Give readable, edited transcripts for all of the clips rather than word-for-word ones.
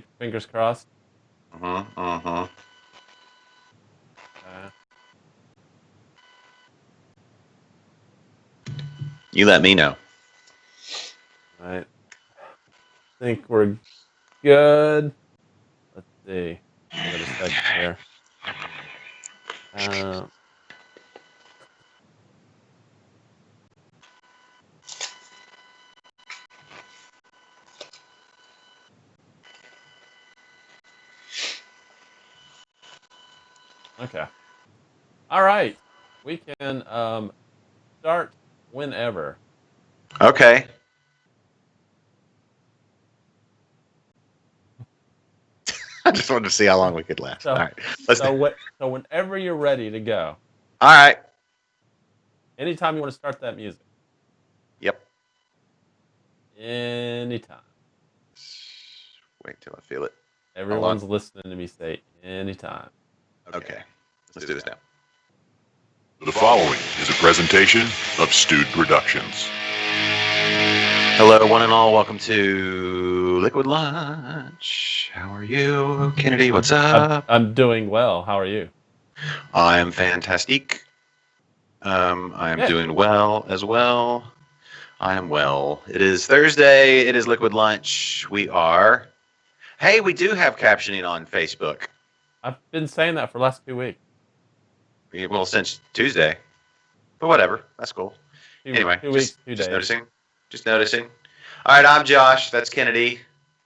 Keep your fingers crossed. Uh-huh. You let me know. All right. I think we're good. Let's see. Give it a second here. Okay. All right. We can start whenever. Okay. I just wanted to see how long we could last. All right. So whenever you're ready to go. All right. Anytime you want to start that music. Yep. Anytime. Wait till I feel it. Everyone's listening to me say anytime. Okay. Let's do this now. The following is a presentation of Stewed Productions. Hello, one and all. Welcome to Liquid Lunch. How are you, Kennedy? What's up? I'm doing well. How are you? I'm fantastic. I am doing well as well. I am well. It is Thursday. It is Liquid Lunch. We are. Hey, we do have captioning on Facebook. I've been saying that for the last 2 weeks. Well, since Tuesday. But whatever. That's cool. Anyway, 2 weeks, 2 days. Just noticing. All right, I'm Josh. That's Kennedy.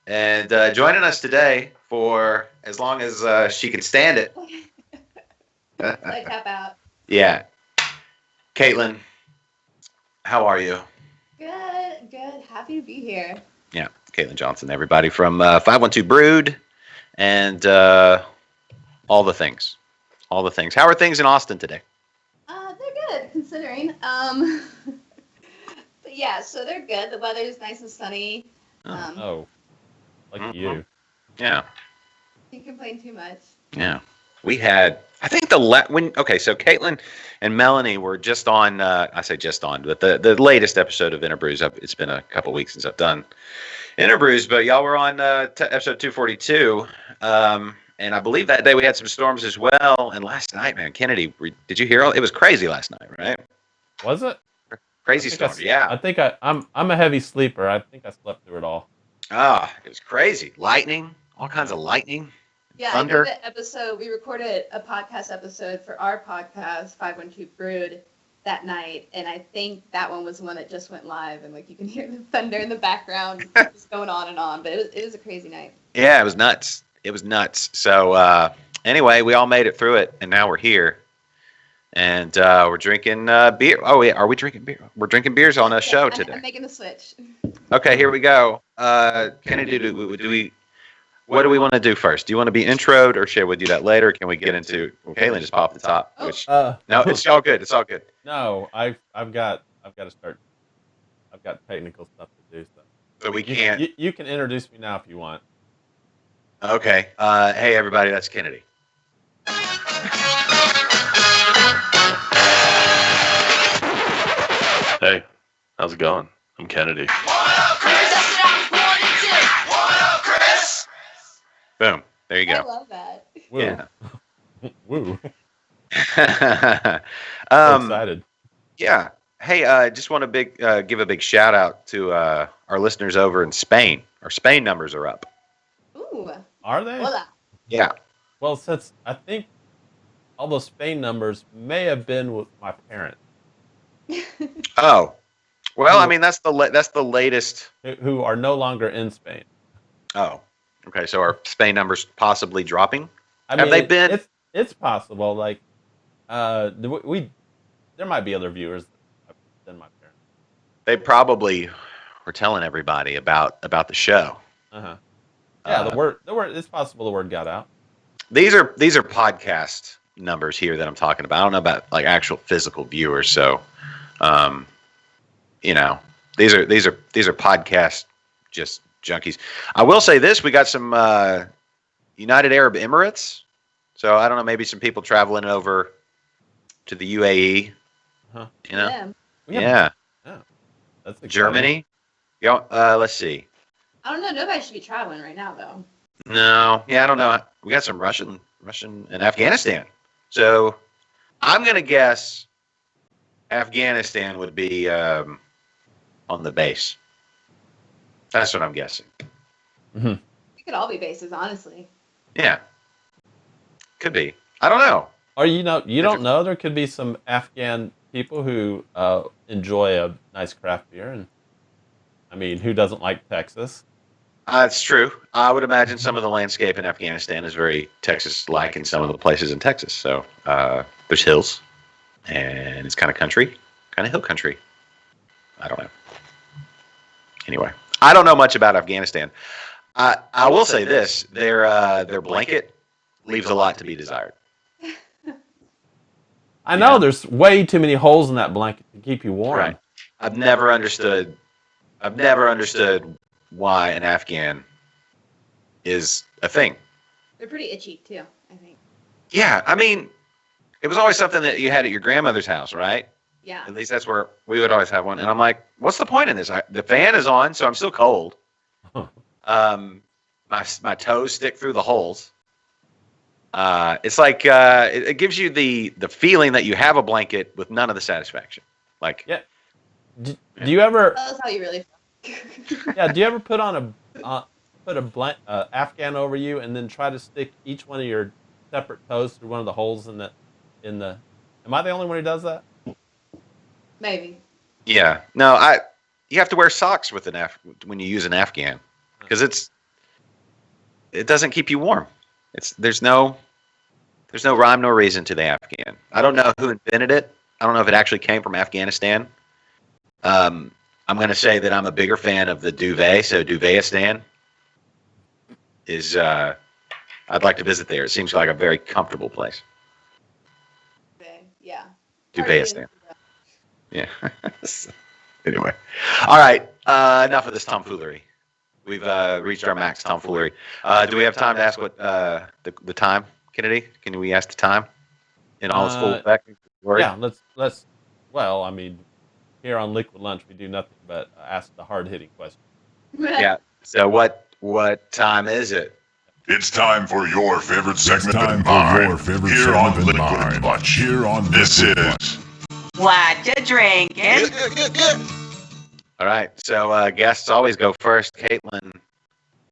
And joining us today for as long as she can stand it. Like tap out. Yeah. Caitlin, how are you? Good. Happy to be here. Yeah, Caitlin Johnson, everybody from 512 Brewed and all the things. All the things. How are things in Austin today? They're good, considering. But yeah, so they're good. The weather's nice and sunny. You. Yeah. Can't complain too much. Yeah. We had, I think so Caitlin and Melanie were just on, I say just on, but the latest episode of Interbrews, it's been a couple weeks since I've done Interbrews, but y'all were on episode 242, and I believe that day we had some storms as well, and last night, man, Kennedy, did you hear it? It was crazy last night, right? Was it? Crazy storm, yeah. I think I'm a heavy sleeper. I think I slept through it all. It was crazy. Lightning, all kinds of lightning. Yeah, Thunder. I think the episode, we recorded a podcast episode for our podcast, 512 Brewed, that night, and I think that one was the one that just went live, and like you can hear the thunder in the background just going on and on, but it was a crazy night. Yeah, it was nuts. So anyway, we all made it through it, and now we're here, and we're drinking beer. Oh, yeah, are we drinking beer? We're drinking beers on a show today. I'm making the switch. Okay, here we go. Kennedy, what do we want to do first? Do you want to be introed, or should we do that later? Can we get into? Well, Caitlin just popped the top. Which no, it's all good. It's all good. No, I've got to start. I've got technical stuff to do. So we can't. You can introduce me now if you want. Okay. Hey, everybody, that's Kennedy. Hey, how's it going? I'm Kennedy. Boom. There you go. I love that. Woo. Yeah. Woo. I'm excited. Yeah. Hey, just want to give a big shout out to our listeners over in Spain. Our Spain numbers are up. Ooh. Are they? Hola. Yeah. Well, since I think all those Spain numbers may have been with my parents. Oh. Well, I mean that's the latest. Who are no longer in Spain. Oh. Okay, so are Spain numbers possibly dropping? Have they been? It's possible. Like, there might be other viewers than my parents. They probably were telling everybody about the show. Yeah, the word. It's possible the word got out. These are podcast numbers here that I'm talking about. I don't know about like actual physical viewers. So, these are podcast just junkies. I will say this: we got some United Arab Emirates. So I don't know, maybe some people traveling over to the UAE. Yeah. That's exciting. Germany. Let's see. I don't know. Nobody should be traveling right now, though. No, yeah, I don't know. We got some Russian, and Afghanistan. So I'm gonna guess Afghanistan would be on the base. That's what I'm guessing. Mhm. We could all be bases, honestly. Yeah, could be. I don't know. Or you don't know. There could be some Afghan people who enjoy a nice craft beer, and I mean, who doesn't like Texas? It's true. I would imagine some of the landscape in Afghanistan is very Texas-like in some of the places in Texas. So there's hills, and it's kind of country, kind of hill country. I don't know. Anyway, I don't know much about Afghanistan. I will say this: their blanket leaves a lot to be desired. I know Yeah. there's way too many holes in that blanket to keep you warm. Right. I've never understood. I've never understood why an Afghan is a thing. They're pretty itchy too, I think. Yeah, I mean, it was always something that you had at your grandmother's house, right? Yeah. At least that's where we would always have one. And I'm like, what's the point in this? The fan is on, so I'm still cold. My toes stick through the holes. It's like it gives you the feeling that you have a blanket with none of the satisfaction. Like, Yeah. Do you ever? That's how you really feel. Yeah. Do you ever put on a Afghan over you and then try to stick each one of your separate toes through one of the holes in the? Am I the only one who does that? Maybe. yeah, no, you have to wear socks with when you use an Afghan because it doesn't keep you warm. There's no rhyme nor reason to the Afghan. I don't know who invented it. I don't know if it actually came from Afghanistan. I'm going to say that I'm a bigger fan of the duvet. So Duvetistan is. I'd like to visit there. It seems like a very comfortable place. Yeah. Duvetistan. Yeah. Anyway, all right. Enough of this tomfoolery. We've reached our max tomfoolery. Do we have time to ask what the time, Kennedy? Can we ask the time in all its full effect? Yeah. Let's. Well, I mean, here on Liquid Lunch, we do nothing but ask the hard-hitting questions. Yeah. So what time is it? It's time for your favorite segment time and for mine. your favorite Here segment on and Liquid mine. Lunch. Here on This Liquid is What you drinking? All right. So guests always go first. Caitlin,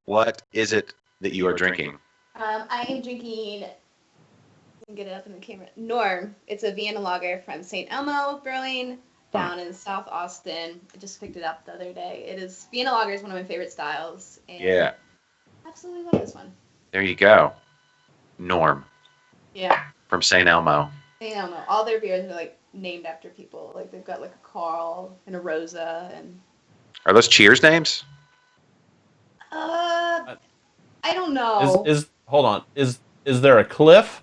what is it that you are drinking? I am drinking. Get it up in the camera. Norm. It's a Vienna lager from St. Elmo Brewing down in South Austin. I just picked it up the other day. It is Vienna lager is one of my favorite styles. And Yeah. absolutely love this one. There you go. Norm Yeah. from St. Elmo. St. Elmo. All their beers are like named after people. Like they've got like a Carl and a Rosa and. Are those Cheers names? I don't know. Hold on. Is there a Cliff?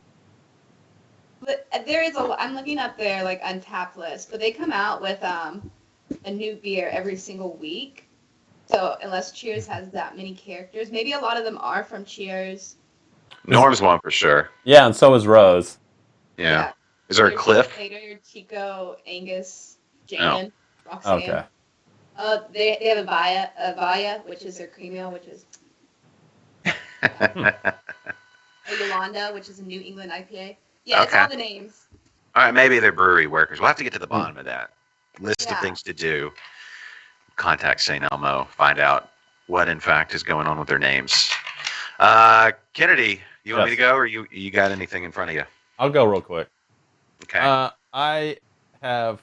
But there is I'm looking at their like Untapped list, but they come out with a new beer every single week. So unless Cheers has that many characters, maybe a lot of them are from Cheers. Norm's one for sure. Yeah, and so is Rose. Yeah. Is there a There's Cliff? Slater, Chico, Angus, Jan, Roxanne. Okay. They have a Vaya, which is their cream ale, which is a Yolanda, which is a New England IPA. Yeah, it's Okay. all the names. All right, maybe they're brewery workers. We'll have to get to the bottom of that. List of Yeah. things to do. Contact St. Elmo. Find out what, in fact, is going on with their names. Kennedy, you want me to go, or you got anything in front of you? I'll go real quick. Okay. I have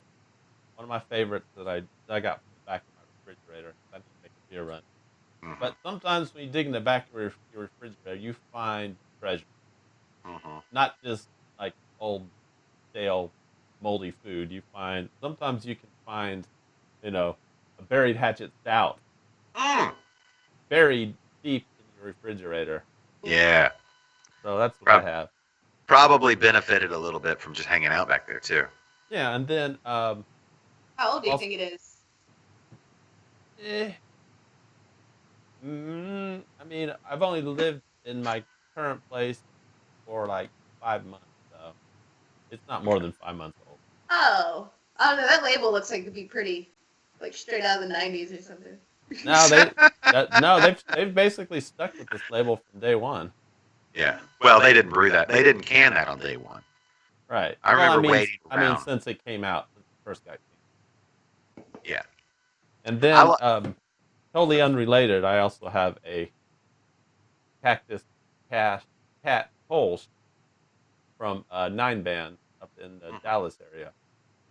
one of my favorites that I got back in my refrigerator. I didn't make a beer run. Mhm. But sometimes when you dig in the back of your refrigerator, you find treasure. Mhm. Not just like old, stale, moldy food. Sometimes you can find, a buried hatchet stout Mm. buried deep in your refrigerator. Yeah. So that's what I have. Probably benefited a little bit from just hanging out back there too. Yeah, and then How old do you think it is? I mean, I've only lived in my current place for like 5 months, so it's not more than 5 months old. Oh, I don't know. That label looks like it'd be pretty, like straight out of the '90s or something. They've basically stuck with this label from day one. Yeah. Well, they didn't brew that. They didn't can that on day one. Right. I remember waiting around. Since it came out, since the first guy came. Yeah. And then, totally unrelated, I also have a cactus cat Kolsch from Nine Band up in the Dallas area.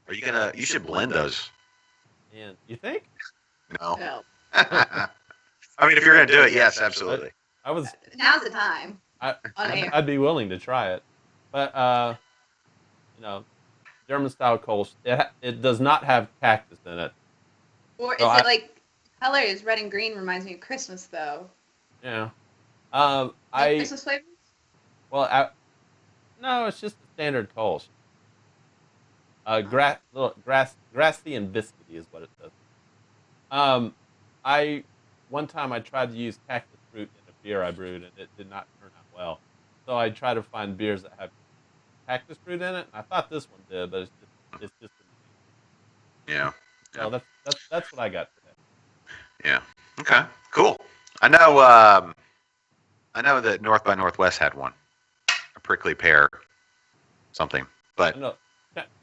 Are you gonna? You should blend those. And you think? No. No. I mean, if you're gonna do it, yes, absolutely. Now's the time. On air. I'd be willing to try it, but German style Kolsch. It does not have cactus in it. Or is So it like color is red and green? Reminds me of Christmas though. Yeah. Christmas flavors? No, it's just the standard Kolsch. Grassy and biscuity is what it says. One time I tried to use cactus fruit in a beer I brewed, and it did not turn out well. So I try to find beers that have cactus fruit in it. I thought this one did, but it's just. Yeah. So that's what I got today. Yeah. Okay. Cool. I know that North by Northwest had one, a prickly pear, something. But No,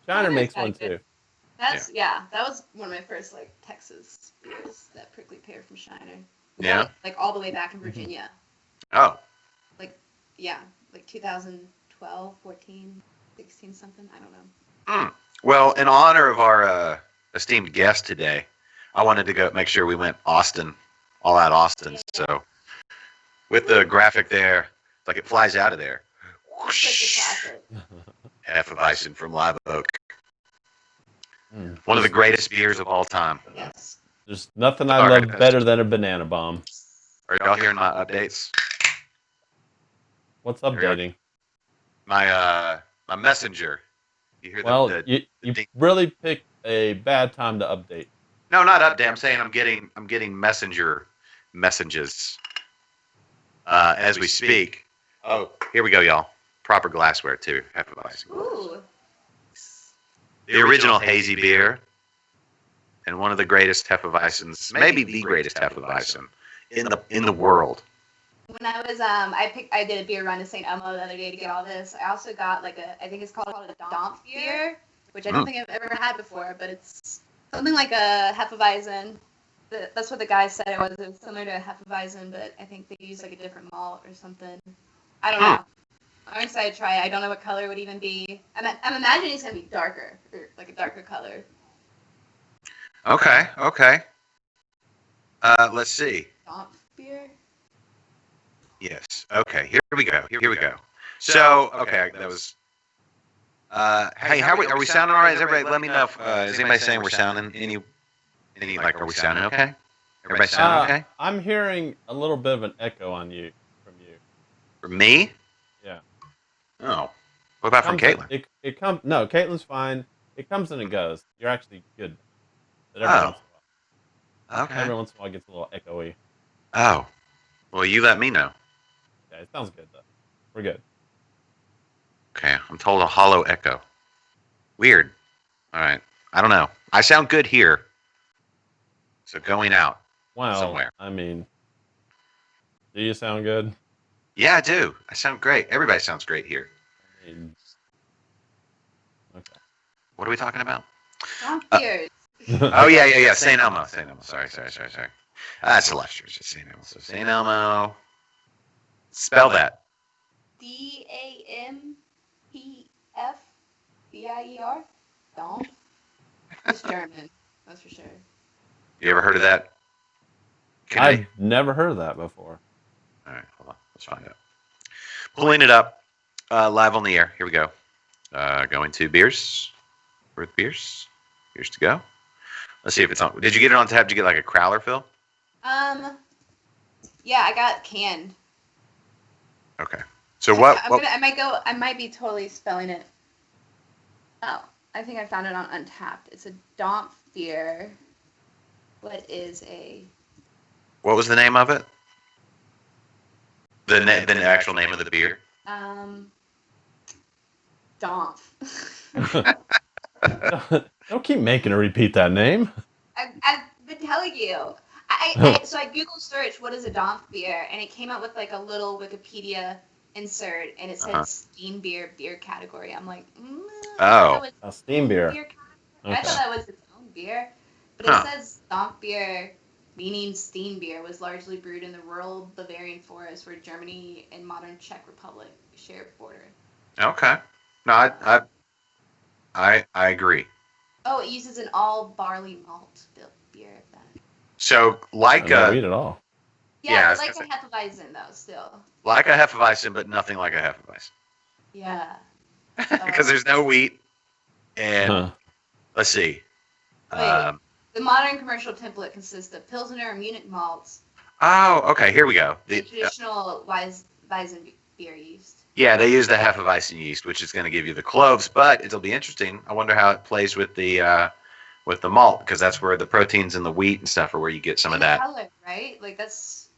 Shiner makes one too. That was one of my first like Texas beers, that prickly pear from Shiner. Yeah. Like all the way back in Virginia. oh, Like 2012, 14, 16 something, I don't know. well, in honor of our esteemed guest today, I wanted to go make sure we went Austin, all out Austin. Yeah. So with the graphic there, it's like it flies out of there. It's like the classic. Hefeweizen from Live Oak. Mm. One of the greatest beers of all time. Yes. There's nothing I Sorry, love guys. better than a banana bomb. Are y'all hearing my updates? What's updating? My messenger. You hear Well, the you ding? really picked a bad time to update. No, not update. I'm saying I'm getting messenger messages as we speak. Oh, here we go, y'all. Proper glassware too. Hefeweizen. Ooh. The original hazy beer, and one of the greatest Hefeweizens, maybe the greatest Hefeweizen in the world. When I was I did a beer run to St. Elmo the other day to get all this. I also got I think it's called a Domp beer, which I don't think I've ever had before, but it's something like a Hefeweizen. That's what the guy said it was. It was similar to a Hefeweizen, but I think they use like a different malt or something. I don't know. I'm excited to try it. I don't know what color it would even be. I'm imagining it's gonna be darker, or like a darker color. Okay. Let's see. Domp beer. Yes. Okay. Here we go. So, okay, that was. Hey, are we sounding all right? Is everybody? Let me know. Is anybody saying we're sounding any like? Are we sounding okay? Everybody sounding okay? I'm hearing a little bit of an echo from you. For me? Yeah. Oh. What about from Caitlin? It comes. No, Caitlin's fine. It comes and it goes. You're actually good. But Oh. once in a while. Okay. Every once in a while, it gets a little echoey. Oh. Well, you let me know. Yeah, it sounds good though. We're good. Okay. I'm told a hollow echo. Weird. All right. I don't know. I sound good here. So going out. Well, Somewhere. I mean, do you sound good? Yeah, I do. I sound great. Everybody sounds great here. I mean, okay. What are we talking about? Domp beers. Oh, yeah. St. Elmo. Sorry. That's illustrious. St. Elmo. So St. Elmo. Spell that. DAMPFBIER. Domp. It's German. That's for sure. You ever heard of that? I've never heard of that before. All right, hold on. Let's find out. Pulling it up live on the air. Here we go. Going to beers. With beers. Beers to go. Let's see if it's on. Did you get it on tap? Did you get like a crowler, Phil? Yeah, I got canned. Okay. So what? I might be totally spelling it. Oh, I think I found it on Untapped. It's a Domp beer. What was the name of it? The actual name of the beer? Domp. Don't keep making her repeat that name. I've been telling you. So I Googled search what is a Donk beer, and it came up with like a little Wikipedia insert, and it said steam beer category. I'm like, I thought that was A its steam own beer. beer category. I Okay. thought that was its own beer, but it says Donk beer, meaning steam beer, was largely brewed in the rural Bavarian forest where Germany and modern Czech Republic share a border. Okay. No, I agree. Oh, it uses an all barley malt built beer. That. So like No wheat at all. Yeah, but like a Hefeweizen though, still. Like a Hefeweizen, but nothing like a Hefeweizen. Yeah. Because there's no wheat. And let's see. The modern commercial template consists of Pilsner or Munich malts. Oh, okay. Here we go. The traditional Weizen beer yeast. Yeah, they use the Hefeweizen yeast, which is going to give you the cloves, but it'll be interesting. I wonder how it plays with the malt, because that's where the proteins in the wheat and stuff are where you get some of that. Color, right? Like that's.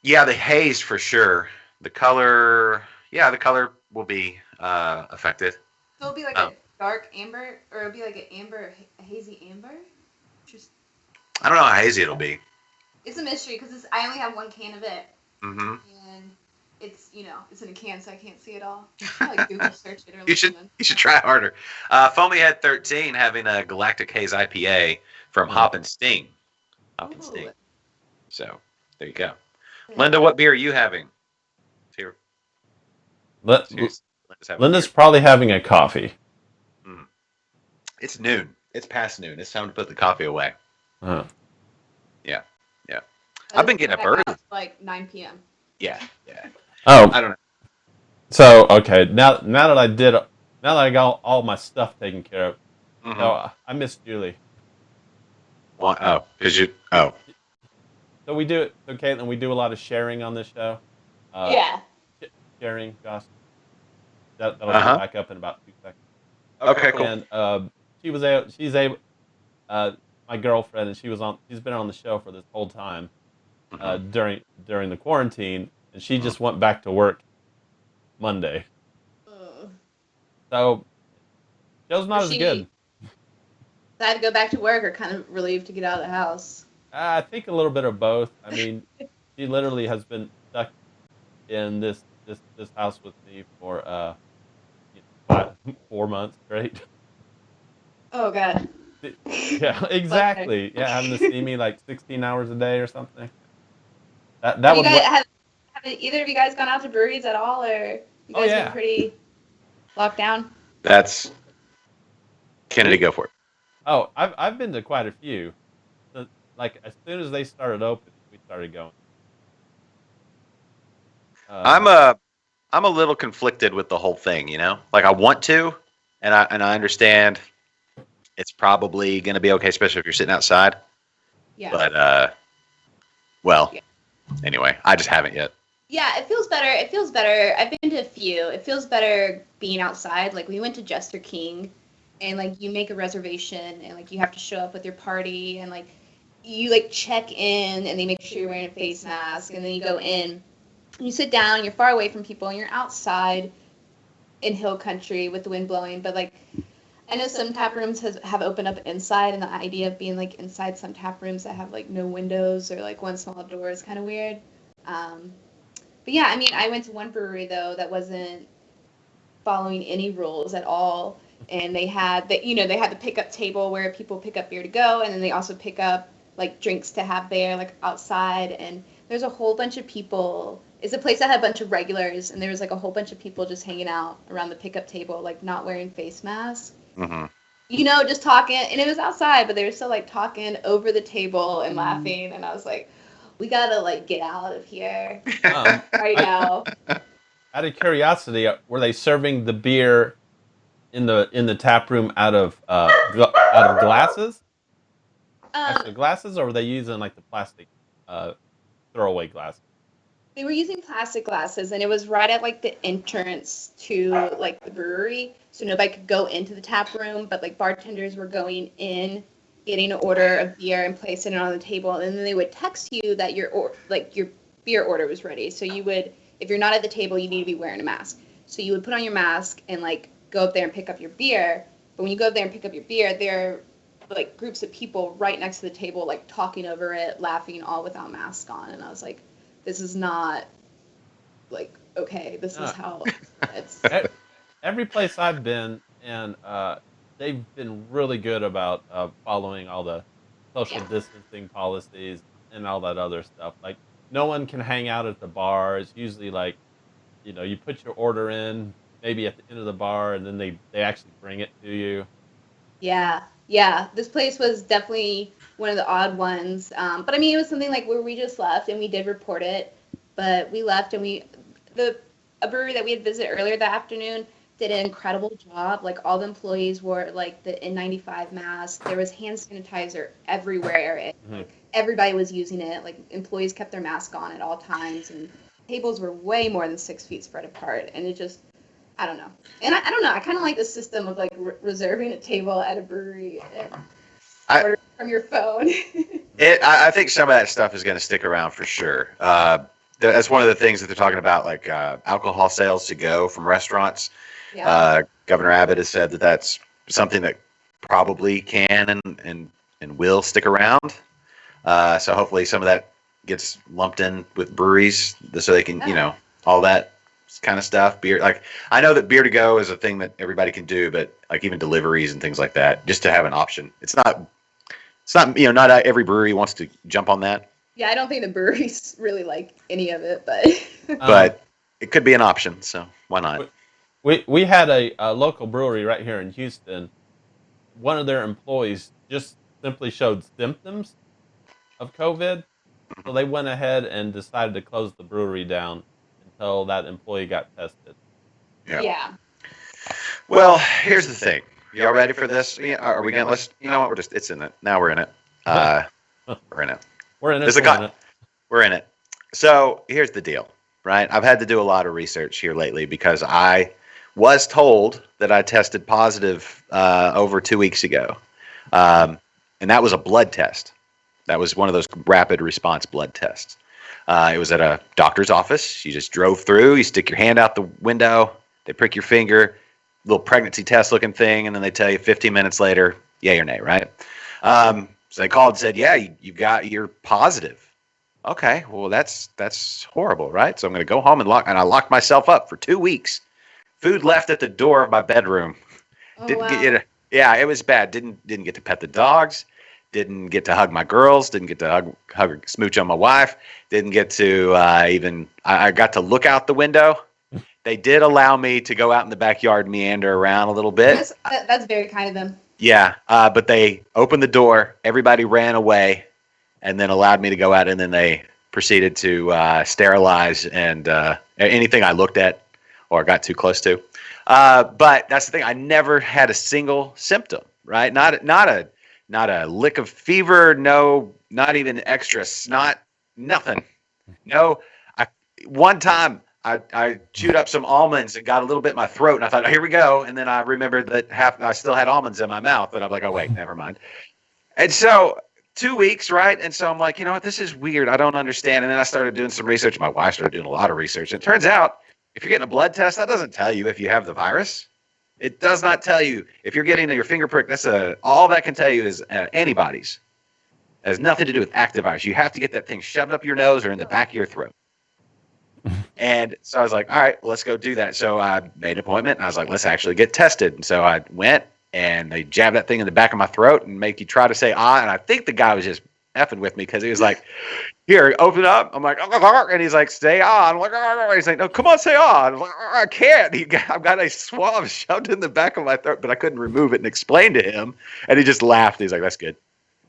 Yeah, the haze for sure. The color will be affected. So it'll be like a dark amber, or it'll be like a hazy amber. Just. I don't know how hazy it'll be. It's a mystery because I only have one can of it. Mm-hmm. And it's it's in a can, so I can't see it all. I'll like Google search it or You should try harder. Foamy Head 13 having a Galactic Haze IPA from Hop and Sting. Hop and Sting. So there you go. Linda, what beer are you having? Here. Linda's probably having a coffee. It's noon. It's past noon. It's time to put the coffee away. Uh-huh. Yeah. I've been getting a bird. Like 9 p.m. Yeah. Oh, I don't know. So okay, now that I got all my stuff taken care of, so I miss Julie. Well, So we do it. So Caitlin, we do a lot of sharing on this show. Sharing, Josh. That'll come back up in about 2 seconds. Okay, cool. And she's able. My girlfriend, and she's been on the show for this whole time, during the quarantine, and she just went back to work Monday. So show's not as good. Sad to go back to work, or kind of relieved to get out of the house? I think a little bit of both. I mean, she literally has been stuck in this house with me for 4 months straight. Oh God. Yeah, exactly. Yeah, having to see me like 16 hours a day or something. That would. Have either of you guys gone out to breweries at all, or you guys been pretty locked down? That's Kennedy. Go for it. Oh, I've been to quite a few. Like as soon as they started open, we started going. I'm a little conflicted with the whole thing. Like I want to, and I understand it's probably going to be okay, especially if you're sitting outside. Yeah. But anyway, I just haven't yet. Yeah, it feels better. I've been to a few. It feels better being outside. Like we went to Jester King, and like you make a reservation, and like you have to show up with your party, and like you like check in, and they make sure you're wearing a face mask, and then you go in, and you sit down. You're far away from people, and you're outside in hill country with the wind blowing. But like I know some tap rooms have opened up inside, and the idea of being like inside some tap rooms that have like no windows or like one small door is kind of weird. But yeah, I mean, I went to one brewery though that wasn't following any rules at all, and they had the pickup table where people pick up beer to go, and then they also pick up like drinks to have there, like outside. And there's a whole bunch of people. It's a place that had a bunch of regulars, and there was like a whole bunch of people just hanging out around the pickup table, like not wearing face masks. Just talking, and it was outside, but they were still like talking over the table and laughing, and I was like, we gotta like get out of here right now. Out of curiosity, were they serving the beer in the tap room out of glasses? Actually, glasses, or were they using like the plastic throwaway glasses? They were using plastic glasses, and it was right at like the entrance to like the brewery, so nobody could go into the tap room, but like bartenders were going in, getting an order of beer and placing it on the table, and then they would text you that your beer order was ready. So you would, if you're not at the table, you need to be wearing a mask. So you would put on your mask and like go up there and pick up your beer. But when you go up there and pick up your beer, they're like groups of people right next to the table, like talking over it, laughing, all without masks on. And I was like, this is not like okay. This is how it's. Every place I've been, and they've been really good about following all the social Yeah. distancing policies and all that other stuff. Like, no one can hang out at the bar. It's usually like, you put your order in maybe at the end of the bar, and then they actually bring it to you. Yeah, yeah. This place was definitely one of the odd ones. But I mean, it was something like where we just left and we did report it, but we left and a brewery that we had visited earlier that afternoon did an incredible job. Like all the employees wore like the N95 masks. There was hand sanitizer everywhere. And, Mhm. everybody was using it. Like employees kept their mask on at all times, and tables were way more than 6 feet spread apart. And it just I don't know. And I don't know. I kind of like the system of like reserving a table at a brewery and ordering from your phone. I think some of that stuff is going to stick around for sure. That's one of the things that they're talking about, like alcohol sales to go from restaurants. Yeah. Governor Abbott has said that that's something that probably can and will stick around. So hopefully some of that gets lumped in with breweries so they can, all that kind of stuff. Beer, like I know that beer to go is a thing that everybody can do, but like even deliveries and things like that, just to have an option. It's not, not every brewery wants to jump on that. Yeah, I don't think the breweries really like any of it, but But it could be an option, so why not? We had a local brewery right here in Houston. One of their employees just simply showed symptoms of COVID, so they went ahead and decided to close the brewery down until that employee got tested. yeah. Well, here's the thing. Y'all ready for this? Are we gonna you know what? It's in it. Now we're in it. We're in it. We're in it. We're in it. So here's the deal, right? I've had to do a lot of research here lately because I was told that I tested positive over 2 weeks ago. And that was a blood test. That was one of those rapid response blood tests. It was at a doctor's office. You just drove through, you stick your hand out the window, they prick your finger, little pregnancy test looking thing, and then they tell you 15 minutes later, yay or nay, right? So they called and said, yeah, you're positive. Okay, well that's horrible, right? So I'm going to go home and I locked myself up for 2 weeks. Food left at the door of my bedroom. Yeah, it was bad. Didn't get to pet the dogs. Didn't get to hug my girls. Didn't get to hug smooch on my wife. Didn't get to I got to look out the window. They did allow me to go out in the backyard and meander around a little bit. That's very kind of them. Yeah, but they opened the door. Everybody ran away, and then allowed me to go out. And then they proceeded to sterilize and anything I looked at or got too close to. But that's the thing. I never had a single symptom. Right? Not a lick of fever. No, not even extra snot. Nothing. No. One time I chewed up some almonds and got a little bit in my throat, and I thought, oh, here we go. And then I remembered that I still had almonds in my mouth, and I'm like, oh wait, never mind. And so 2 weeks, right? And so I'm like, you know what, this is weird. I don't understand. And then I started doing some research. My wife started doing a lot of research. And it turns out if you're getting a blood test, that doesn't tell you if you have the virus. It does not tell you if you're getting your finger prick. All that can tell you is antibodies. It has nothing to do with active virus. You have to get that thing shoved up your nose or in the back of your throat. And so I was like, all right, well, let's go do that. So I made an appointment, and I was like, let's actually get tested. And so I went, and they jabbed that thing in the back of my throat and make you try to say ah. And I think the guy was just effing with me because he was like, here, open it up. I'm like, and he's like, say ah. I'm like, he's like, no, come on, say ah. I'm like, I can't. I've got a swab shoved in the back of my throat, but I couldn't remove it and explain to him. And he just laughed. He's like, that's good.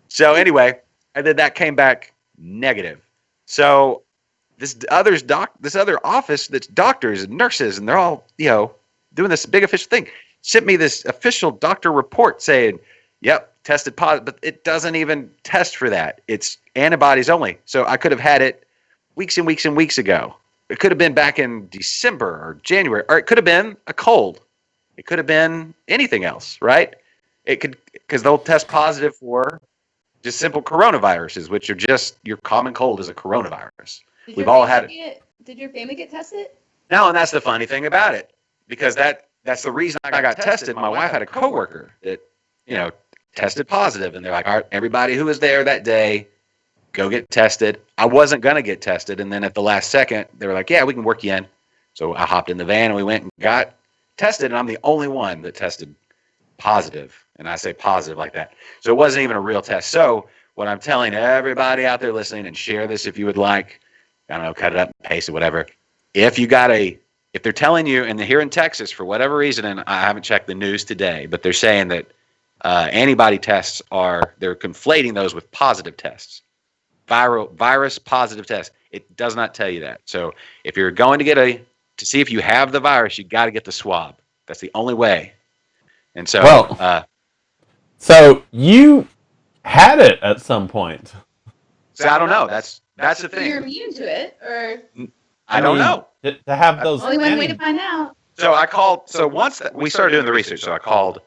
So anyway, and then that came back negative. So this other office that's doctors and nurses, and they're all, doing this big official thing, sent me this official doctor report saying, yep, tested positive, but it doesn't even test for that. It's antibodies only. So I could have had it weeks and weeks and weeks ago. It could have been back in December or January, or it could have been a cold. It could have been anything else, right? It could, because they'll test positive for just simple coronaviruses, which are just your common cold is a coronavirus. We've all had it. Did your family get tested? No, and that's the funny thing about it, because that's the reason I got tested. My wife had a coworker that, tested positive. And they're like, all right, everybody who was there that day, go get tested. I wasn't going to get tested. And then at the last second, they were like, yeah, we can work you in. So I hopped in the van and we went and got tested. And I'm the only one that tested positive. And I say positive like that. So it wasn't even a real test. So what I'm telling everybody out there listening, and share this if you would like, I don't know, cut it up, paste it, whatever. If they're telling you, and here in Texas, for whatever reason, and I haven't checked the news today, but they're saying that antibody tests they're conflating those with positive tests. Virus positive test. It does not tell you that. So if you're going to see if you have the virus, you got to get the swab. That's the only way. And so, so you had it at some point. So I don't know. That's the thing. You're immune to it, or I don't know. To have those. Only one way to find out. So I called. So once we started doing the research, so I called.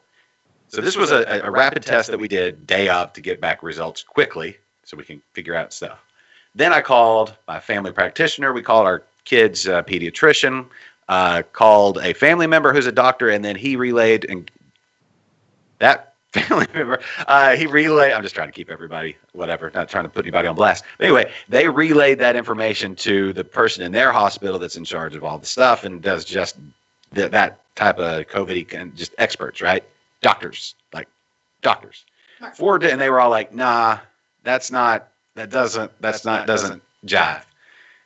So this was a rapid test that we did day of to get back results quickly, so we can figure out stuff. Then I called my family practitioner. We called our kid's pediatrician. Called a family member who's a doctor, and then he relayed, and that family member, he relayed. I'm just trying to keep everybody, whatever, not trying to put anybody on blast. But anyway, they relayed that information to the person in their hospital that's in charge of all the stuff and does just that type of COVID, and just experts, right? Doctors. And they were all like, nah, that doesn't jive.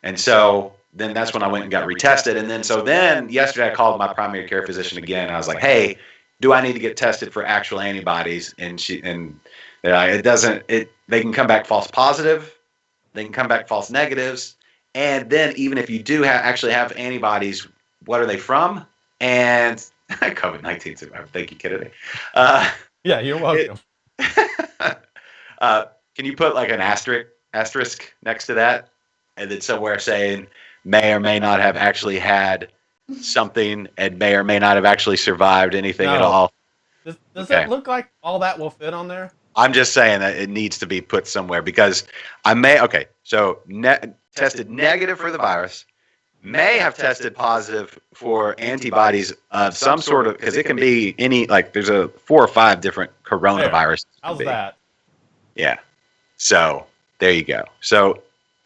And so then that's when I went and got retested. And then yesterday I called my primary care physician again, and I was like, hey, do I need to get tested for actual antibodies? And they can come back false positive, they can come back false negatives, and then even if you do actually have antibodies, what are they from? And COVID-19. Thank you, Kennedy. Yeah, you're welcome. Can you put like an asterisk next to that, and then somewhere saying may or may not have actually had something, and may or may not have actually survived anything at all? Does it look like all that will fit on there? I'm just saying that it needs to be put somewhere, because tested negative for the virus, may have tested positive for antibodies of some sort of, because it can be any, like there's 4 or 5 different coronaviruses. How's that? Yeah. So there you go. So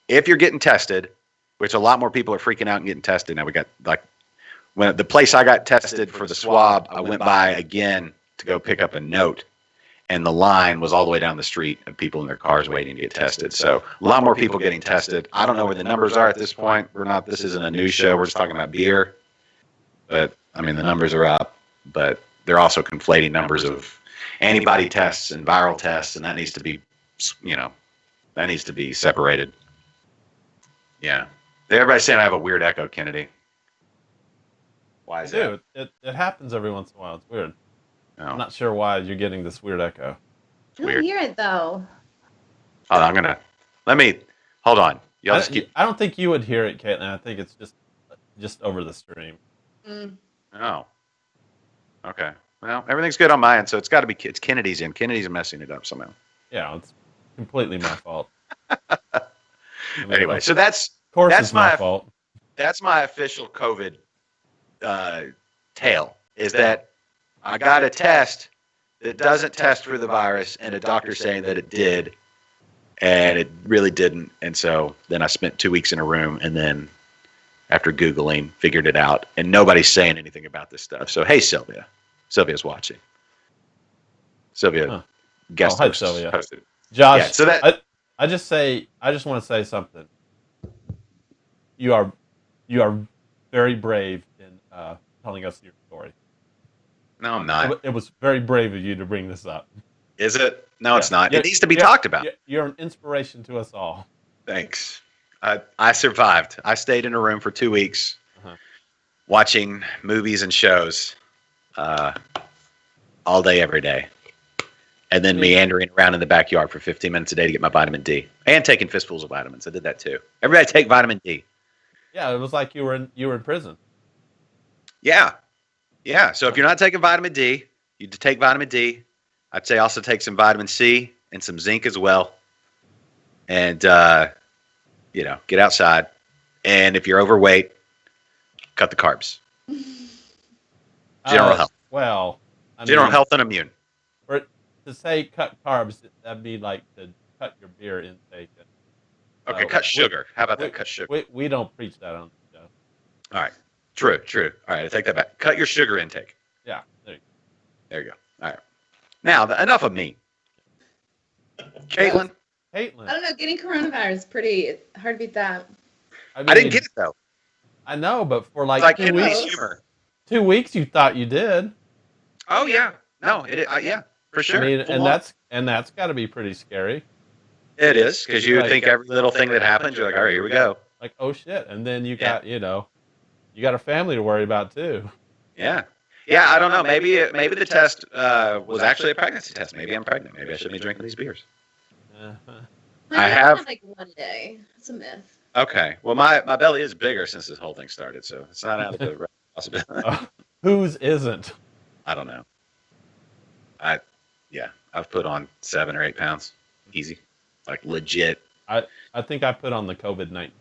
if you're getting tested, which a lot more people are freaking out and getting tested now, we got when the place I got tested for the swab, I went by again to go pick up a note, and the line was all the way down the street of people in their cars waiting to get tested. So a lot more people getting tested. I don't know where the numbers are at this point. This isn't a news show. We're just talking about beer. But I mean, the numbers are up, but they're also conflating numbers of antibody tests and viral tests, and that needs to be separated. Yeah. Everybody's saying I have a weird echo, Kennedy. Why is that? It happens every once in a while. It's weird. Oh. I'm not sure why you're getting this weird echo. I don't hear it though. Hold on, hold on. I don't think you would hear it, Caitlin. I think it's just over the stream. Oh. Okay. Well, everything's good on my end, so it's got to be Kennedy's in. Kennedy's messing it up somehow. Yeah, it's completely my fault. Anyway, so that's my fault. That's my official COVID tale, is that I got a test that doesn't test for the virus, and a doctor saying that it did, and it really didn't. And so then I spent 2 weeks in a room, and then after Googling, figured it out, and nobody's saying anything about this stuff. So, hey, Sylvia. Sylvia's watching. Sylvia, guest hi, host, Sylvia. hosted. Josh, Yeah, so that I just want to say something. You are very brave in telling us your story. No, I'm not. It was very brave of you to bring this up. Is it? No, it's not. It needs to be talked about. You're an inspiration to us all. Thanks. I survived. I stayed in a room for 2 weeks, watching movies and shows all day, every day. And then meandering around in the backyard for 15 minutes a day to get my vitamin D. And taking fistfuls of vitamins. I did that too. Everybody take vitamin D. Yeah, it was like you were in prison. Yeah. Yeah. So if you're not taking vitamin D, you take vitamin D. I'd say also take some vitamin C and some zinc as well. And, get outside. And if you're overweight, cut the carbs. General health. Well, General health and immune. to say cut carbs, that'd be like to cut your beer intake. Okay, cut sugar. How about that? Cut sugar. We don't preach that on the show. All right. True. All right, I take that back. Cut your sugar intake. Yeah, there you go. There you go. All right. Now, enough of me. Caitlin? Caitlin. I don't know. Getting coronavirus is pretty hard to beat that. I I didn't get it, though. I know, but for like, It's like 2 in weeks, humor. 2 weeks, you thought you did. Oh, yeah. No, yeah, for sure. I mean, Full on. that's got to be pretty scary. It is, because you Like- think every little thing that happens, you're like, all right, here we go. Like, oh shit, and then you Yeah. got you got a family to worry about too. Yeah. Yeah, I don't know. Maybe the test was actually a pregnancy test. Maybe I'm pregnant. Maybe I shouldn't be drinking these beers. Uh-huh. I have- had like one day. It's a myth. Okay. Well, my belly is bigger since this whole thing started, so it's not out of the possibility. Whose isn't? I don't know. I've put on 7 or 8 pounds, easy, like legit. I think I put on the COVID-19.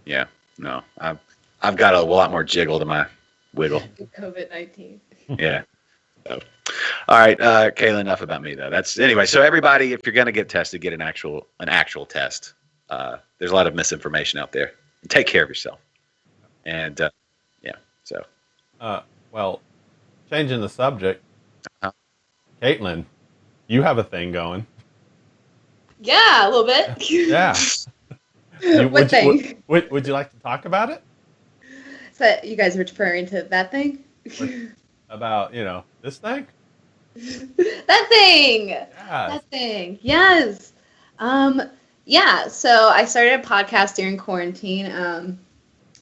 Yeah. No, I've got a lot more jiggle to my wiggle. COVID-19. Yeah. So, all right, Kayla. Enough about me though. That's anyway. So everybody, if you're gonna get tested, get an actual test. There's a lot of misinformation out there. Take care of yourself. And yeah. So. Well, changing the subject. Uh-huh. Caitlin, you have a thing going. Yeah, a little bit. Yeah. What thing? Would you like to talk about it? So you guys are referring to that thing? About this thing? That thing. Yeah. That thing. Yes. Yeah. So I started a podcast during quarantine.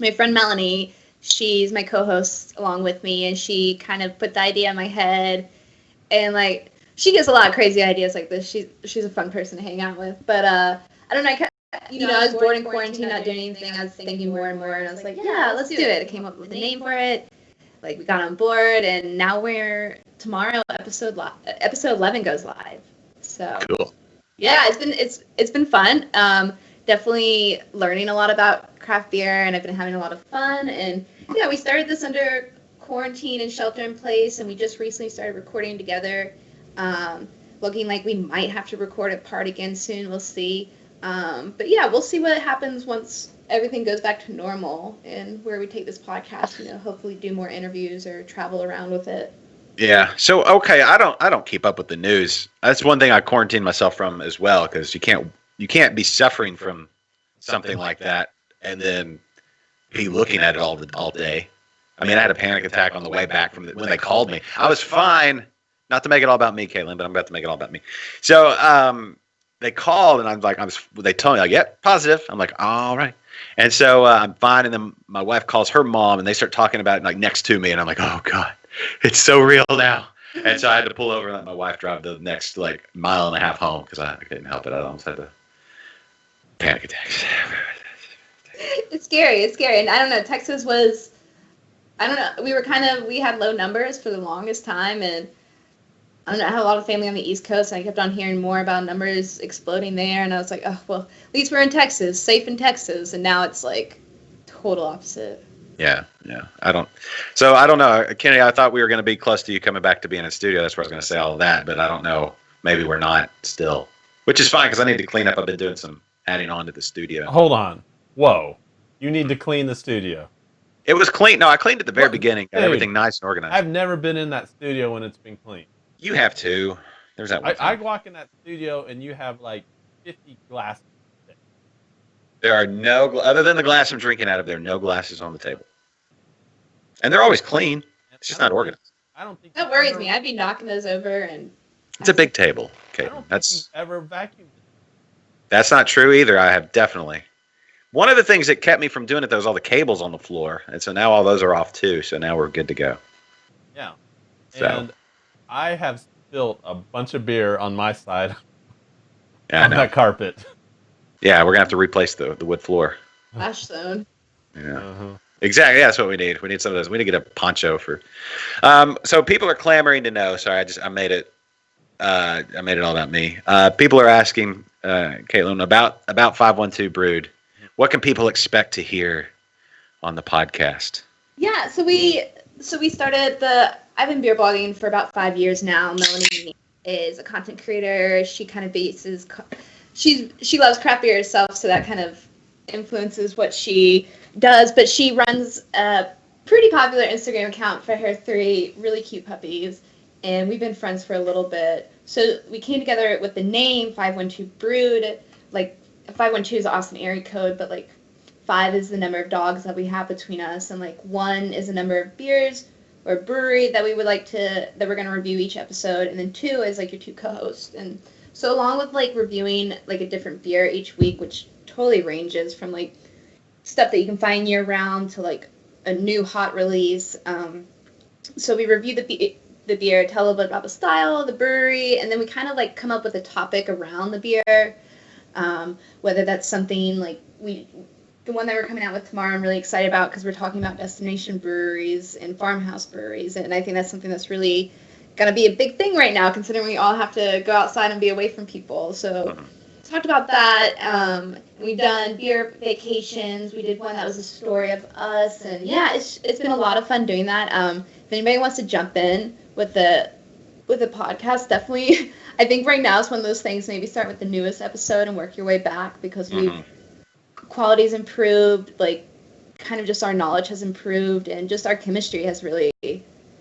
My friend Melanie, she's my co-host along with me, and she kind of put the idea in my head, and like she gets a lot of crazy ideas like this. She's a fun person to hang out with, but I don't know. I was bored in quarantine, not doing anything. I was thinking more and more, and I was like, yeah, let's do it. I came up with a name for it. Like we got on board, and now tomorrow episode 11 goes live. So Cool. yeah, it's been fun. Definitely learning a lot about craft beer, and I've been having a lot of fun. And yeah, we started this under quarantine and shelter in place, and we just recently started recording together. Looking like we might have to record a part again soon. We'll see. But yeah, we'll see what happens once everything goes back to normal and where we take this podcast. Hopefully do more interviews or travel around with it. Yeah. So okay, I don't keep up with the news. That's one thing I quarantine myself from as well, because you can't be suffering from something like that and then be looking at it all day. I mean, I had a panic attack on the way back from when they called me. I was fine. Not to make it all about me, Caitlin, but I'm about to make it all about me. So they called, and they told me, like, yep, positive. I'm like, all right. And so I'm fine, and then my wife calls her mom, and they start talking about it, like, next to me, and I'm like, oh, God, it's so real now. And so I had to pull over and let my wife drive the next, like, mile and a half home, because I couldn't help it. I almost had a panic attack. It's scary. And I don't know, Texas was, I don't know, we had low numbers for the longest time, and I don't know, I have a lot of family on the East Coast, and I kept on hearing more about numbers exploding there, and I was like, oh, well, at least we're in Texas, safe in Texas, and now it's like total opposite. Yeah. I don't know. Kennedy, I thought we were going to be close to you coming back to being in studio. That's where I was going to say all of that, but I don't know. Maybe we're not still, which is fine because I need to clean up. I've been doing some adding on to the studio. Hold on. Whoa. You need to clean the studio. It was clean. No, I cleaned at the very What? beginning. Got Dude, everything nice and organized. I've never been in that studio when it's been clean. You have to. There's that one I time. walk in that studio and you have like 50 glasses. There are no, other than the glass I'm drinking out of, there are no glasses on the table. And they're always clean. It's just not organized. I don't think That worries me. I'd be knocking those over, and It's a big table. I Okay, don't think that's you've ever vacuumed. That's not true either. I have definitely. One of the things that kept me from doing it, though, was all the cables on the floor. And so now all those are off, too. So now we're good to go. Yeah. So. And I have spilled a bunch of beer on my side Yeah, I on know. that carpet. Yeah, we're going to have to replace the wood floor. flash zone. Yeah. Uh-huh. Exactly. Yeah, that's what we need. We need some of those. We need to get a poncho for. So people are clamoring to know. Sorry, I made it all about me. People are asking, Caitlin, about 512 Brewed. What can people expect to hear on the podcast? Yeah, so we started I've been beer blogging for about 5 years now. Melanie is a content creator. She kind of bases, she loves craft beer herself, so that kind of influences what she does. But she runs a pretty popular Instagram account for her 3 really cute puppies, and we've been friends for a little bit. So we came together with the name 512 Brewed. Like 512 is an awesome area code, but like 5 is the number of dogs that we have between us, and like 1 is the number of beers or brewery that we would like to, that we're going to review each episode, and then 2 is like your 2 co-hosts. And so along with like reviewing like a different beer each week, which totally ranges from like stuff that you can find year round to like a new hot release. So we review the beer, tell a little bit about the style, the brewery, and then we kind of like come up with a topic around the beer. Whether that's something like the one that we're coming out with tomorrow, I'm really excited about because we're talking about destination breweries and farmhouse breweries, and I think that's something that's really going to be a big thing right now, considering we all have to go outside and be away from people. So talked about that. We've done beer vacations. We did one that was a story of us, and yeah, it's been a lot of fun doing that. If anybody wants to jump in with the podcast, definitely. I think right now it's one of those things. Maybe start with the newest episode and work your way back, because quality's improved. Like, kind of just our knowledge has improved, and just our chemistry has really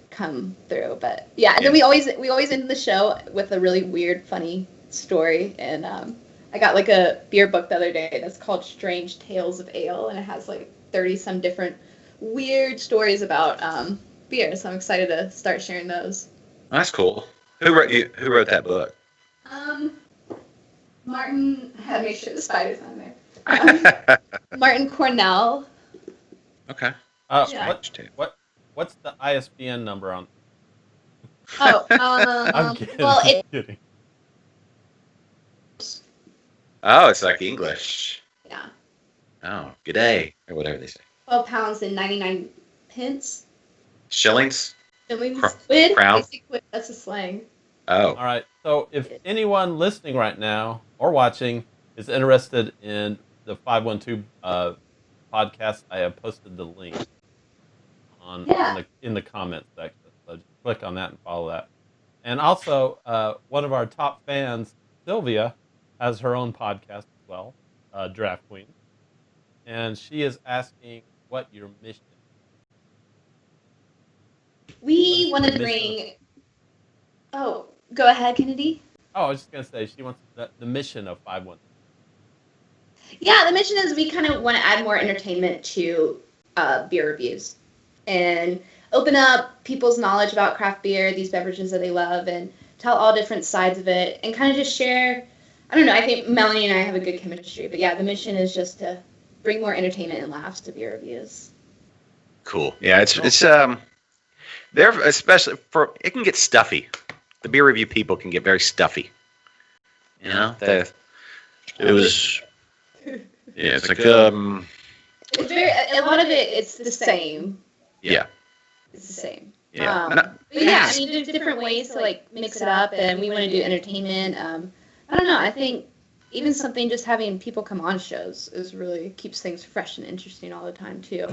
come through. But yeah, and then we always end the show with a really weird, funny story. And I got like a beer book the other day that's called Strange Tales of Ale, and it has like 30 some different weird stories about beer. So I'm excited to start sharing those. That's cool. Who wrote that book? Martin, I had to make sure the spider's on there. Martin Cornell. Okay. Yeah. What's the ISBN number on? Oh, I'm kidding. well, I'm kidding. Oh, it's like English. Yeah. Oh, good day, or whatever they say. 12 pounds and 99 pence. Shillings? Quid? Crown? Quid. That's a slang. Oh. All right. So if anyone listening right now or watching is interested in the 512 podcast, I have posted the link in the comments section. So just click on that and follow that. And also, one of our top fans, Sylvia, has her own podcast as well, Draft Queen. And she is asking what your mission is. We want to bring... Oh, go ahead, Kennedy. Oh, I was just going to say, she wants the mission of 512. Yeah, the mission is we kind of want to add more entertainment to beer reviews and open up people's knowledge about craft beer, these beverages that they love, and tell all different sides of it, and kind of just share. I don't know, I think Melanie and I have a good chemistry, but yeah, the mission is just to bring more entertainment and laughs to beer reviews. Cool. Yeah, it's they're especially for, it can get stuffy. The beer review people can get very stuffy. You know, it was. Yeah, it's like It's very, a lot of it's the same. Yeah. It's the same. Yeah. But yeah, I mean, there's different ways to like mix it up, and we want to do entertainment. I don't know. I think even something just having people come on shows is really keeps things fresh and interesting all the time too.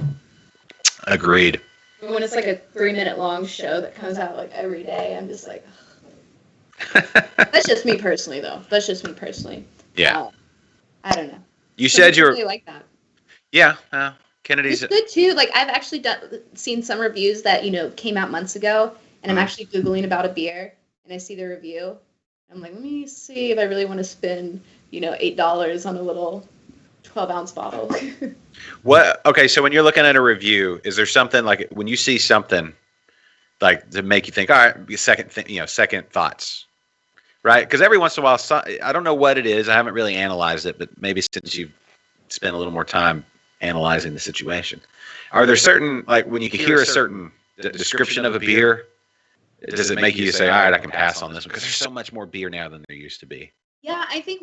Agreed. When it's like a 3-minute long show that comes out like every day, I'm just like, that's just me personally, though. That's just me personally. Yeah. I don't know. You said you're really like that. Yeah. Kennedy's. It's good too. Like I've actually seen some reviews that came out months ago, and I'm actually googling about a beer, and I see the review. I'm like, let me see if I really want to spend $8 on a little 12-ounce bottle. What? Okay, so when you're looking at a review, is there something like when you see something like to make you think, all right, second thoughts, right? Because every once in a while, I don't know what it is. I haven't really analyzed it, but maybe since you've spent a little more time analyzing the situation, are there certain, like when you can hear a certain description of a beer, does it make you say, all right, I can pass on this one? Because there's so much more beer now than there used to be. Yeah, I think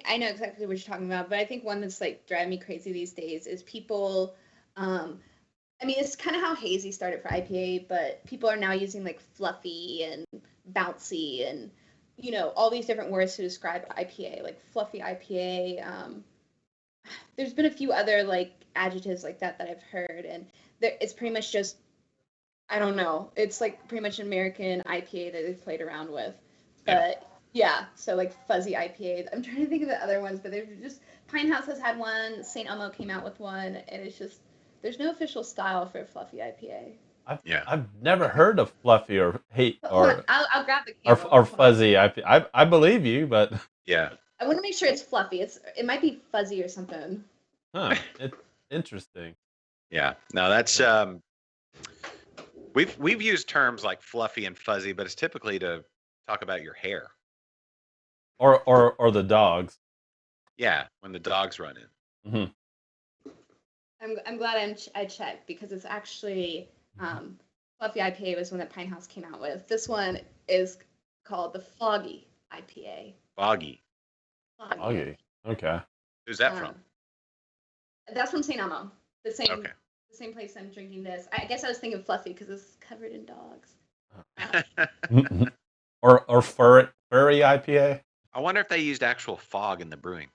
I know exactly what you're talking about, but I think one that's like driving me crazy these days is people, I mean, it's kind of how hazy started for IPA, but people are now using like fluffy and bouncy and, all these different words to describe IPA, like fluffy IPA. There's been a few other like adjectives like that I've heard, and it's pretty much just, I don't know, it's like pretty much an American IPA that they've played around with. But yeah, so like fuzzy IPAs. I'm trying to think of the other ones, but they're just Pine House has had one. St. Elmo came out with one, and it's just there's no official style for a fluffy IPA. I've never heard of fluffy or hate Hold on, I'll grab the camera. or fuzzy. I believe you, but Yeah. I want to make sure it's fluffy. It might be fuzzy or something. it's interesting. Yeah. No, that's we've used terms like fluffy and fuzzy, but it's typically to talk about your hair. Or the dogs. Yeah, when the dogs run in. Mm-hmm. I'm glad I checked because it's actually Fluffy IPA was one that Pine House came out with. This one is called the Foggy IPA. Foggy. Foggy. Okay. Who's that from? That's from St. Elmo. The same place I'm drinking this. I guess I was thinking fluffy because it's covered in dogs. or furry IPA. I wonder if they used actual fog in the brewing.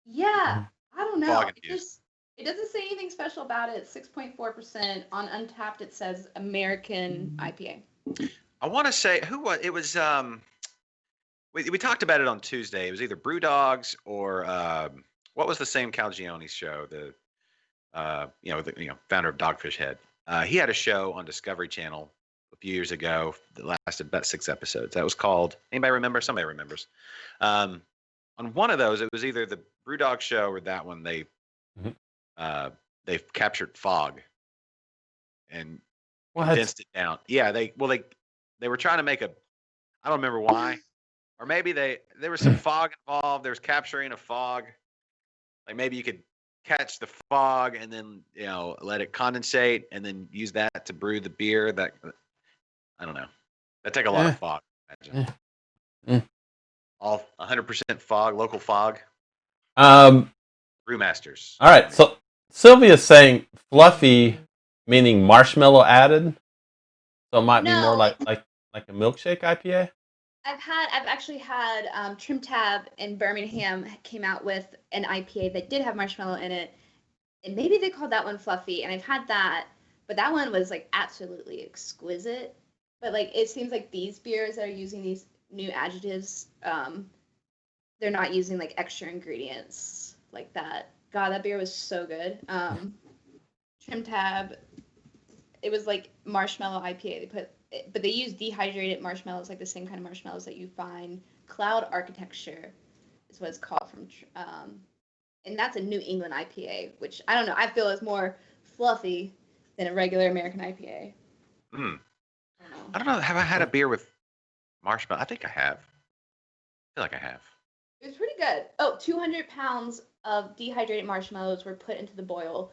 Yeah, I don't know. Fog It doesn't say anything special about it. 6.4% on Untapped. It says American IPA. I want to say it was. We talked about it on Tuesday. It was either Brew Dogs or what was the Sam Calagione show? The founder of Dogfish Head. He had a show on Discovery Channel a few years ago that lasted about 6 episodes. That was called. Anybody remember? Somebody remembers. On one of those, it was either the Brew Dog show or that one. They've captured fog and condensed it down. Yeah, they were trying to make I don't remember why, or maybe there was some fog involved. There was capturing of fog. Like maybe you could catch the fog and then let it condensate and then use that to brew the beer. That I don't know. That take a lot of fog. Imagine. All 100% fog, local fog. Brewmasters. All right, so Sylvia's saying fluffy, meaning marshmallow added. So it might be more like a milkshake IPA. I've actually had Trim Tab in Birmingham came out with an IPA that did have marshmallow in it, and maybe they called that one fluffy. And I've had that, but that one was like absolutely exquisite. But like it seems like these beers that are using these new adjectives, they're not using like extra ingredients like that. God, that beer was so good. Trim Tab, it was like marshmallow IPA. But they use dehydrated marshmallows, like the same kind of marshmallows that you find. Cloud Architecture is what it's called and that's a New England IPA, which I don't know. I feel is more fluffy than a regular American IPA. I don't know. Have I had a beer with marshmallow? I think I have. I feel like I have. It was pretty good. 200 pounds of dehydrated marshmallows were put into the boil.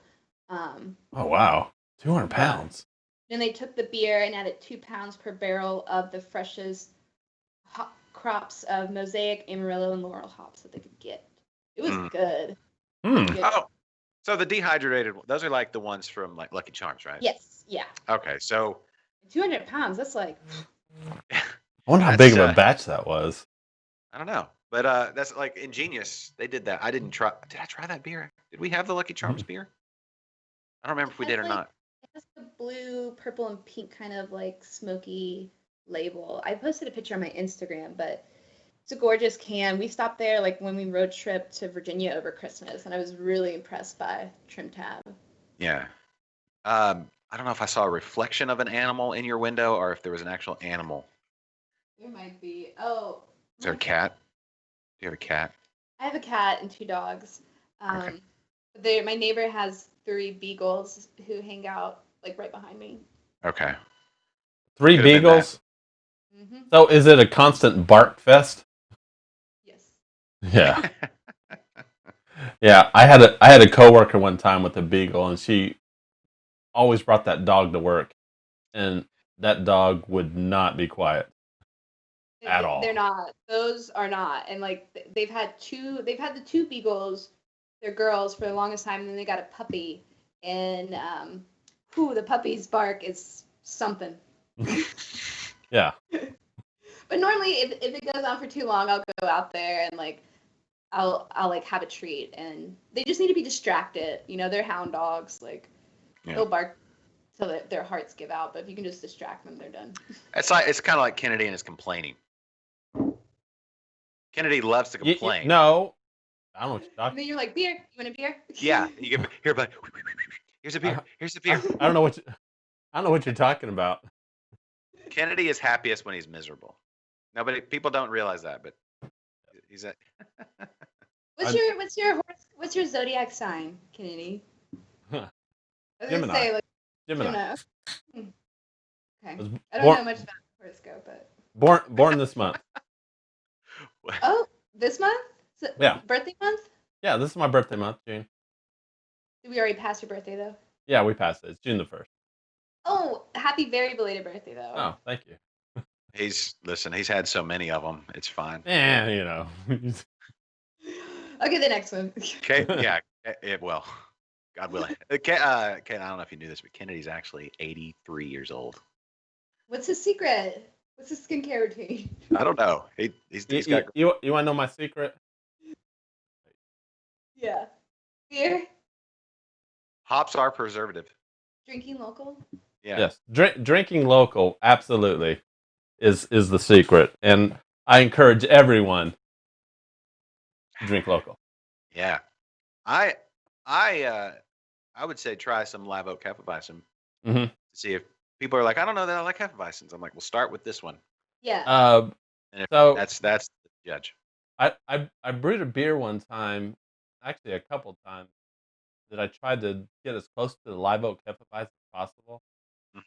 Oh, wow. 200 pounds. Then they took the beer and added 2 pounds per barrel of the freshest crops of Mosaic, Amarillo, and Laurel hops that they could get. It was good. Oh, so the dehydrated, those are like the ones from like Lucky Charms, right? Yes. Yeah. Okay, so 200 pounds. That's like. I wonder how big of a batch that was. I don't know, but that's like ingenious. They did that. I didn't try. Did I try that beer? Did we have the Lucky Charms beer? I don't remember if we did or not. It has the blue, purple, and pink kind of like smoky label. I posted a picture on my Instagram, but it's a gorgeous can. We stopped there like when we road trip to Virginia over Christmas, and I was really impressed by Trim Tab. Yeah. I don't know if I saw a reflection of an animal in your window or if there was an actual animal. There might be. Oh. Is there a cat? Do you have a cat? I have a cat and 2 dogs. Okay. My neighbor has 3 beagles who hang out like right behind me. Okay. 3 beagles? Mm-hmm. So is it a constant bark fest? Yes. Yeah. Yeah, I had a coworker one time with a beagle, and she always brought that dog to work, and that dog would not be quiet at all. They're not. Those are not. And like they've had the 2 beagles, they're girls for the longest time, and then they got a puppy, and the puppy's bark is something. Yeah. But normally, if it goes on for too long, I'll go out there and like I'll like have a treat, and they just need to be distracted. They're hound dogs. Like they'll bark till their hearts give out, but if you can just distract them, they're done. It's kind of like Kennedy and his complaining. Kennedy loves to complain. No, I don't know what you're And talking. then you're like, beer. You want a beer? Yeah, you get here, but here's a beer. Here's a beer. I don't know what I don't know what you're talking about. Kennedy is happiest when he's miserable. People don't realize that, but he's a. What's your zodiac sign, Kennedy? I was Gemini. gonna say like Gemini. Okay. Was I don't born- know much about horoscope, but Born this month. oh, this month? Yeah. Birthday month? Yeah, this is my birthday month, June. Did we already pass your birthday though? Yeah, we passed it. It's June the 1st. Oh, happy very belated birthday though. Oh, thank you. He's had so many of them. It's fine. You know. Okay, the next one. Okay, yeah. Well, God willing. Ken, I don't know if you knew this, but Kennedy's actually 83 years old. What's his secret? What's his skincare routine? I don't know. He's got. You want to know my secret? Yeah. Beer? Hops are preservative. Drinking local? Yeah. Yes. Drinking local, absolutely, is the secret, and I encourage everyone to drink local. Yeah. I would say try some live oak Hefeweizen Mhm. to see if people are like, I don't know that I like Hefeweizens. I'm like, we'll start with this one. Yeah. And if So that's the judge. I brewed a beer one time, actually a couple times, that I tried to get as close to the live oak Hefeweizen as possible.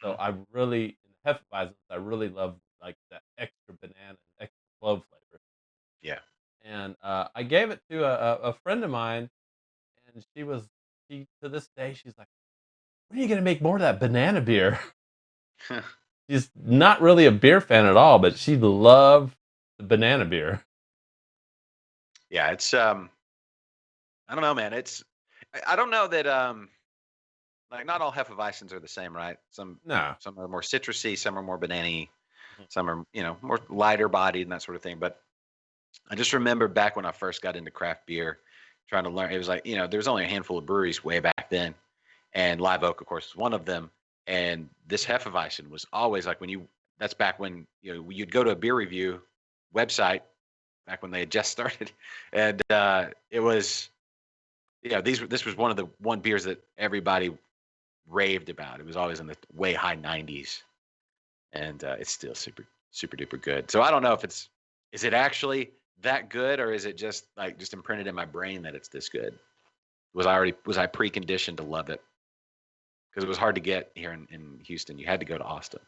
So Mhm. I really, in Hefeweizens, I really love like that extra banana and extra clove flavor. Yeah. And I gave it to a friend of mine, and she to this day she's like, "When are you gonna make more of that banana beer?" She's not really a beer fan at all, but she loved the banana beer. Yeah, it's I don't know, man. I don't know that like not all Hefeweizens are the same, right? Some No. some are more citrusy, some are more banana-y, Mhm. some are, more lighter bodied and that sort of thing. But I just remember back when I first got into craft beer, trying to learn. It was like, there was only a handful of breweries way back then, and Live Oak, of course, was one of them. And this Hefeweizen was always like that's back when you'd go to a beer review website back when they had just started, and it was this was one beers that everybody raved about. It was always in the way high 90s, and it's still super super duper good. So I don't know if is it actually that good, or is it just imprinted in my brain that it's this good? Was I preconditioned to love it? Because it was hard to get here in Houston. You had to go to Austin.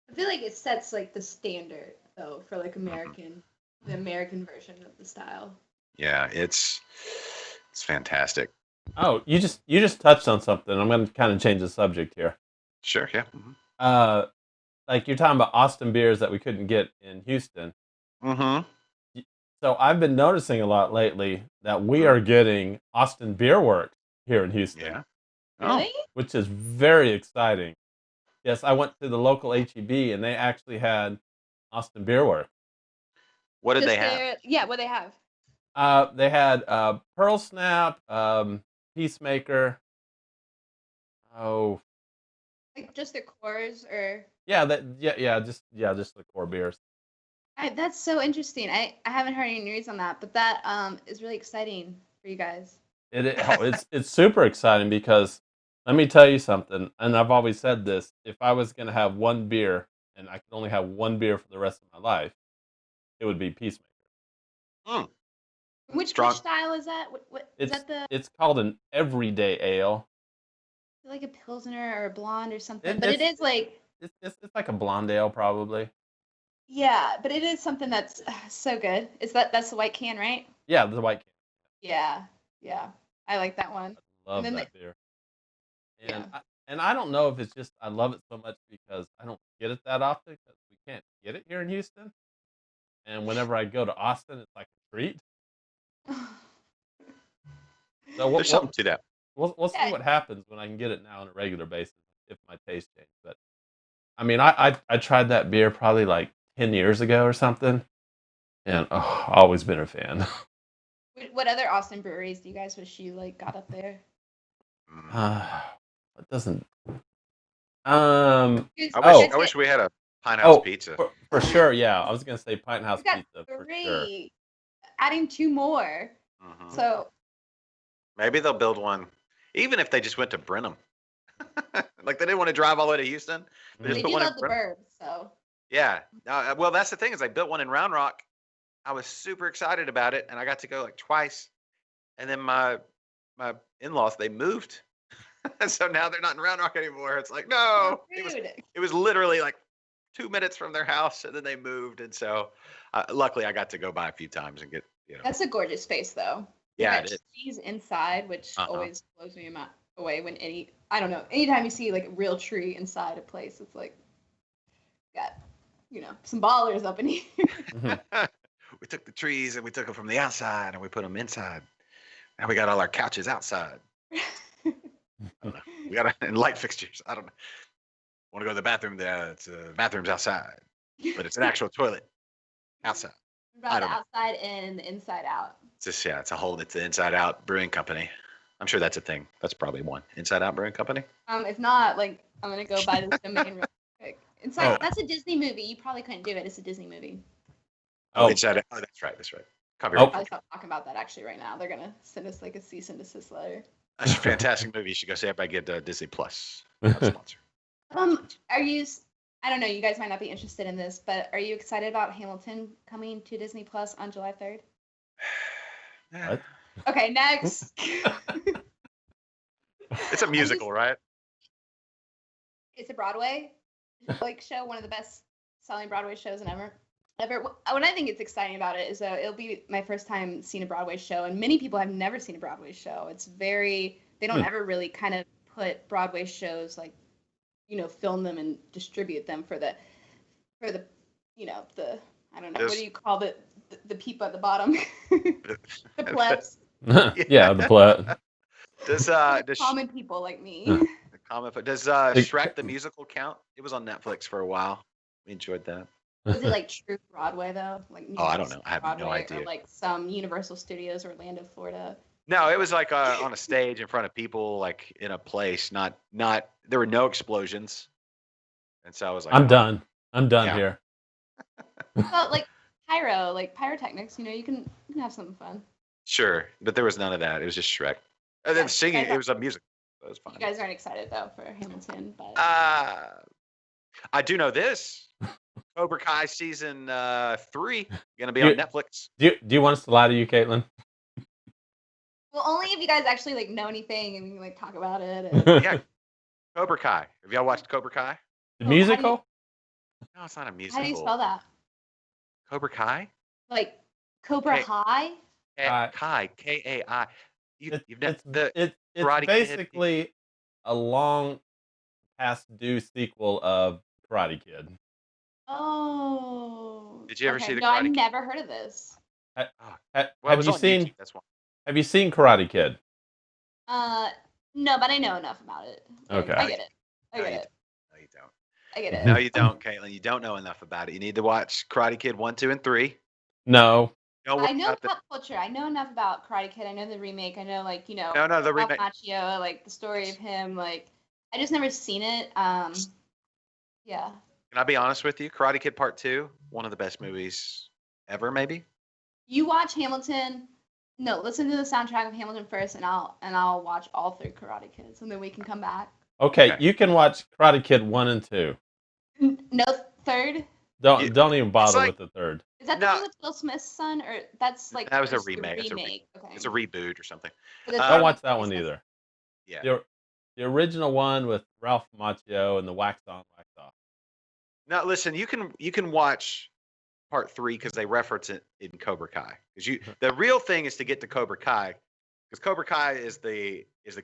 I feel like it sets like the standard though for like the American version of the style. Yeah, it's fantastic. Oh, you just touched on something. I'm going to kind of change the subject here. Sure, yeah. Like you're talking about Austin beers that we couldn't get in Houston. Mm-hmm. So I've been noticing a lot lately that we are getting Austin Beer Works here in Houston. Yeah. Really? Which is very exciting. Yes, I went to the local HEB and they actually had Austin Beer Works. What did they have? Yeah, what they have. They had Pearl Snap, Peacemaker. Oh, Like just the cores or just the core beers. that's so interesting. I haven't heard any news on that, but that is really exciting for you guys. It's super exciting because let me tell you something, and I've always said this: if I was going to have one beer and I could only have one beer for the rest of my life, it would be Peacemaker. Mm. Which style is that? What is that It's called an everyday ale. like a pilsner or a blonde or something? It it is like it's like a blonde ale probably. yeah, but it is something that's so good. That's the white can, right? Yeah, the white can. Yeah, I like that one. I love And then that beer. And I don't know if it's just I love it so much because I don't get it that often because we can't get it here in Houston. And whenever I go to Austin, it's like a treat. So There's something to that. We'll see what happens when I can get it now on a regular basis if my taste changes. But I mean, I tried that beer probably like 10 years ago or something, and I've always been a fan. What other Austin breweries do you guys wish you like got up there? It doesn't. I wish we had a Pine House Pizza. For sure, yeah. I was gonna say Pine House We got Pizza for sure. three. adding 2 more. Mhm. So Maybe they'll build one, even if they just went to Brenham. Like they didn't want to drive all the way to Houston. They just they put do one in love the Brenham. burbs. So Yeah. Well, that's the thing is I built one in Round Rock. I was super excited about it, and I got to go like twice. And then my in-laws they moved, so now they're not in Round Rock anymore. It's like no, rude. it was literally like 2 minutes from their house, and then they moved, and so luckily I got to go by a few times and get That's a gorgeous space, though. They Yeah, got it is. trees inside, which Uh-huh. always blows me away when I don't know, anytime you see like a real tree inside a place, it's like got some ballers up in here. We took the trees and we took them from the outside and we put them inside. Now we got all our couches outside. I don't know. We got and light fixtures. I don't know. Want to go to the bathroom? It's bathroom's outside, but it's an actual toilet outside. About I the don't know. outside in, the inside out. It's just it's the Inside Out Brewing Company. I'm sure that's a thing. That's probably one. Inside Out Brewing Company. If not, like I'm gonna go buy this domain real quick. Inside, Oh. that's a Disney movie. You probably couldn't do it. It's a Disney movie. Oh, Oh. Inside Out. Oh, that's right. That's right. Copyright. Oh. Probably stop talking about that actually right now. They're gonna send us like a cease and desist letter. That's a fantastic movie. You should go see it by get Disney Plus. Not a sponsor. Are you? I don't know. You guys might not be interested in this, but are you excited about Hamilton coming to Disney Plus on July 3rd? What? Okay, next. It's a musical, right? It's a Broadway show, one of the best selling Broadway shows ever. What I think is exciting about it is it'll be my first time seeing a Broadway show, and many people have never seen a Broadway show. They don't ever really kind of put Broadway shows film them and distribute them for the I don't know, what do you call the people at the bottom? The plebs. Yeah, the plot. Does Common people like me. the comment does Shrek the musical count? It was on Netflix for a while. We enjoyed that. Was it like true Broadway though? Like New Oh, I York don't know. I have no Broadway, idea. Or like some Universal Studios, Orlando, Florida. No, it was like on a stage in front of people, like in a place. Not. There were no explosions, and so I was like, I'm done. I'm done Yeah. here. Well, like pyrotechnics. You can have something fun. Sure, but there was none of that. It was just Shrek. And then Yeah, singing. I It thought- was a music. That was fine. You guys aren't excited though for Hamilton, but I do know this. Cobra Kai season 3 gonna be on You- Netflix. Do you want us to lie to you, Caitlin? well, only if you guys actually know anything and we can talk about it. And... Yeah, Cobra Kai. Have y'all watched Cobra Kai? The Oh, how do you- musical? No, it's not a musical. How do you spell that? Cobra Kai? Like Cobra Okay. High? Kai, Kai. You've never It's Karate Kid. basically a long past due sequel of Karate Kid. Oh. Did you ever see the No, Karate I've Kid? never heard of this. Ha- well, it have was you on seen YouTube, that's why. Have you seen Karate Kid? No, but I know enough about it. Okay. I get it. I No, get you it. No, you don't. I get it. No, you don't, Caitlin. You don't know enough about it. You need to watch Karate Kid 1, 2, and 3. No. Don't I worry know about the- pop culture. I know enough about Karate Kid. I know the remake. I know, No, the Ralph remake. Macchio, the story of him. I just never seen it. Yeah. Can I be honest with you? Karate Kid Part 2, one of the best movies ever, maybe. You watch Hamilton. No, listen to the soundtrack of Hamilton first, and I'll watch all 3 Karate Kids, and then we can come back. Okay, Okay. you can watch Karate Kid 1 and 2. No third. Don't even bother like- with the third. Is that the No. one with Will Smith's son, or that's That was a just the remake. It's a remake. Okay. It's a reboot or something. But the Don't Don't third watch that is one the- either. Yeah. The original one with Ralph Macchio and the wax on, wax off. Now, listen, you can watch Part 3 because they reference it in Cobra Kai. Because the real thing is to get to Cobra Kai, because Cobra Kai is it's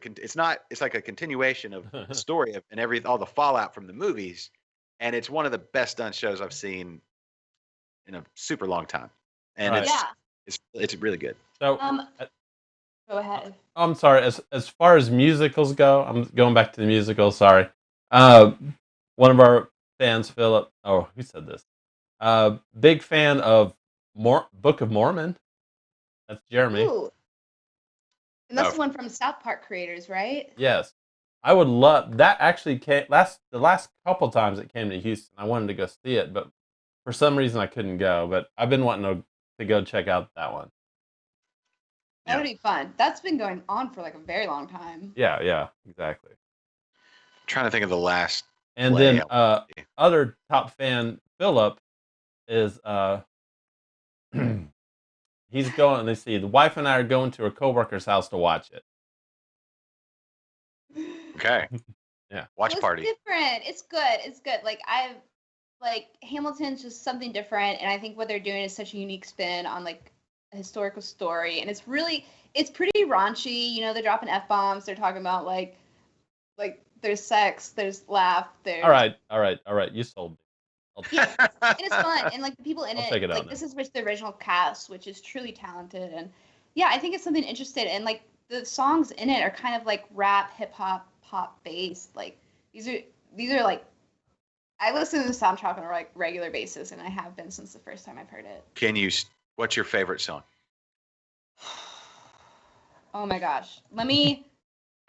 like a continuation of the story of all the fallout from the movies, and it's one of the best done shows I've seen in a super long time, and Right. Yeah. it's really good. So Go ahead. I'm sorry. As far as musicals go, I'm going back to the musical. Sorry. One of our fans, Philip. Oh, who said this? Big fan of Book of Mormon. That's Jeremy. Ooh. And that's Oh. the one from South Park creators, right? Yes, I would love that. Actually, the last couple times it came to Houston. I wanted to go see it, but for some reason I couldn't go. But I've been wanting to go check out that one. That would be fun. That's been going on for like a very long time. Yeah, exactly. I'm trying to think of the last And play. then other top fan Philip is he's going. Let's see. The wife and I are going to a coworker's house to watch it. Okay. Yeah. Watch It's party. different. It's good. It's good. Like Hamilton's just something different, and I think what they're doing is such a unique spin on like a historical story, and it's pretty raunchy. You know, they're dropping f-bombs. They're talking about like there's sex, there's laugh, there's All right. You sold me. yeah, and it's fun, and like the people in I'll take it out like now. this is the original cast, which is truly talented, and yeah, I think it's something interesting, and like the songs in it are kind of like rap, hip hop, pop based. Like these are like I listen to the soundtrack on a regular basis, and I have been since the first time I've heard it. What's your favorite song? Oh my gosh,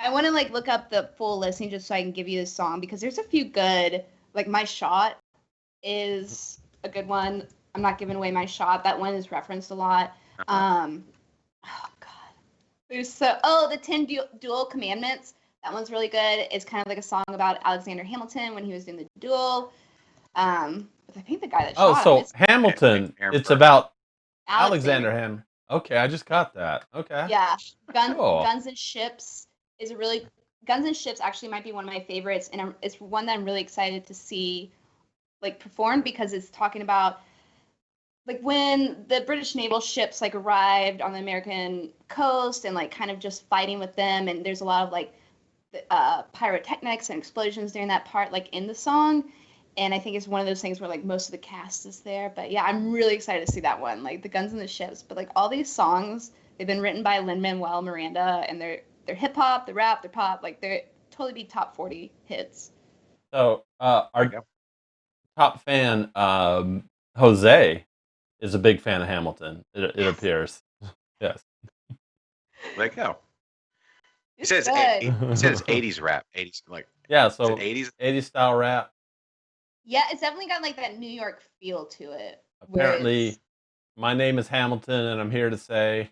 I want to like look up the full listing just so I can give you the song because there's a few good. Like My Shot is a good one. I'm not giving away My Shot. That one is referenced a lot. Oh God, the 10 Duel Commandments. That one's really good. It's kind of like a song about Alexander Hamilton when he was doing the duel. But I think the guy that shot him is Hamilton. Aaron It's Burr. about Alexander Hamilton. Okay, I just caught that. Okay. Yeah, Cool. Guns and Ships is Guns and Ships actually might be one of my favorites, and it's one that I'm really excited to see like performed because it's talking about like when the British naval ships like arrived on the American coast and like kind of just fighting with them, and there's a lot of like pyrotechnics and explosions during that part like in the song, and I think it's one of those things where like most of the cast is there. But yeah, I'm really excited to see that one, like the Guns and the Ships. But like all these songs, they've been written by Lin-Manuel Miranda, and they're hip hop, they're rap, they're pop, like they're totally be top 40 hits. So our top fan Jose is a big fan of Hamilton. It appears. Yes. There you go. He It's says good. he says 80s rap. 80s like Yeah. So 80s style rap. Yeah, it's definitely got like that New York feel to it. Apparently, my name is Hamilton, and I'm here to say.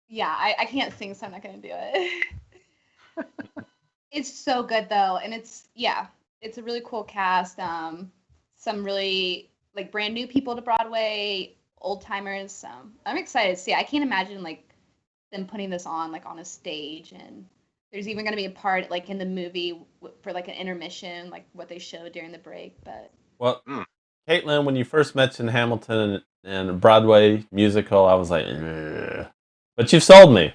Yeah, I can't sing, so I'm not gonna do it. It's so good though, and it's a really cool cast. Some really like brand new people to Broadway, old timers. I'm excited to see. I can't imagine like them putting this on like on a stage, and there's even gonna be a part like in the movie for like an intermission, like what they showed during the break. But Well, Caitlin, when you first mentioned Hamilton and a Broadway musical, I was like, ugh. But you've sold me.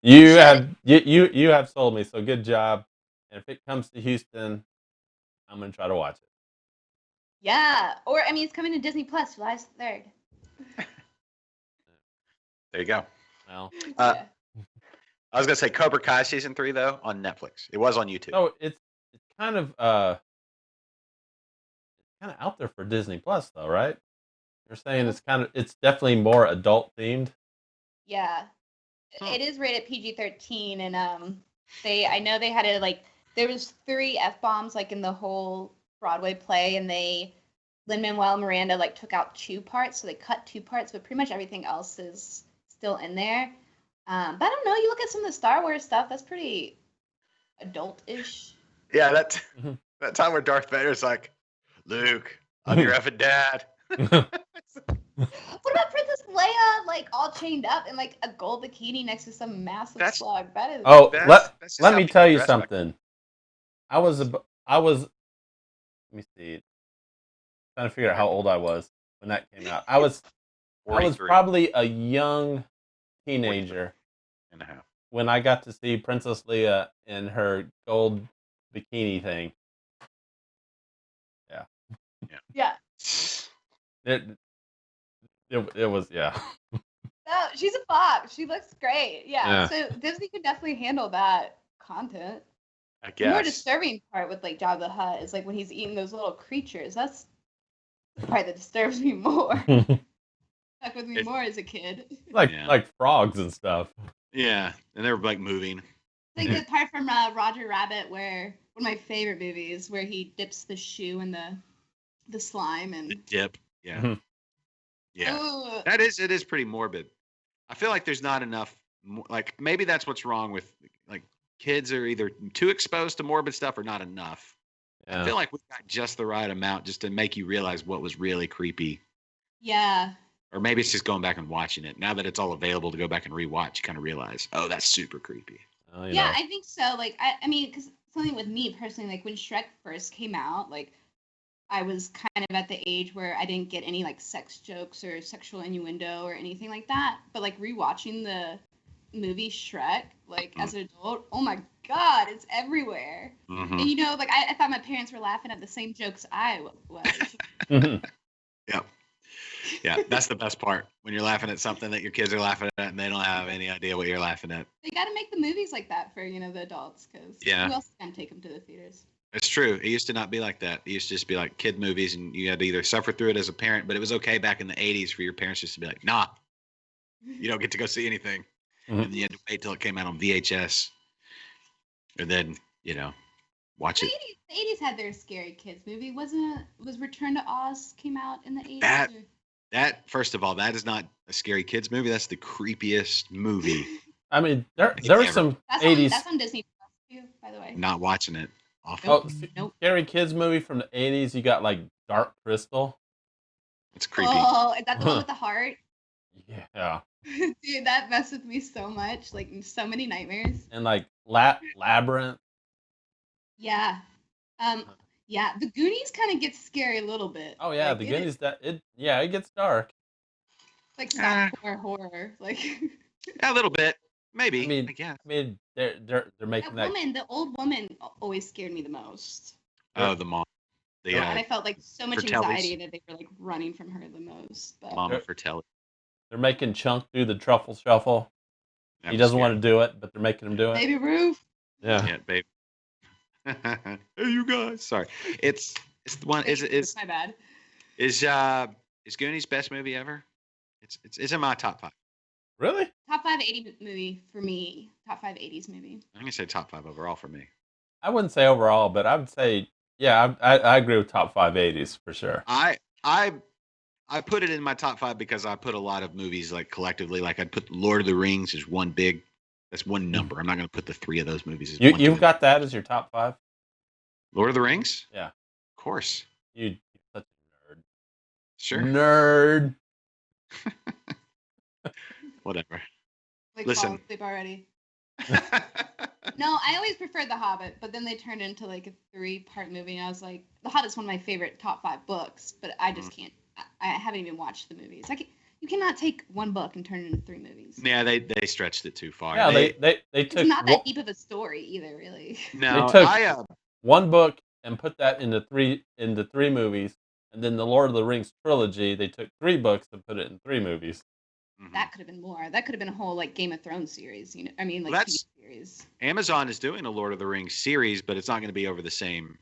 You have sold me. So good job. And if it comes to Houston, I'm gonna try to watch it. yeah, or I mean, it's coming to Disney Plus July 3rd. There you go. Well, I was gonna say Cobra Kai season 3 though on Netflix. It was on YouTube. so it's kind of out there for Disney Plus though, right? You're saying it's definitely more adult themed. Yeah, it is rated PG-13, and I know they had it like there was 3 f-bombs like in the whole Broadway play, and Lin-Manuel Miranda like took out 2 parts, so they cut 2 parts, but pretty much everything else is still in there. But I don't know. You look at some of the Star Wars stuff; that's pretty adult-ish. Yeah, that time where Darth Vader's like, Luke, I'm your effing dad. What about Princess Leia, like all chained up in like a gold bikini next to some massive slug? That is. Oh, That's just let how me people tell you dress back something. I was. Let me see. Trying to figure out how old I was when that came out. I was 43 probably a young teenager and a half. when I got to see Princess Leia in her gold bikini thing. Yeah. Yeah. It was No, she's a fox. She looks great. Yeah. So Disney could definitely handle that content. I The more guess. disturbing part with like Jabba the Hutt is like when he's eating those little creatures. That's the part that disturbs me more. Stuck with me more as a kid. like frogs and stuff. Yeah, and they were like moving. Like the part from Roger Rabbit where one of my favorite movies where he dips the shoe in the slime and Dip. Yeah. Mhm. Yeah, Ooh. it is pretty morbid. I feel like there's not enough. Like maybe that's what's wrong with like kids are either too exposed to morbid stuff or not enough. I Yeah. feel like we got just the right amount just to make you realize what was really creepy. Yeah. Or maybe it's just going back and watching it. Now that it's all available to go back and rewatch, you kind of realize, oh, that's super creepy. Well, you Yeah, know. I think so. Like, I mean, because something with me personally, like when Shrek first came out, like I was kind of at the age where I didn't get any like sex jokes or sexual innuendo or anything like that. But like rewatching the movie Shrek, like as an adult, oh my God, it's everywhere. Mm-hmm. And you know, like I thought my parents were laughing at the same jokes I was. Mhm. Yep. Yeah, that's the best part when you're laughing at something that your kids are laughing at and they don't have any idea what you're laughing at. They got to make the movies like that for the adults, because Yeah. who else is gonna take them to the theaters? It's true. It used to not be like that. It used to just be like kid movies, and you had to either suffer through it as a parent, but it was okay back in the 80s for your parents just to be like, nah, you don't get to go see anything. Mhm. And then you had to wait till it came out on VHS. And then, watch The it. 80s had their scary kids movie. Was Return to Oz came out in the 80s? That, first of all, that is not a scary kids movie. That's the creepiest movie. I mean, there were some That's 80s. That's on Disney Plus too, by the way. Not watching it. Awful. Oh, Nope. scary kids movie from the 80s. You got like Dark Crystal. It's creepy. Oh, is that the one with the heart? Yeah. Dude, that messed with me so much. Like so many nightmares. And like Labyrinth. Yeah. Yeah. The Goonies kind of gets scary a little bit. Oh yeah, Like, the Goonies. It gets dark. Like softcore horror. Like A little bit. Maybe. I mean, they're making that. the old woman, always scared me the most. Oh, the mom. And I felt like so much Fratellis. anxiety that they were like running from her the most. But Mama Fratelli. They're making Chunk do the truffle shuffle. That He was doesn't scary. want to do it, but they're making him do it. Baby Ruth. Yeah. Yeah, babe. Hey, you guys. Sorry. It's the one. Is my bad. Is Goonies best movie ever? It's in my top 5. Really? Top 5 80 movie for me. Top 5 80s movie. I'm gonna say top 5 overall for me. I wouldn't say overall, but I would say, yeah, I agree with top 5 80s for sure. I put it in my top 5 because I put a lot of movies like collectively. Like I'd put Lord of the Rings as one big. That's one number. I'm not gonna put the 3 of those movies as one. You've got that as your top 5? Lord of the Rings? Yeah. Of course. You're such a nerd. Sure. Nerd. Whatever. Like Listen. fall asleep already. No, I always preferred The Hobbit, but then they turned into like a 3-part movie, and I was like, The Hobbit's one of my favorite top 5 books, but I just can't. I haven't even watched the movies. You cannot take one book and turn it into 3 movies. Yeah, they stretched it too far. Yeah, they took It's not that deep of a story either, really. No, They took one book and put that into 3 movies, and then the Lord of the Rings trilogy, they took 3 books and put it in 3 movies. That could have been more. That could have been a whole like Game of Thrones series. I mean, like TV series. Amazon is doing a Lord of the Rings series, but it's not going to be over the same.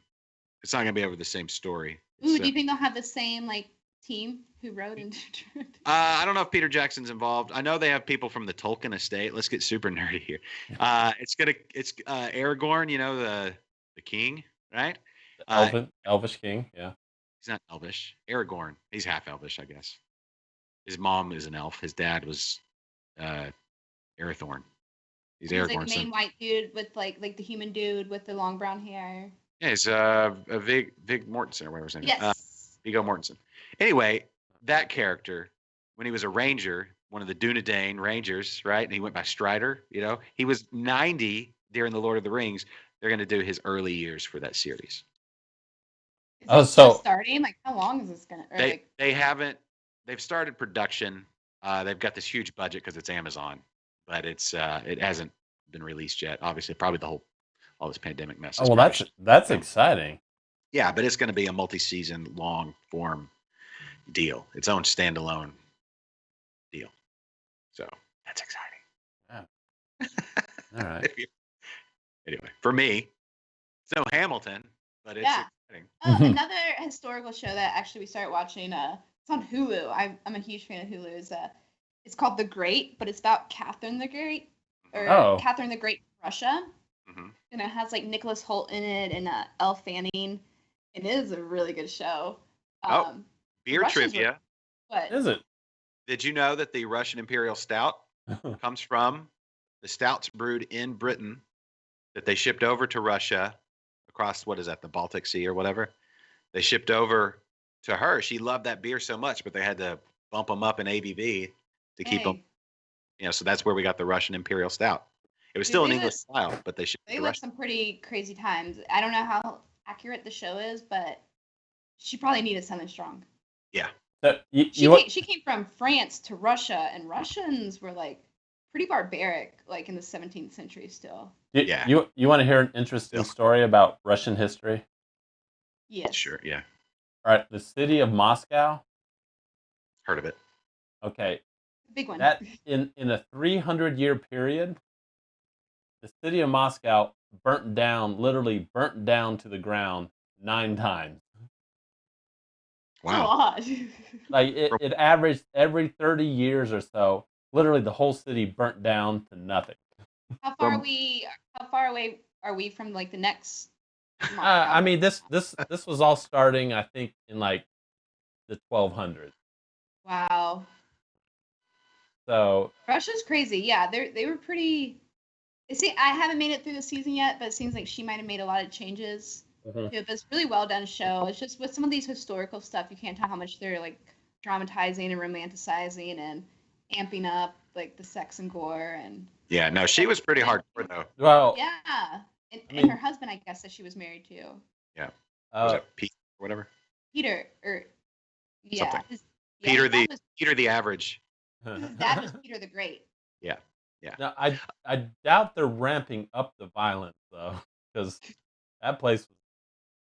It's not going to be over the same story. Ooh, do you think they'll have the same like team who wrote and directed? I don't know if Peter Jackson's involved. I know they have people from the Tolkien estate. Let's get super nerdy here. It's Aragorn, the king, right? Elvish king, yeah. He's not Elvish. Aragorn. He's half Elvish, I guess. His mom is an elf. His dad was Arathorn. He's Aragorn's like the main son. white dude with like the human dude with the long brown hair. Yeah, he's Vig Mortensen or whatever his name is. Yes. Viggo Mortensen. Anyway, that character, when he was a ranger, one of the Dunedain Rangers, right? And he went by Strider, he was 90 during the Lord of the Rings. They're going to do his early years for that series. Is this just starting? Like, how long is this going to... They haven't... They've started production. They've got this huge budget because it's Amazon, but it hasn't been released yet. Obviously, probably all this pandemic mess. Oh, well, that's exciting. Yeah, but it's going to be a multi-season, long-form deal. Its own standalone deal. So that's exciting. Yeah. All right. Anyway, for me, it's no Hamilton, but it's exciting. Another historical show that actually we started watching. It's on Hulu. I'm a huge fan of Hulu. It's called The Great, but it's about Catherine the Great, or Catherine the Great of Russia. Mm-hmm. And it has like Nicholas Hoult in it and Elle Fanning. It is a really good show. Beer trivia. What is it? Did you know that the Russian Imperial Stout comes from the stouts brewed in Britain that they shipped over to Russia across, what is that, the Baltic Sea or whatever? They shipped over to her. She loved that beer so much, but they had to bump them up in ABV to keep them. Hey, So that's where we got the Russian Imperial Stout. It was dude, still an English style, but they shipped it they to lived Russia. some pretty crazy times. I don't know how accurate the show is, but she probably needed something strong. Yeah. So She came from France to Russia, and Russians were like pretty barbaric, like in the 17th century still. Yeah. You want to hear an interesting story about Russian history? Yes. Sure. Yeah. All right, the city of Moscow. Heard of it. Okay, Big one. that in a 300-year period, the city of Moscow literally burnt down to the ground 9 times. Wow. A lot. Like it averaged every 30 years or so. Literally, the whole city burnt down to nothing. How far away are we from like the next Moscow? I mean, this was all starting, I think, in like the 1200s. Wow. So Russia's crazy. Yeah, they were pretty. See, I haven't made it through the season yet, but it seems like she might have made a lot of changes. mhm. Yeah, but it's really well done show. It's just with some of these historical stuff, you can't tell how much they're like dramatizing and romanticizing and amping up like the sex and gore and Yeah. No, she was pretty hardcore though. Well, yeah. And, I and mean- her husband, I guess, that she was married to, Was it Pete or whatever? Peter, or yeah, Something. yeah, Peter his dad was, Peter the average. his dad was Peter the Great. Now, I doubt they're ramping up the violence though, because that place was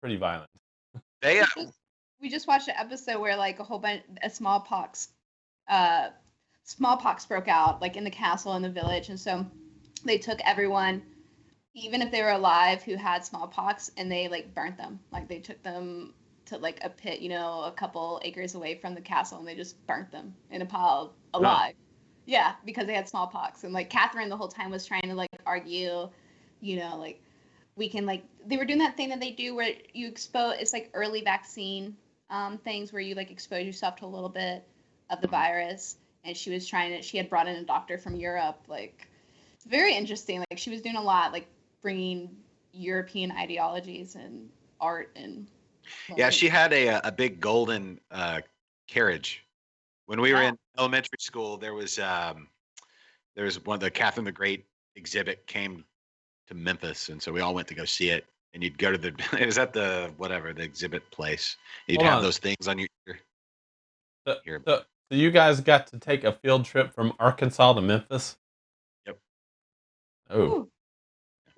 pretty violent. They We just watched an episode where like a whole bunch of smallpox broke out like in the castle in the village, and so they took everyone, even if they were alive, who had smallpox, and they like burnt them. Like they took them to like a pit, a couple acres away from the castle, and they just burnt them in a pile alive. Yeah, because they had smallpox, and like Catherine the whole time was trying to like argue, like we can like they were doing that thing that they do where you expose, it's like early vaccine things where you like expose yourself to a little bit of the virus, and she had brought in a doctor from Europe. Like it's very interesting. Like she was doing a lot, like bringing European ideologies and art and Yeah, she had a big golden carriage. When we were in elementary school, there was one of the Catherine the Great exhibit came to Memphis, and so we all went to go see it. And you'd go to it was at the exhibit place. You'd Hold have on. those things on your here. So you guys got to take a field trip from Arkansas to Memphis? Yep. Oh, Ooh. Well,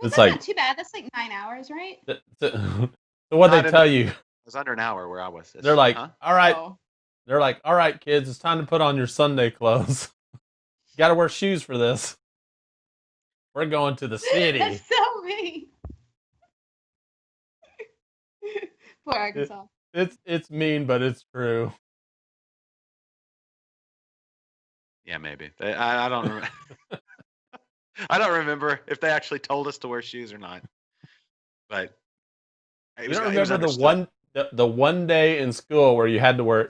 it's that's like not too bad. That's like 9 hours, right? so what they Not tell in- you? It was under an hour where I was. They're like, huh? all right. Oh. They're like, all right, kids, it's time to put on your Sunday clothes. You got to wear shoes for this. We're going to the city. That's so mean. Poor Arkansas. It's mean, but it's true. Yeah, maybe. I don't remember. I don't remember if they actually told us to wear shoes or not. But You don't remember the one day in school where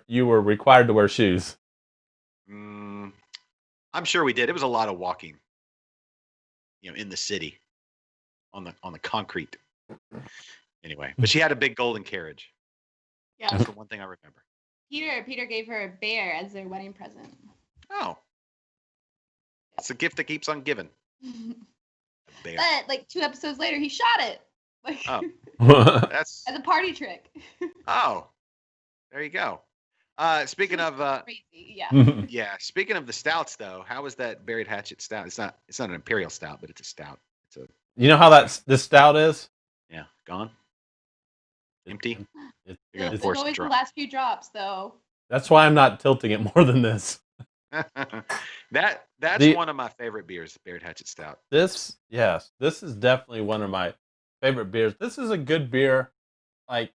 you were required to wear shoes? I'm sure we did. It was a lot of walking, in the city, on the concrete. Anyway, but she had a big golden carriage. Yeah. That's the one thing I remember. Peter gave her a bear as their wedding present. Oh, it's a gift that keeps on giving. A bear. But like 2 episodes later, he shot it. Like Oh. That's as a party trick. there you go. Speaking of Crazy. Yeah. yeah, speaking of the stouts though, how was that Buried Hatchet stout? It's not an imperial stout, but it's a stout. You know how this stout is? Yeah, gone. Empty. It's- You're gonna It's force it always the dry. last few drops, though. That's why I'm not tilting it more than this. That's The- one of my favorite beers, the Buried Hatchet stout. This is definitely one of my favorite beers. This is a good beer. Like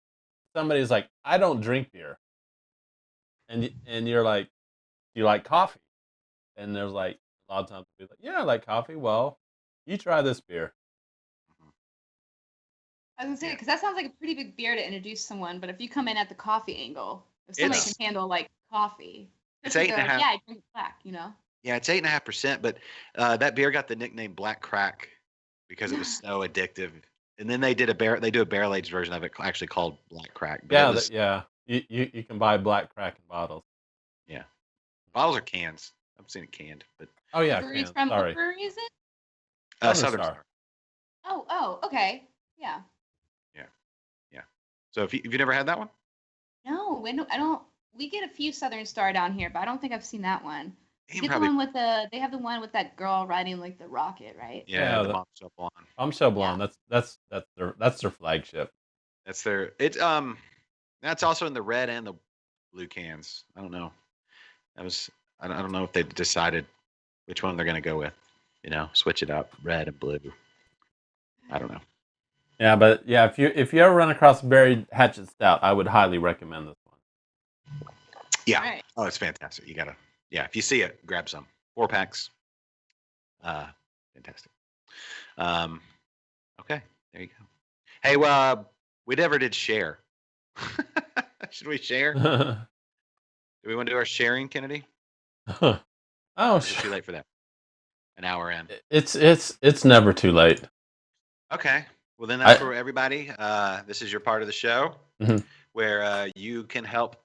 somebody's like, I don't drink beer, and you're like, do you like coffee? And there's like a lot of times people like, yeah, I like coffee. Well, you try this beer. I was gonna say because that sounds like a pretty big beer to introduce someone, but if you come in at the coffee angle, if somebody It's- can handle like coffee, It's Because 8.5. they're like, yeah, I drink black, you know. Yeah, it's 8.5%, but that beer got the nickname Black Crack because it was so addictive. And then they do a barrel aged version of it actually called Black Crack. But it Yeah, was you can buy black crack in bottles. yeah, bottles or cans. I've seen it canned, but Oh yeah, Breweries cans. from what Sorry, brewery is it? Southern Star. Oh, okay. Yeah. yeah. So if you've never had that one, No, I don't. We get a few Southern Star down here, but I don't think I've seen that one. you You can get the one with they have the one with that girl riding like the rocket, right? yeah, the the Bombshell Blonde. Bombshell Blonde. That's their flagship. That's their that's also in the red and the blue cans. I don't know. I don't know if they decided which one they're going to go with. Switch it up, red and blue. I don't know. Yeah, but yeah, if you ever run across Buried Hatchet Stout, I would highly recommend this one. Yeah. Right. Oh, it's fantastic. You gotta. Yeah, if you see it, grab some. 4 packs. Fantastic. Okay, there you go. Hey, we never did share. Should we share? Do we want to do our sharing, Kennedy? Oh, Or is it too late for that? An hour in. It's never too late. Okay. Well, then that's for everybody. This is your part of the show where you can help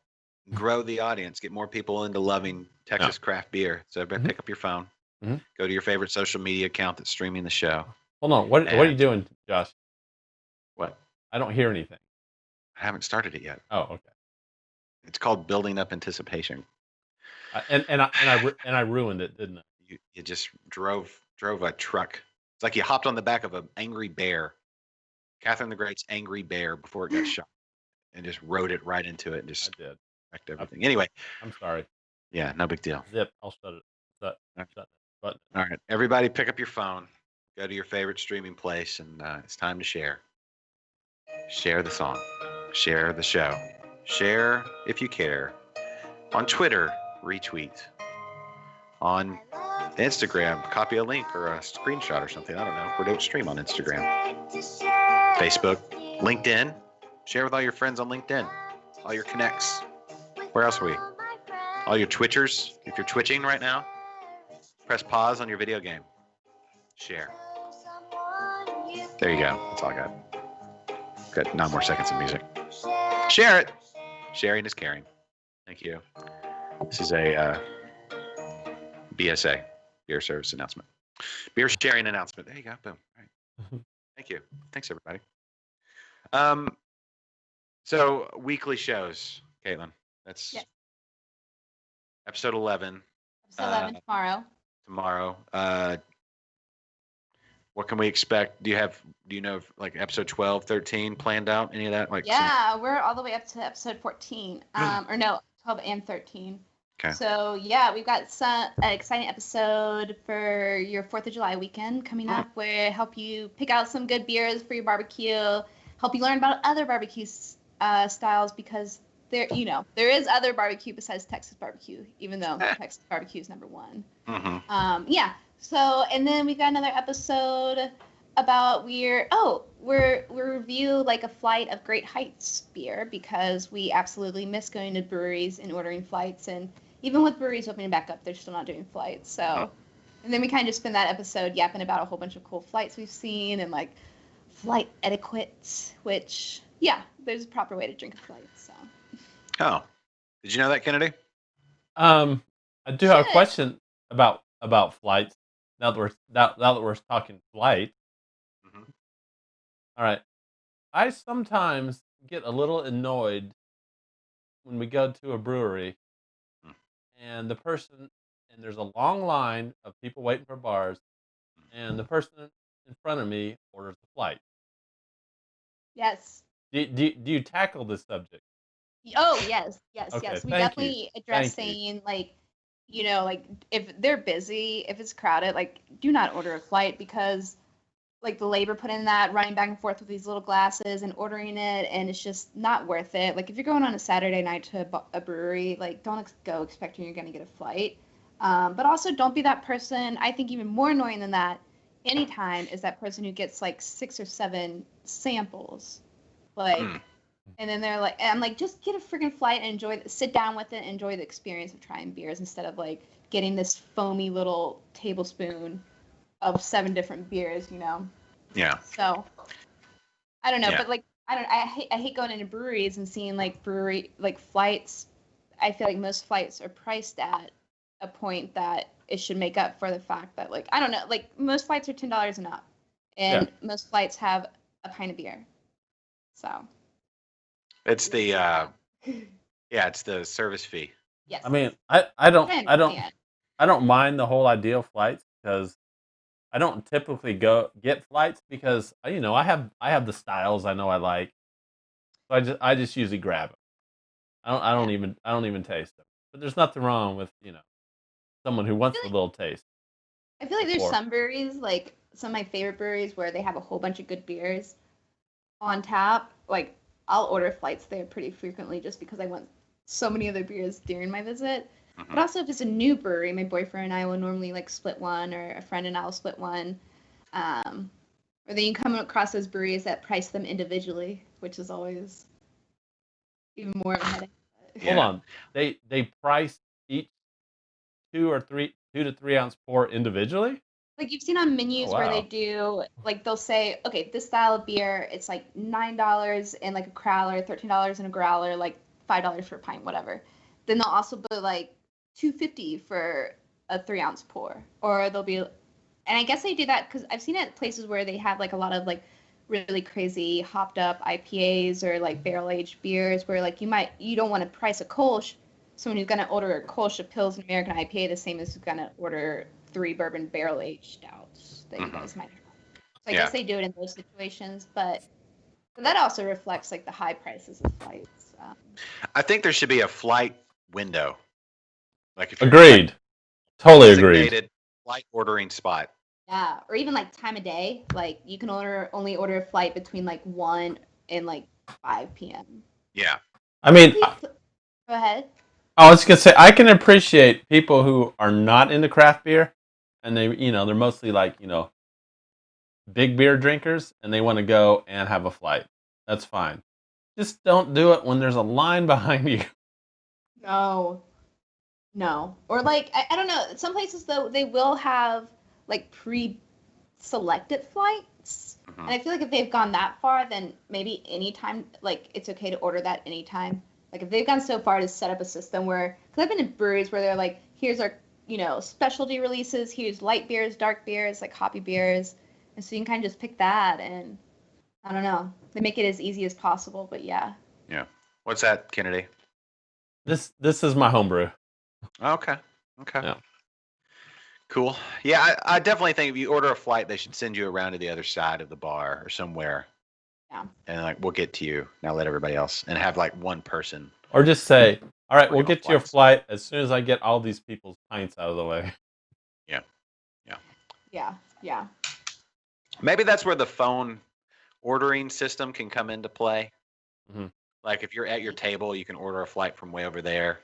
grow the audience, get more people into loving Texas craft beer. So everybody pick up your phone, go to your favorite social media account that's streaming the show. Hold on. What are you doing, Josh? What? I don't hear anything. I haven't started it yet. Oh, okay. It's called building up anticipation. And I ruined it, didn't I? You just drove a truck. It's like you hopped on the back of an angry bear, Catherine the Great's angry bear before it got shot, and just rode it right into it and just wrecked everything. Anyway, I'm sorry. Yeah, no big deal. Zip. I'll shut it. Shut it. Button. All right, everybody, pick up your phone, go to your favorite streaming place, and it's time to share. Share the song, share the show, share if you care. On Twitter, retweet. On Instagram, copy a link or a screenshot or something. I don't know. We don't stream on Instagram. Facebook, LinkedIn. Share with all your friends on LinkedIn. All your connects. Where else are we? All your Twitchers. If you're twitching right now, press pause on your video game. Share. There you go. That's all I got. Got 9 more seconds of music. Share it. Sharing is caring. Thank you. This is a BSA, beer service announcement. Beer sharing announcement. There you go. Boom. All right. Thank you. Thanks, everybody. So weekly shows, Caitlin. That's episode 11. Episode 11 tomorrow. Tomorrow. What can we expect? Do you know if, like, episode 12, 13 planned out? Any of that? We're all the way up to episode 14. Or no, 12 and 13. Okay. So yeah, we've got an exciting episode for your 4th of July weekend coming up, where help you pick out some good beers for your barbecue, help you learn about other barbecue styles, because there is other barbecue besides Texas barbecue, even though Texas barbecue is number 1. Mm-hmm. So, and then we've got another episode about we review like a flight of Great Heights beer, because we absolutely miss going to breweries and ordering flights, and even with breweries opening back up, they're still not doing flights. So, and then we kind of just spend that episode yapping about a whole bunch of cool flights we've seen and like flight etiquette, which there's a proper way to drink a flight. So. Oh, did you know that, Kennedy? I do have a question about flights. Now that we're talking flight. Mm-hmm. All right. I sometimes get a little annoyed when we go to a brewery and there's a long line of people waiting for bars, and the person in front of me orders the flight. Yes. Do you tackle this subject? Oh, yes. Okay, We definitely address saying, like, like if they're busy, if it's crowded, like, do not order a flight, because like the labor put in that, running back and forth with these little glasses and ordering it, and it's just not worth it. Like, if you're going on a Saturday night to a brewery, like, don't go expecting you're going to get a flight. But also don't be that person. I think even more annoying than that anytime is that person who gets like 6 or 7 samples. Like, And then they're like, and I'm like, just get a freaking flight and sit down with it, and enjoy the experience of trying beers instead of like getting this foamy little tablespoon of 7 different beers, Yeah. So I don't know, Yeah. but like I hate going into breweries and seeing like flights. I feel like most flights are priced at a point that it should make up for the fact that like I don't know, like most flights are $10 and up, and most flights have a pint of beer. So It's the it's the service fee. yes. I mean, I don't understand. I don't mind the whole idea of flights because I don't typically go get flights because I have the styles I know I like, so I just usually grab them. I don't even taste them. But there's nothing wrong with someone who wants a little taste. I feel like there's before. some breweries, like some of my favorite breweries, where they have a whole bunch of good beers on tap. Like I'll order flights there pretty frequently just because I want so many other beers during my visit. Mhm. But also if it's a new brewery, my boyfriend and I will normally like split one, or a friend and I will split one. Or then you come across those breweries that price them individually, which is always even more of a headache. Hold on, they price each 2 to 3 ounce pour individually. Like you've seen on menus where they wow. do, like they'll say, okay, this style of beer, it's like $9 in like a crowler, $13 in a growler, like $5 for a pint, whatever. Then they'll also put like $2.50 for a 3 ounce pour, or they'll be, and I guess they do that because I've seen it at places where they have like a lot of like really crazy hopped up IPAs or like barrel aged beers where like you don't want to price a Kolsch. Someone who's gonna order a Kolsch, a Pils, an American IPA, the same as who's gonna order 3 bourbon barrel aged stouts that you guys might have. So I guess they do it in those situations, but that also reflects like the high prices of flights. I think there should be a flight window. Like if you're Agreed. Totally agreed. designated flight ordering spot. Yeah, or even like time of day. Like you can only order a flight between like 1 and like 5 p.m. Yeah. I mean, Go ahead. I was gonna say I can appreciate people who are not into craft beer, and they're mostly like big beer drinkers, and they want to go and have a flight. That's fine. Just don't do it when there's a line behind you. No. Or like I don't know. Some places though they will have like pre-selected flights, and I feel like if they've gone that far, then maybe anytime like it's okay to order that anytime. Like if they've gone so far to set up a system where, because I've been in breweries where they're like, here's our specialty releases, here's light beers, dark beers, like hoppy beers, and so you can kind of just pick that, and I don't know, they make it as easy as possible. But yeah. Yeah. What's that, Kennedy? This is my homebrew. Okay. Yeah. Cool. Yeah, I definitely think if you order a flight, they should send you around to the other side of the bar or somewhere. Yeah. And like, we'll get to you. Now let everybody else. And have like one person. Or just say, all right, we'll Working on get to your flights. flight as soon as I get all these people's pints out of the way. Yeah. Maybe that's where the phone ordering system can come into play. Mhm. Like if you're at your table, you can order a flight from way over there.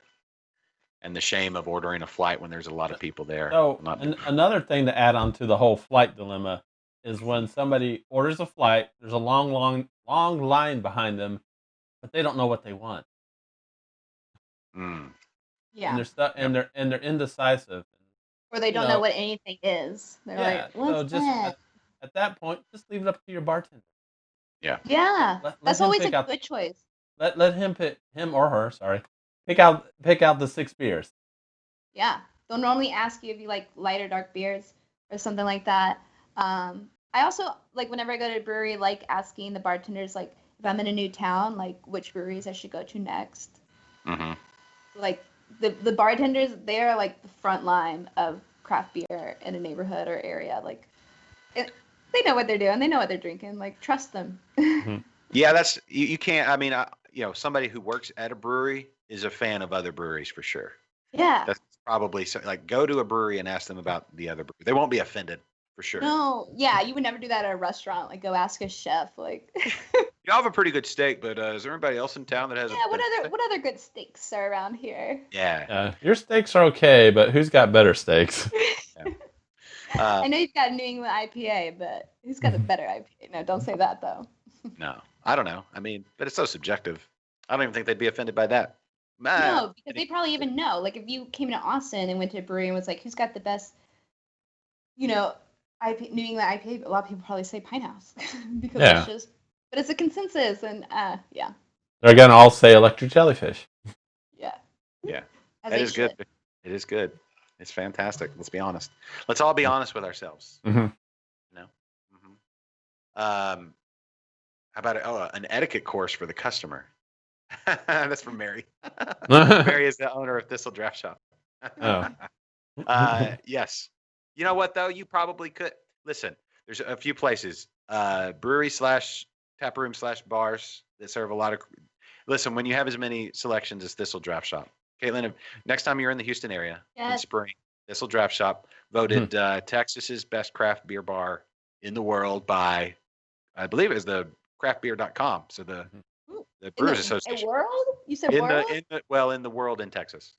And the shame of ordering a flight when there's a lot of people there. So another thing to add on to the whole flight dilemma is when somebody orders a flight, there's a long line behind them, but they don't know what they want. Yeah. And they're stuck, and they're indecisive. Or they don't know what anything is. They're like, what's so just that? at that point, just leave it up to your bartender. Yeah. Let That's him always pick a out- good choice. Let him or her, pick out the 6 beers. Yeah. They'll normally ask you if you like light or dark beers or something like that. I also, like, whenever I go to a brewery, like asking the bartenders, like, if I'm in a new town, like, which breweries I should go to next. Mm-hmm. Like, the bartenders, they are, like, the front line of craft beer in a neighborhood or area. Like, they know what they're doing. They know what they're drinking. Like, trust them. Yeah, that's you can't. I mean, somebody who works at a brewery is a fan of other breweries for sure. Yeah. That's probably like go to a brewery and ask them about the other brewery. They won't be offended for sure. No, yeah, you would never do that at a restaurant. Like, go ask a chef. Like, Y'all have a pretty good steak, but is there anybody else in town that has yeah, a what better other good steaks are around here? steak? Yeah. Your steaks are okay, but who's got better steaks? I know you've got a New England IPA, but who's got a better IPA? No, don't say that though. No. I don't know. I mean, but it's so subjective. I don't even think they'd be offended by that. No, because they probably even know. Like, if you came to Austin and went to a brewery and was like, "Who's got the best, you know, New England IPA?" A lot of people probably say Pine House because Yeah. it's just. But it's a consensus, and yeah, They're gonna all say electric jellyfish. yeah. Yeah, As that they is good. should. It is good. It's fantastic. Let's be honest. Let's all be honest with ourselves. Mm-hmm. No. How about an etiquette course for the customer? That's from Mary. Mary is the owner of Thistle Draft Shop. Oh. Yes. You know what though? You probably could listen. There's a few places, brewery / tap room / bars that serve a lot of. Listen, when you have as many selections as Thistle Draft Shop, Caitlin, next time you're in the Houston area in Yes. spring, Thistle Draft Shop voted Texas's best craft beer bar in the world by, I believe it was the craftbeer.com. So the Brewers Association. World? You said In world? the world in Texas.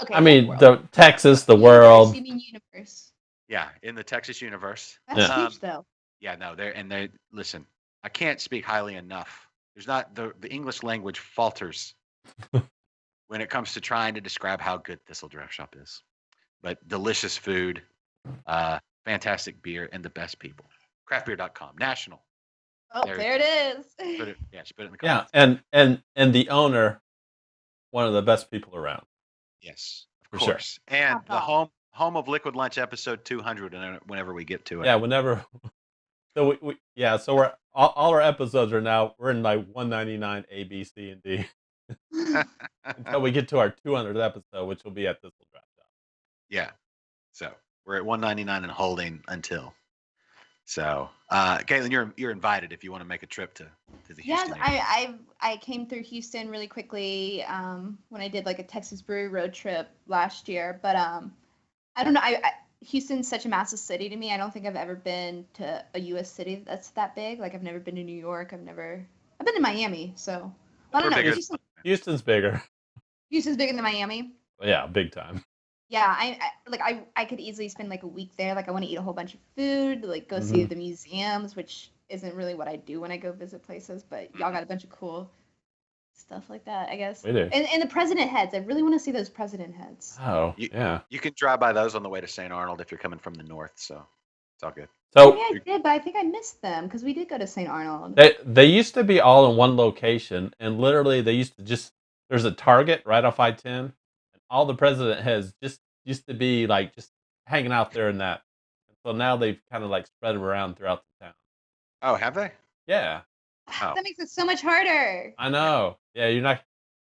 Okay. I yeah, mean, world. the Texas, the Universe, world. You mean universe? Yeah, in the Texas universe. That's Yeah. huge, though. Yeah, no, they listen. I can't speak highly enough. There's not the English language falters when it comes to trying to describe how good Thistle Draft Shop is. But delicious food, fantastic beer, and the best people. Craftbeer.com, national. Oh, there it is. She put it in the Yeah, comments. and the owner, one of the best people around. Yes, of For sure. course. And the Awesome. home of Liquid Lunch episode 200, and whenever we get to it. Yeah, whenever. So so we're all our episodes are now we're in like 199 A, B, C, and D until we get to our 200th episode, which will be at this draft shop. Yeah. So we're at 199 and holding until. So, Caitlin, you're invited if you want to make a trip to the Houston area. I came through Houston really quickly when I did like a Texas brewery road trip last year. But I don't know. Houston's such a massive city to me. I don't think I've ever been to a U.S. city that's that big. Like I've never been to New York. I've been to Miami. So I don't We're know. bigger Houston's bigger. Houston's bigger than Miami. Yeah, big time. Yeah, I could easily spend like a week there. Like I want to eat a whole bunch of food, like go see the museums, which isn't really what I do when I go visit places. But y'all got a bunch of cool stuff like that, I guess. We do. And the president heads. I really want to see those president heads. Oh, yeah. You can drive by those on the way to St. Arnold if you're coming from the north. So it's all good. So Yeah, I did, but I think I missed them because we did go to St. Arnold. they used to be all in one location, and literally they used to just there's a Target right off I-10, and all the president heads just used to be like just hanging out there in that. So now they've kind of like spread them around throughout the town. Oh, have they? Yeah, Oh. That makes it so much harder. I know. Yeah, you're not.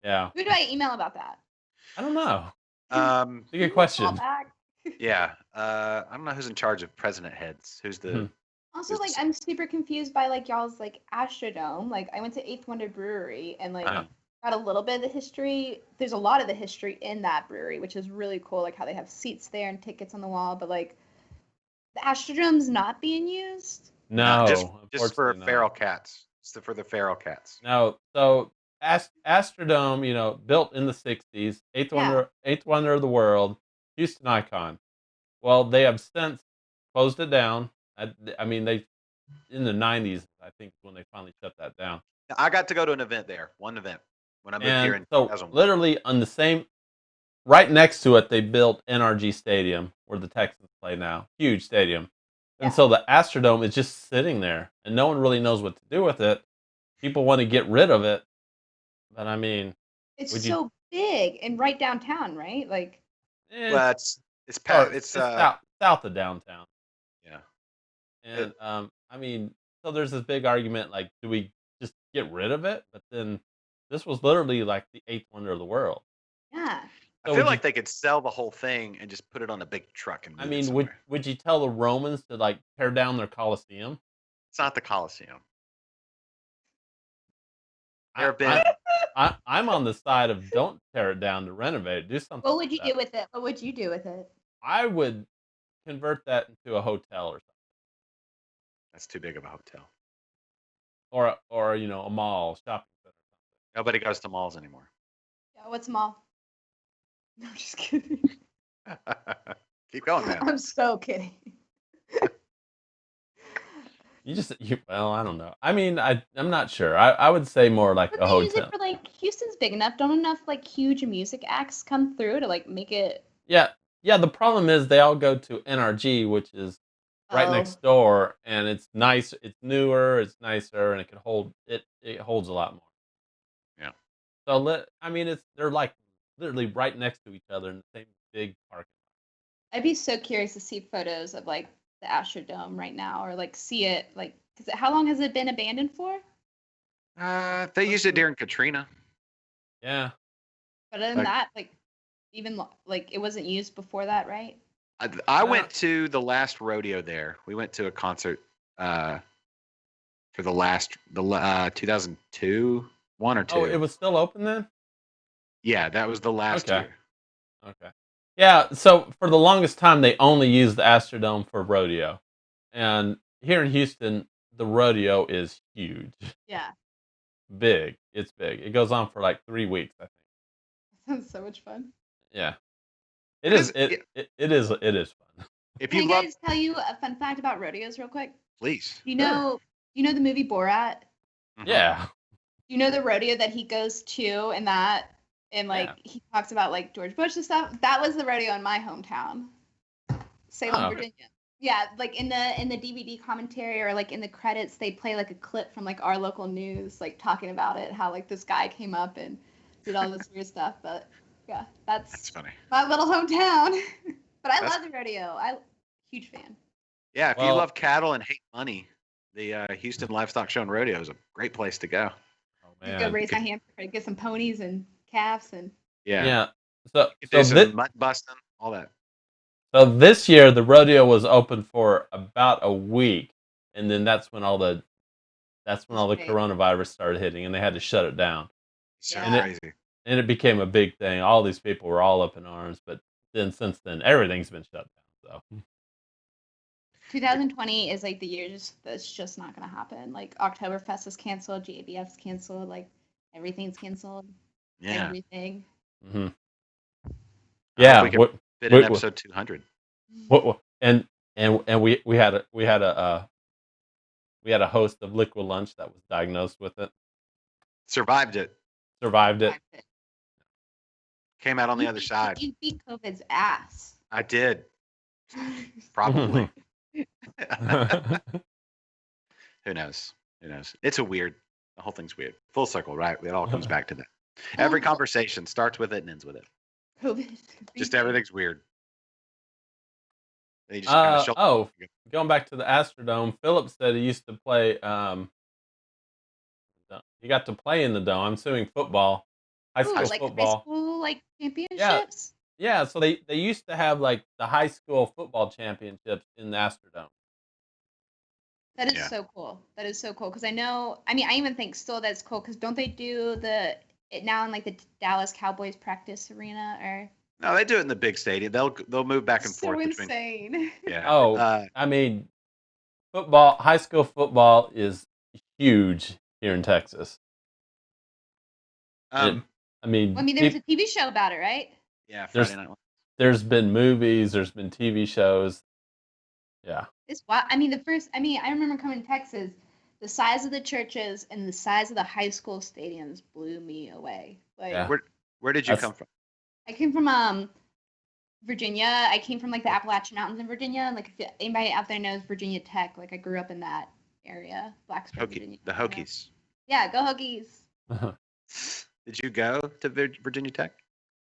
Yeah, Who do I email about that? I don't know. Um, It's a good question. Call back. yeah. I don't know who's in charge of president heads. Who's the? Mhm. Also, Who's like, the- I'm super confused by like y'all's like Astrodome. Like, I went to Eighth Wonder Brewery and like Uh-huh. got a little bit of the history. There's a lot of the history in that brewery, which is really cool. Like how they have seats there and tickets on the wall. But like, the Astrodome's not being used. No, just for unfortunately not. feral cats. It's for the feral cats. No, so Astrodome, built in the '60s, eighth wonder of the world, Houston icon. Well, they have since closed it down. I mean, they in the '90s, I think, is when they finally shut that down. I got to go to an event there. One event when I moved here in And so, 2001. literally on the same, right next to it, they built NRG Stadium, where the Texans play now. Huge stadium. And Yeah. so the Astrodome is just sitting there, and no one really knows what to do with it. People want to get rid of it, but I mean, It's Would so big and right downtown, right? Like, Well, it's past. It's south of downtown. yeah. And I mean, so there's this big argument like, do we just get rid of it? But then this was literally like the eighth wonder of the world. yeah. I feel like they could sell the whole thing and just put it on a big truck and move I it mean, somewhere. would you tell the Romans to like tear down their Colosseum? It's not the Coliseum. There I, have been. I'm on the side of don't tear it down, to renovate it. Do something. What would you with do with it? What would you do with it? I would convert that into a hotel or something, That's too big of a hotel. or a mall, shopping center. Nobody goes to malls anymore. Yeah, what's mall? No, I'm just kidding. Keep going, man. I'm so kidding. Well, I don't know. I mean, I'm not sure. I would say more like But a they use it hotel. for like Houston's big enough. Don't enough like huge music acts come through to like make it. Yeah, yeah. The problem is they all go to NRG, which is right Oh, next door, and it's nice. It's newer. It's nicer, and it can hold it. It holds a lot more. Yeah. So I mean, they're like literally right next to each other in the same big parking I'd be so curious to see photos of like the Astrodome right now, or like see it like. Cause how long has it been abandoned for? They used it during Katrina. Yeah. But other than Like, that, like even like it wasn't used before that, right? I Uh, went to the last rodeo there. We went to a concert for the 2002, 1 or Oh, it 2. was still open then? Yeah, that was the last Okay. year. Okay. Yeah, so for the longest time they only used the Astrodome for rodeo. And here in Houston, the rodeo is huge. Yeah, Big. It's big. It goes on for like 3 weeks, I think. sounds so much fun. Yeah. It It is is. it is fun. If Can you I love, guys tell you a fun fact about rodeos real quick? please. Sure. You know the movie Borat? Mhm. Yeah. You know the rodeo that he goes to and that and like Yeah. he talks about like George Bush and stuff? That was the rodeo in my hometown. Salem, Oh. Virginia. Yeah, like in the DVD commentary or like in the credits, they play like a clip from like our local news, like talking about it, how like this guy came up and did all this weird stuff. But yeah, That's that's funny. my little hometown. But I That's love the rodeo. I huge fan. Yeah. If you Well, love cattle and hate money, the Houston Livestock Show and Rodeo is a great place to go. oh Just go man. raise my hand for get some ponies and calves and Yeah. Yeah. So You can so do this some mutt busting, all that. so this year the rodeo was open for about a week, and then that's when just all the big. coronavirus started hitting, and they had to shut it down. So And it Yeah. crazy. and it became a big thing. All these people were all up in arms, but then since then everything's been shut down. So 2020 is like the year that's just not gonna happen. Like Oktoberfest is canceled, GABF's canceled, like everything's canceled. Yeah. Everything. hmm I hope yeah, we can fit in episode 200. and we had a host of Liquid Lunch that was diagnosed with it, Survived it. survived it. Came out on the You other beat- side. You beat COVID's ass. I did. Probably. Who knows? Who knows? It's the whole thing's weird. Full circle, right? It all comes back to that. Every conversation starts with it and ends with it. COVID. Just everything's weird. They just kind of show. Going back to the Astrodome, Philip said he used to play. He got to play in the dome. I'm assuming football, high Ooh, school like high football. school like Yeah, championships. yeah. So they used to have like the high school football championships in the Astrodome. That is Yeah. so cool. That is so cool because I know. I mean, I even think still that's cool because don't they do it now in like the Dallas Cowboys practice arena or? No, they do it in the big stadium. They'll move back and So forth between. insane. Yeah. Oh, I mean, high school football is huge here in Texas. I mean, Well, I mean, there was a TV show about it, right? Yeah, Friday Night Lights. There's been movies, there's been TV shows. Yeah. It's wild. I mean, I remember coming to Texas, the size of the churches and the size of the high school stadiums blew me away. Like, Yeah. Where did you come from? I came from Virginia. I came from like the Appalachian Mountains in Virginia. Like, if anybody out there knows Virginia Tech, like I grew up in that area, Blacksburg, Virginia. The Hokies. Yeah, go Hokies. Did you go to Virginia Tech?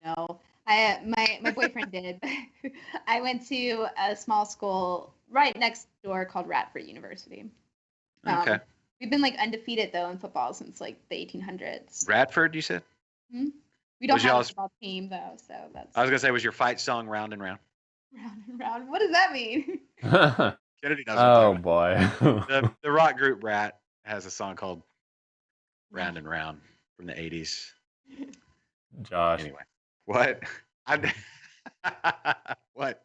No, my boyfriend did. I went to a small school right next door called Radford University. Okay. We've been like undefeated though in football since like the 1800s. Radford, you said? We don't Was have a y'all's- football team though, so that's I was gonna say, was your fight song "Round and Round"? round and round. What does that mean? Kennedy knows. Oh what boy. I'm talking about. The rock group Rat has a song called "Round and Round" from the '80s. Josh. Anyway, what? What?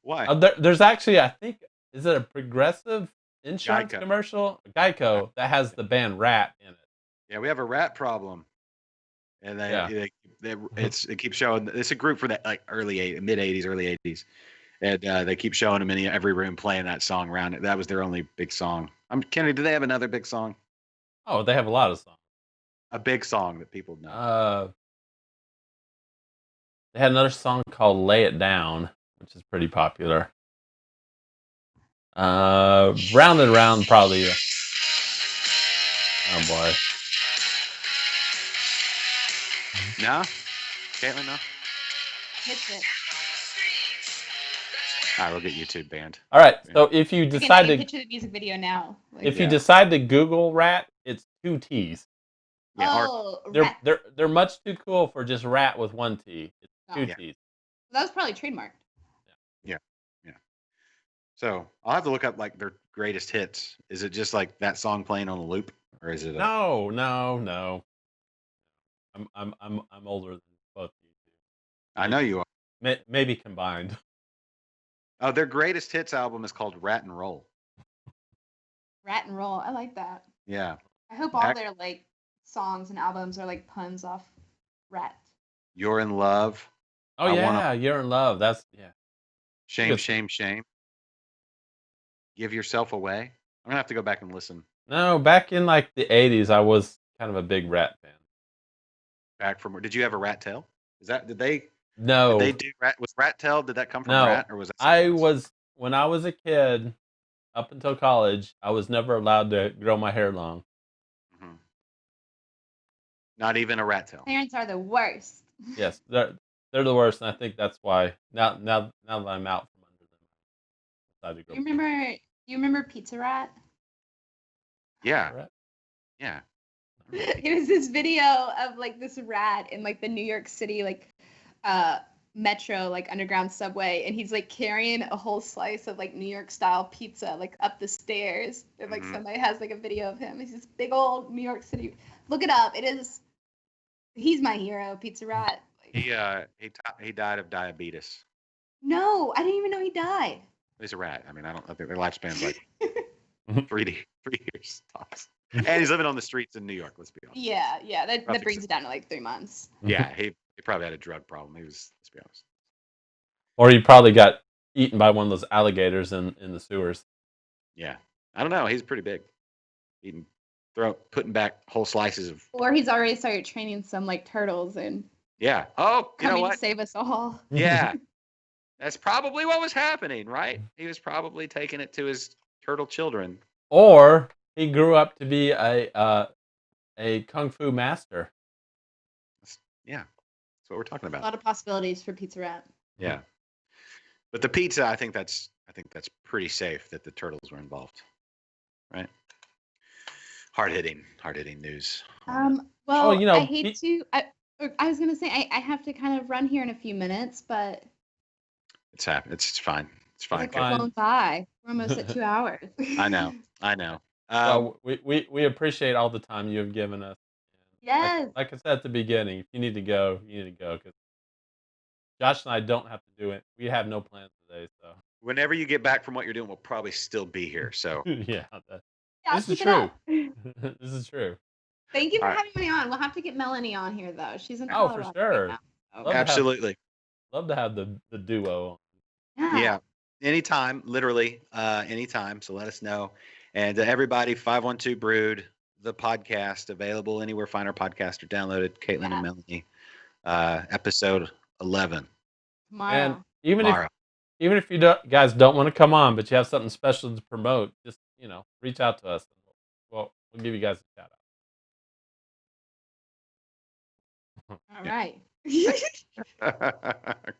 Why? There's actually, I think, is it a Progressive insurance Geico. commercial? Geico that has the band Rat in it. Yeah, we have a rat problem, and Yeah. it keeps showing. It's a group from the like mid '80s, early '80s, And they keep showing them in every room playing that song around it. That was their only big song. Kenny, do they have another big song? Oh, they have a lot of songs. A big song that people know. They had another song called "Lay It Down," which is pretty popular. Round and Round, probably. Oh boy. No? Caitlin, no? Hits it. All right, we'll get YouTube banned. All right, so if you I decide can to, picture the music video now. Like, if you decide to Google Rat, it's 2 T's. Yeah, They're much too cool for just Rat with 1 T. It's 2 Yeah. T's. that was probably trademarked. Yeah. So I'll have to look up like their greatest hits. Is it just like that song playing on a loop, or is it? No. I'm older than both of you two. I know you are. Maybe combined. Oh, their greatest hits album is called Rat and Roll. Rat and Roll. I like that. Yeah. I hope all their like songs and albums are like puns off rat. You're in Love. Oh yeah, You're in Love. That's Shame, Shame, Shame. Give Yourself Away. I'm gonna have to go back and listen. No, back in like the 80s, I was kind of a big Rat fan. Back from where? Did you have a rat tail? Did they? No. Did they do rat? Was rat tail? Did that come from No. rat, or was that? When I was a kid, up until college, I was never allowed to grow my hair long. Mm-hmm. Not even a rat tail. Parents are the worst. Yes, they're the worst, and I think that's why now that I'm out from under them, I decided to grow. You remember Pizza Rat? Yeah. Rat? Yeah. It was this video of like this rat in like the New York City like metro like underground subway, and he's like carrying a whole slice of like New York style pizza like up the stairs, and like somebody has like a video of him. He's this big old New York City. Look it up. He's my hero, Pizza Rat. He died of diabetes. No, I didn't even know he died. He's a rat. I mean, I think their lifespan's like 3 years tops. And he's living on the streets in New York. Let's be honest. Yeah, that brings it down to like 3 months. Yeah, he probably had a drug problem. Let's be honest. Or he probably got eaten by one of those alligators in the sewers. Yeah, I don't know. He's pretty big. Putting back whole slices of. Or he's already started training some like turtles and. Yeah. Oh, you know coming what? to save us all. Yeah, that's probably what was happening, right? He was probably taking it to his turtle children. Or he grew up to be a kung fu master. Yeah, that's what we're talking about. A lot of possibilities for Pizza Rat. Yeah, but the pizza, I think that's pretty safe that the turtles were involved, right? Hard hitting news. Well, I hate to. I was gonna say I have to kind of run here in a few minutes, but it's happened. It's fine. It's fine. It's flown by. We're almost at 2 hours. I know. Well, we appreciate all the time you have given us. Yes. Like I said at the beginning, if you need to go, you need to go, because Josh and I don't have to do it. We have no plans today, so. Whenever you get back from what you're doing, we'll probably still be here. So. Yeah. This is true. This is true. Thank you for having me on. We'll have to get Melanie on here, though. She's in Colorado. Oh, for sure. Right now. Absolutely. Love to have the duo. Yeah. Anytime, literally anytime. So let us know. And everybody, 512 Brewed, the podcast, available anywhere fine our podcast are downloaded. Caitlin and Melanie, episode 11. Tomorrow. And even if you guys don't want to come on, but you have something special to promote, just reach out to us. We'll give you guys a shout out. All right.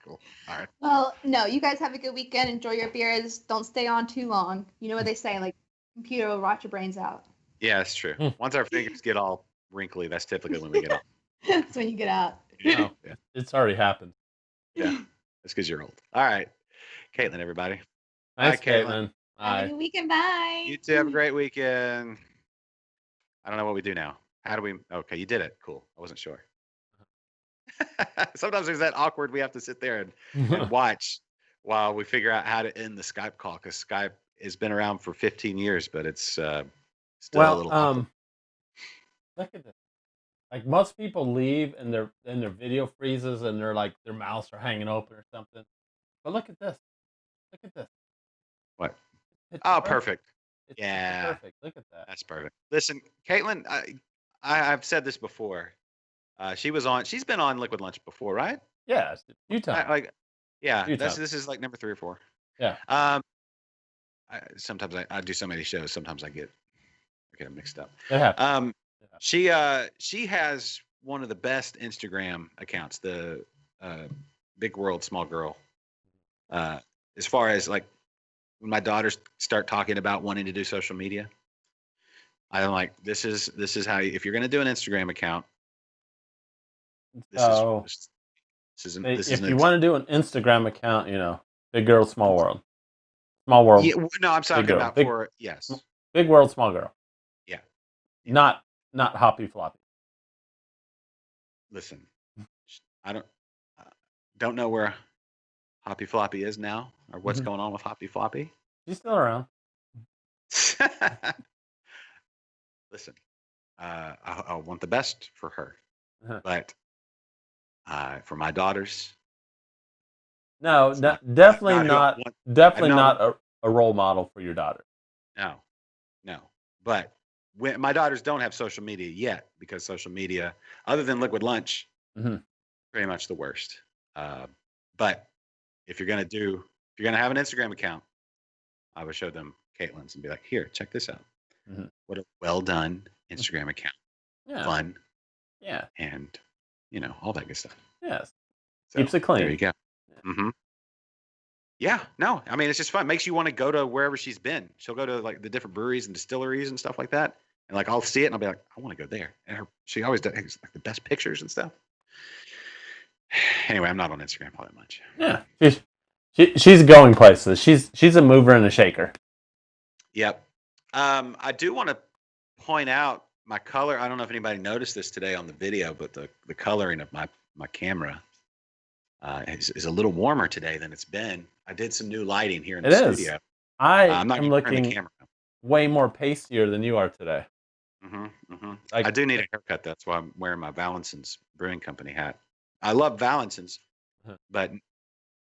Cool. All right. Well, no, you guys have a good weekend. Enjoy your beers. Don't stay on too long. You know what they say, like computer will rot your brains out. Yeah, that's true. Once our fingers get all wrinkly, that's typically when we get off. That's when you get out. No, yeah. It's already happened. Yeah, that's because you're old. All right, Caitlin, everybody. Thanks, Caitlin. Have a good weekend. Bye. You too. Have a great weekend. I don't know what we do now. How do we? Okay, you did it. Cool. I wasn't sure. Sometimes there's that awkward. We have to sit there and watch while we figure out how to end the Skype call, because Skype has been around for 15 years, but it's still a little awkward. Look at this. Like most people leave and their video freezes and they're like their mouths are hanging open or something. But look at this. Look at this. What? Picture Oh, perfect. It's Yeah, perfect. Look at that. that's perfect. Listen, Caitlin, I've said this before. She's been on Liquid Lunch before, right? Yeah, it's a few I, times. like, yeah, Few this times. is like number 3 or 4. Yeah. Sometimes I do so many shows. Sometimes I get them mixed up. It happens. She has one of the best Instagram accounts, the Big World Small Girl. As far as like when my daughters start talking about wanting to do social media, I'm like, this is how if you're going to do an Instagram account, So this is if an you want to do an Instagram account, big girl, small world, small world. Yeah, no, I'm talking about yes, big world, small girl. Yeah. Not Hoppy Floppy. Listen, I don't know where Hoppy Floppy is now or what's going on with Hoppy Floppy. She's still around. Listen, I want the best for her, but for my daughters, No, definitely not a role model for your daughter. No. But when my daughters don't have social media yet, because social media, other than Liquid Lunch, pretty much the worst. But if you're gonna have an Instagram account, I would show them Caitlin's and be like, here, check this out. What a well done Instagram account. Yeah. Fun. Yeah. And all that good stuff. Yes. So, keeps it clean. There you go. Yeah, no, I mean, it's just fun. It makes you want to go to wherever she's been. She'll go to like the different breweries and distilleries and stuff like that. And like, I'll see it and I'll be like, I want to go there. And she always does like the best pictures and stuff. Anyway, I'm not on Instagram all that much. Yeah. She's going places. She's a mover and a shaker. Yep. I do want to point out my color. I don't know if anybody noticed this today on the video, but the coloring of my camera is a little warmer today than it's been. I did some new lighting here in the studio. I'm not am looking the camera. Way more pastier than you are today. I do need a haircut. That's why I'm wearing my Valencin's Brewing Company hat. I love Valencin's, but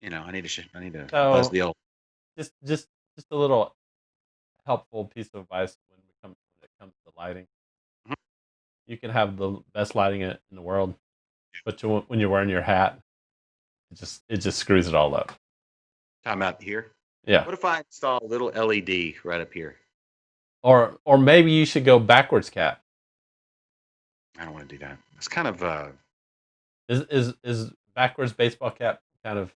I need to buzz the old. Just a little helpful piece of advice when it comes to lighting. You can have the best lighting in the world, but when you're wearing your hat, it just screws it all up. Time out here. Yeah. What if I install a little LED right up here? Or maybe you should go backwards cap. I don't want to do that. It's kind of is backwards baseball cap kind of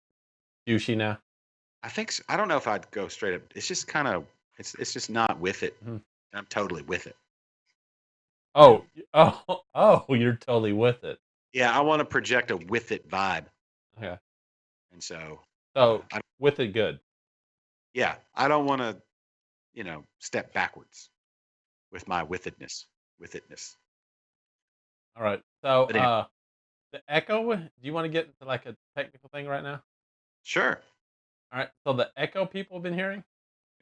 douchey now? I think so. I don't know if I'd go straight up. It's just kind of it's just not with it. I'm totally with it. Oh, you're totally with it. Yeah, I want to project a with it vibe. Yeah. And so with it good. Yeah, I don't want to, step backwards with my with itness. All right. So anyway. The echo, do you want to get into like a technical thing right now? Sure. All right. So the echo people have been hearing?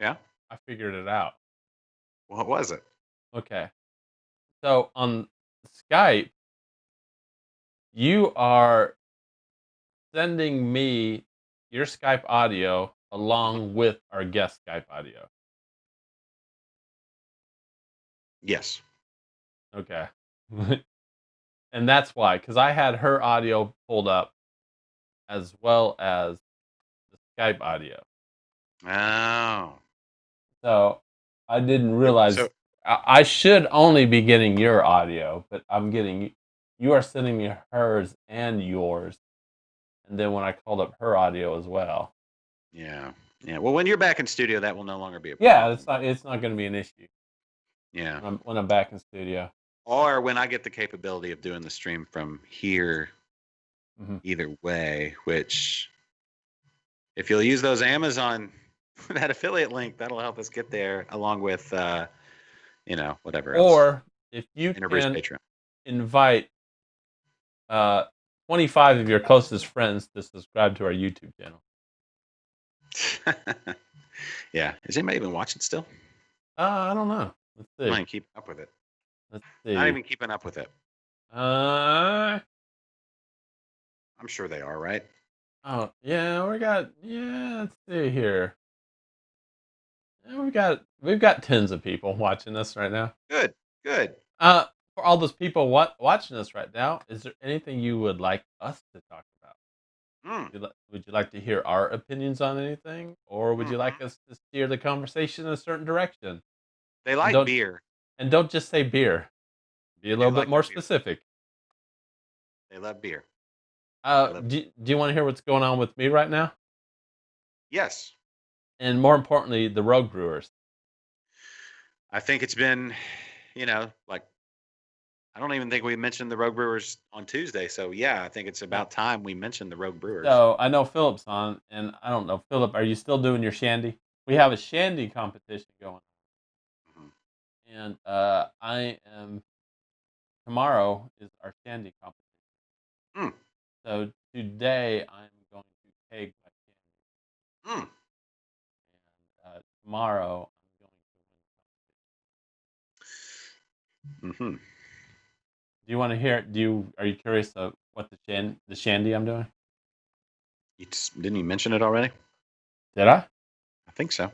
Yeah. I figured it out. What was it? Okay. So on Skype, you are sending me your Skype audio along with our guest Skype audio. Yes. Okay. And that's why, because I had her audio pulled up as well as the Skype audio. Oh. So I didn't realize I should only be getting your audio, but you are sending me hers and yours. And then when I called up her audio as well. Yeah. Yeah. Well, when you're back in studio, that will no longer be a problem. Yeah, it's not going to be an issue. Yeah. When I'm back in studio. Or when I get the capability of doing the stream from here, either way, which if you'll use those Amazon, that affiliate link, that'll help us get there along with, whatever else. Or if you can Patreon. Invite 25 of your closest friends to subscribe to our YouTube channel. Yeah. Is anybody even watching still? I don't know. Let's see. I'm not even keeping up with it. Let's see. Not even keeping up with it. I'm sure they are, right? Oh, yeah, let's see here. Yeah, we've got tens of people watching us right now. Good, good. Uh, for all those people watching us right now, is there anything you would like us to talk about? Mm, Would you like to hear our opinions on anything, or would you hmm like us to steer the conversation in a certain direction? They And like beer. don't just say beer. Be a They little do bit like more their beer. specific. They love beer. They Uh, love. do, do you want to hear what's going on with me right now? Yes, And more importantly, the Rogue Brewers. I think it's been, like I don't even think we mentioned the Rogue Brewers on Tuesday. So yeah, I think it's No. about time we mentioned the Rogue Brewers. So I know Philip's on, and I don't know, Philip, are you still doing your shandy? We have a shandy competition going, Mhm. and I am tomorrow is our shandy competition. Mm, So today I'm going to keg my mm, shandy, and tomorrow I'm going to win. hmm Do you want to hear? Are you curious of what the shandy I'm doing? Didn't you mention it already? Did I? I think so.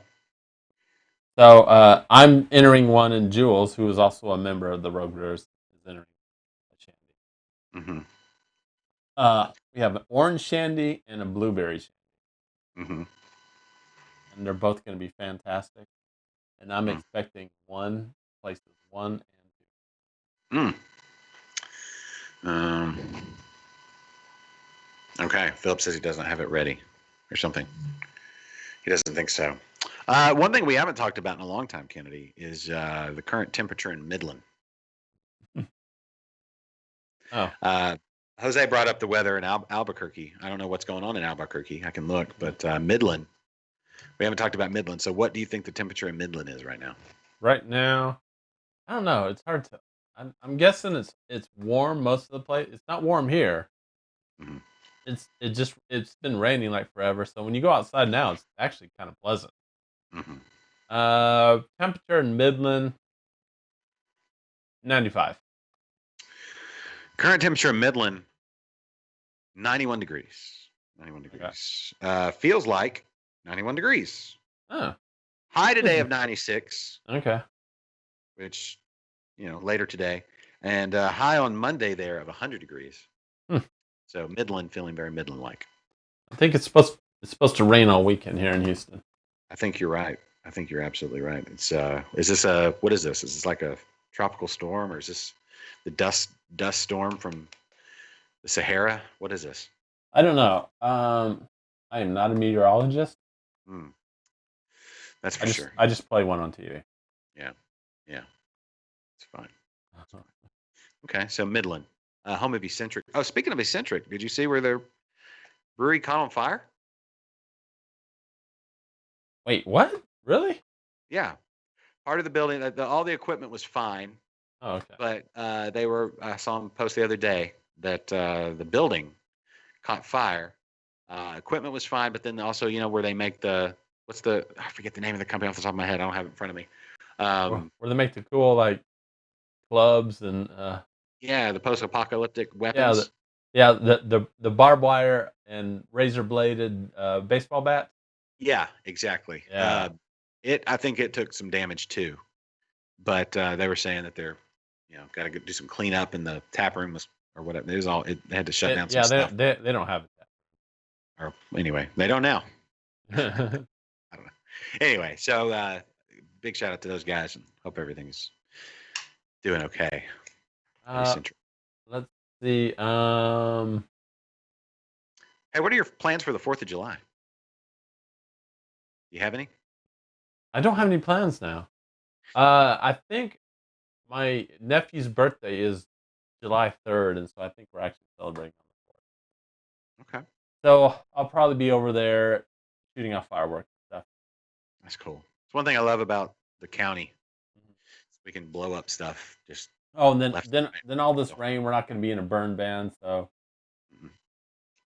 So I'm entering one, and Jules, who is also a member of the Rogue Brewers, is entering a shandy. hmm We have an orange shandy and a blueberry shandy, hmm and they're both going to be fantastic. And I'm mm expecting places one and two. mm. Um, okay. Philip says he doesn't have it ready or something. He doesn't think so. One thing we haven't talked about in a long time, Kennedy, is the current temperature in Midland. Oh, Uh, Jose brought up the weather in Albuquerque. I don't know what's going on in Albuquerque. I can look, but Midland. We haven't talked about Midland. So, what do you think the temperature in Midland is right now? right now, I don't know. It's hard to. I'm guessing it's warm most of the place. It's not warm here. hmm It's been raining like forever. So when you go outside now, it's actually kind of pleasant. hmm Temperature in Midland 95. Current temperature in Midland 91 degrees. 91 Okay. degrees. Feels like 91 degrees. Oh, High today hmm, of 96, okay. which, later today. And high on Monday there of 100 degrees. Hmm. So Midland feeling very Midland like. I think it's supposed to rain all weekend here in Houston. I think you're right. I think you're absolutely right. What is this? Is this like a tropical storm or is this the dust storm from the Sahara? What is this? I don't know. I am not a meteorologist. Hmm, that's I for just sure. I just play one on TV. Yeah. Yeah. It's fine. Okay. So Midland, home of Eccentric. Oh, speaking of Eccentric, did you see where their brewery caught on fire? Wait, what? Really? Yeah. Part of the building, all the equipment was fine, Oh, okay. but I saw them post the other day that the building caught fire. Equipment was fine, but then also, where they make I forget the name of the company off the top of my head. I don't have it in front of me. Where they make the cool like clubs and Yeah, the post-apocalyptic yeah, weapons. the barbed wire and razor bladed baseball bat. Yeah, exactly. Yeah. I think it took some damage too, but they were saying that they're, got to do some cleanup in the tap room or whatever. It was all. They had to shut down some Yeah, stuff. they don't have Or anyway, they don't now. it. I don't know. Anyway, so big shout out to those guys and hope everything's doing okay. Eccentric. Let's see. Hey, what are your plans for the 4th of July? You have any? I don't have any plans now. I think my nephew's birthday is July 3rd, and so I think we're actually celebrating on the 4th. Okay, So I'll probably be over there shooting off fireworks and stuff. that's cool. It's one thing I love about the county. Mhm. We can blow up stuff just Oh, and then left. then Right. then all this rain, we're not going to be in a burn ban, so Mhm.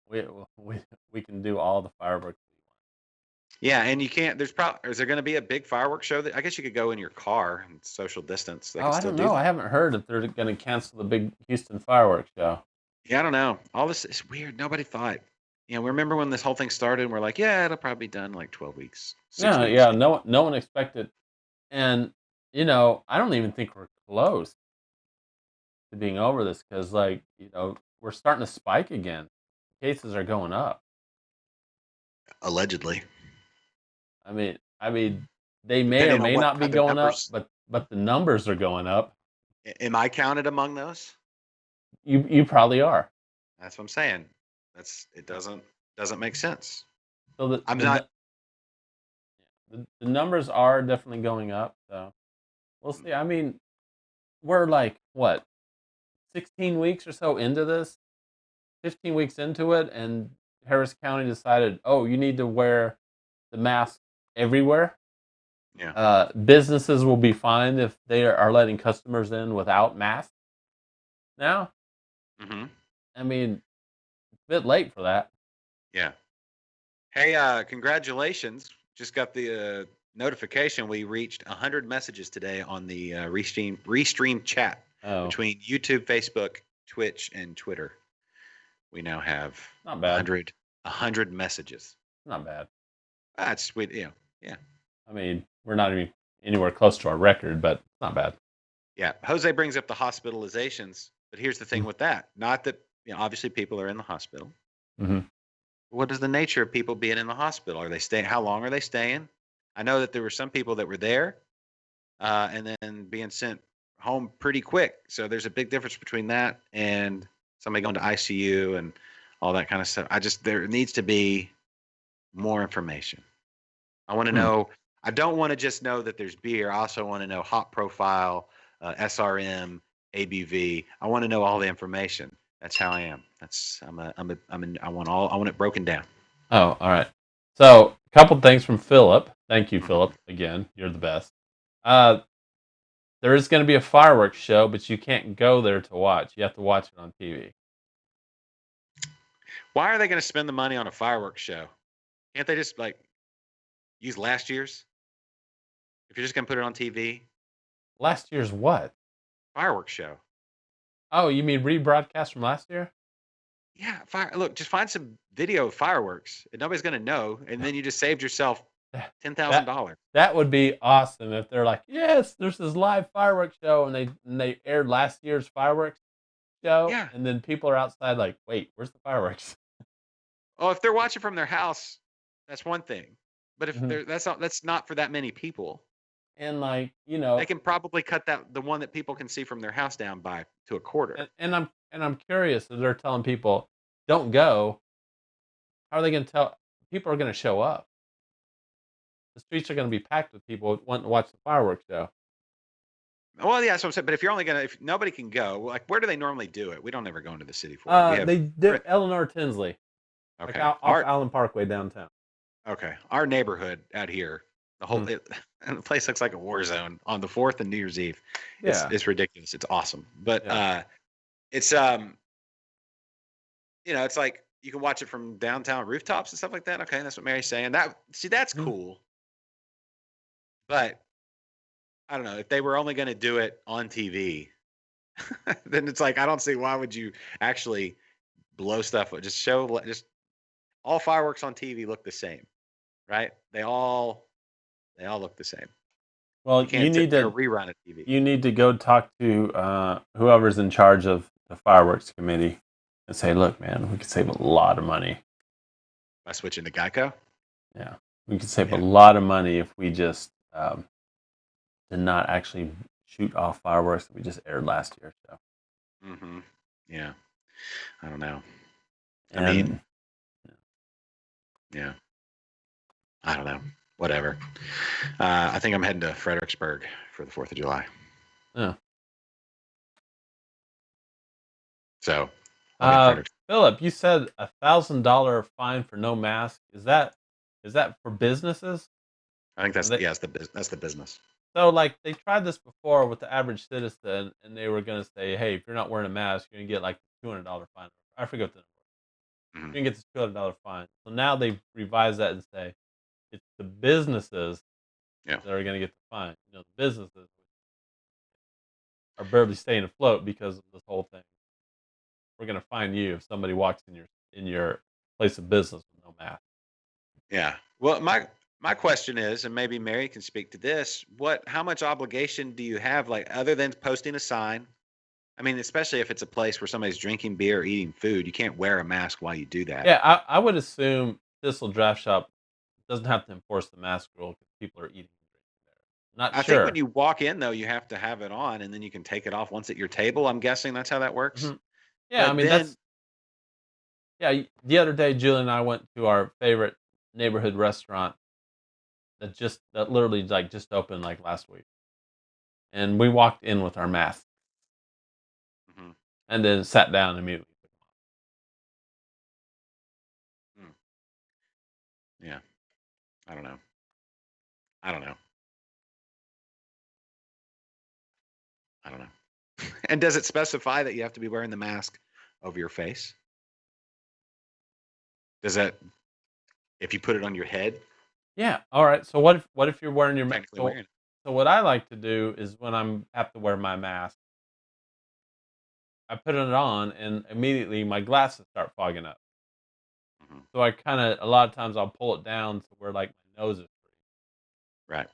we we we can do all the fireworks we want. Yeah, and you can't. Is there going to be a big fireworks show? That I guess you could go in your car and social distance. They Oh, could I still don't do know. I that. haven't heard if they're going to cancel the big Houston fireworks show. Yeah, I don't know. All this is weird. Nobody thought. remember when this whole thing started and we're like, yeah, it'll probably be done in like 12 weeks, 6 No, weeks. yeah, no one expected, and I don't even think we're close to being over this because, like, we're starting to spike again. Cases are going up. Allegedly. I mean, they may or Depending on may what not be other going up, numbers. but the numbers are going up. Am I counted among those? You probably are. That's what I'm saying. It doesn't make sense. So I'm not. the numbers are definitely going up. So we'll see. I mean, we're like what 16 weeks or so into this, 15 weeks into it, and Harris County decided, oh, you need to wear the mask everywhere. Yeah. Businesses will be fined if they are letting customers in without masks. Now, Mm-hmm. I mean, it's a bit late for that. Yeah. Hey, congratulations! Just got the notification we reached 100 messages today on the restream chat Oh, between YouTube, Facebook, Twitch, and Twitter. We now have not bad. 100 messages. Not bad. That's sweet. Yeah. I mean, we're not even anywhere close to our record, but it's not bad. Yeah. Jose brings up the hospitalizations, but here's the thing with that. Not that, obviously people are in the hospital. Mm-hmm. What is the nature of people being in the hospital? Are they staying? How long are they staying? I know that there were some people that were there and then being sent home pretty quick. So there's a big difference between that and somebody going to ICU and all that kind of stuff. There needs to be more information. I want to know. I don't want to just know that there's beer. I also want to know hop profile, SRM, ABV. I want to know all the information. That's how I am. I want it broken down. Oh, all right. So, a couple things from Philip. Thank you, Philip. Again, you're the best. There is going to be a fireworks show, but you can't go there to watch. You have to watch it on TV. Why are they going to spend the money on a fireworks show? Can't they just use last year's? If you're just going to put it on TV, Last year's what? fireworks show. Oh, you mean rebroadcast from last year? Yeah, Look, just find some video of fireworks, and nobody's going to know, and then you just saved yourself $10,000. That would be awesome if they're like, yes, there's this live fireworks show, and they aired last year's fireworks show, Yeah. and then people are outside like, wait, where's the fireworks? Oh, if they're watching from their house, that's one thing. But if Mhm. that's not for that many people. And They can probably cut the one that people can see from their house down to a quarter. and I'm curious if they're telling people don't go. How are they going to tell? People are going to show up. The streets are going to be packed with people wanting to watch the fireworks show. Well, yeah, that's what I'm saying. But if nobody can go, where do they normally do it? We don't ever go into the city for it. They did Eleanor Tinsley, Okay. off Allen Parkway downtown. Okay. Our neighborhood out here, and the place looks like a war zone on the 4th and New Year's Eve. It's ridiculous. It's awesome. But it's it's like you can watch it from downtown rooftops and stuff like that. Okay, that's what Mary's saying. That's cool. But I don't know, if they were only going to do it on TV, then it's like I don't see why would you actually blow stuff up. Just all fireworks on TV look the same, right? They all look the same. Well, you need to rerun a TV. You need to go talk to whoever's in charge of the fireworks committee and say, look, man, we could save a lot of money by switching to Geico. Yeah, we could save a lot of money if we just did not actually shoot off fireworks that we just aired last year. So. Mm-hmm. Yeah, I don't know. Yeah, I don't know. Whatever. I think I'm heading to Fredericksburg for the 4th of July. Yeah. So, Philip, you said $1,000 fine for no mask. Is that for businesses? I think that's the business. So, they tried this before with the average citizen, and they were going to say, "Hey, if you're not wearing a mask, you're going to get like a $200 fine." I forget the number. Mm-hmm. You're going to get this $200 fine. So now they've revised that and say it's the businesses that are going to get the fine. The businesses are barely staying afloat because of this whole thing. We're going to fine you if somebody walks in your place of business with no mask. Yeah. Well, my question is, and maybe Mary can speak to this, how much obligation do you have, like, other than posting a sign? I mean, especially if it's a place where somebody's drinking beer or eating food, you can't wear a mask while you do that. Yeah, I would assume Thistle Draft Shop doesn't have to enforce the mask rule because people are eating and drinking there. Not I think when sure. you walk in, though, you have to have it on, and then you can take it off once at your table. I'm guessing that's how that works. Mhm. Yeah, I But mean then, the other day Julie and I went to our favorite neighborhood restaurant that literally like just opened like last week, and we walked in with our masks Mhm. and then sat down immediately. Yeah, I don't know. I don't know. I don't know. And does it specify that you have to be wearing the mask over your face? Does that, if you put it on your head, Yeah. All right. So what if you're wearing your mask? technically wearing it? So what I like to do is when I'm have to wear my mask, I put it on and immediately my glasses start fogging up. Mhm. So I kind of a lot of times I'll pull it down to where like my nose is free. Right.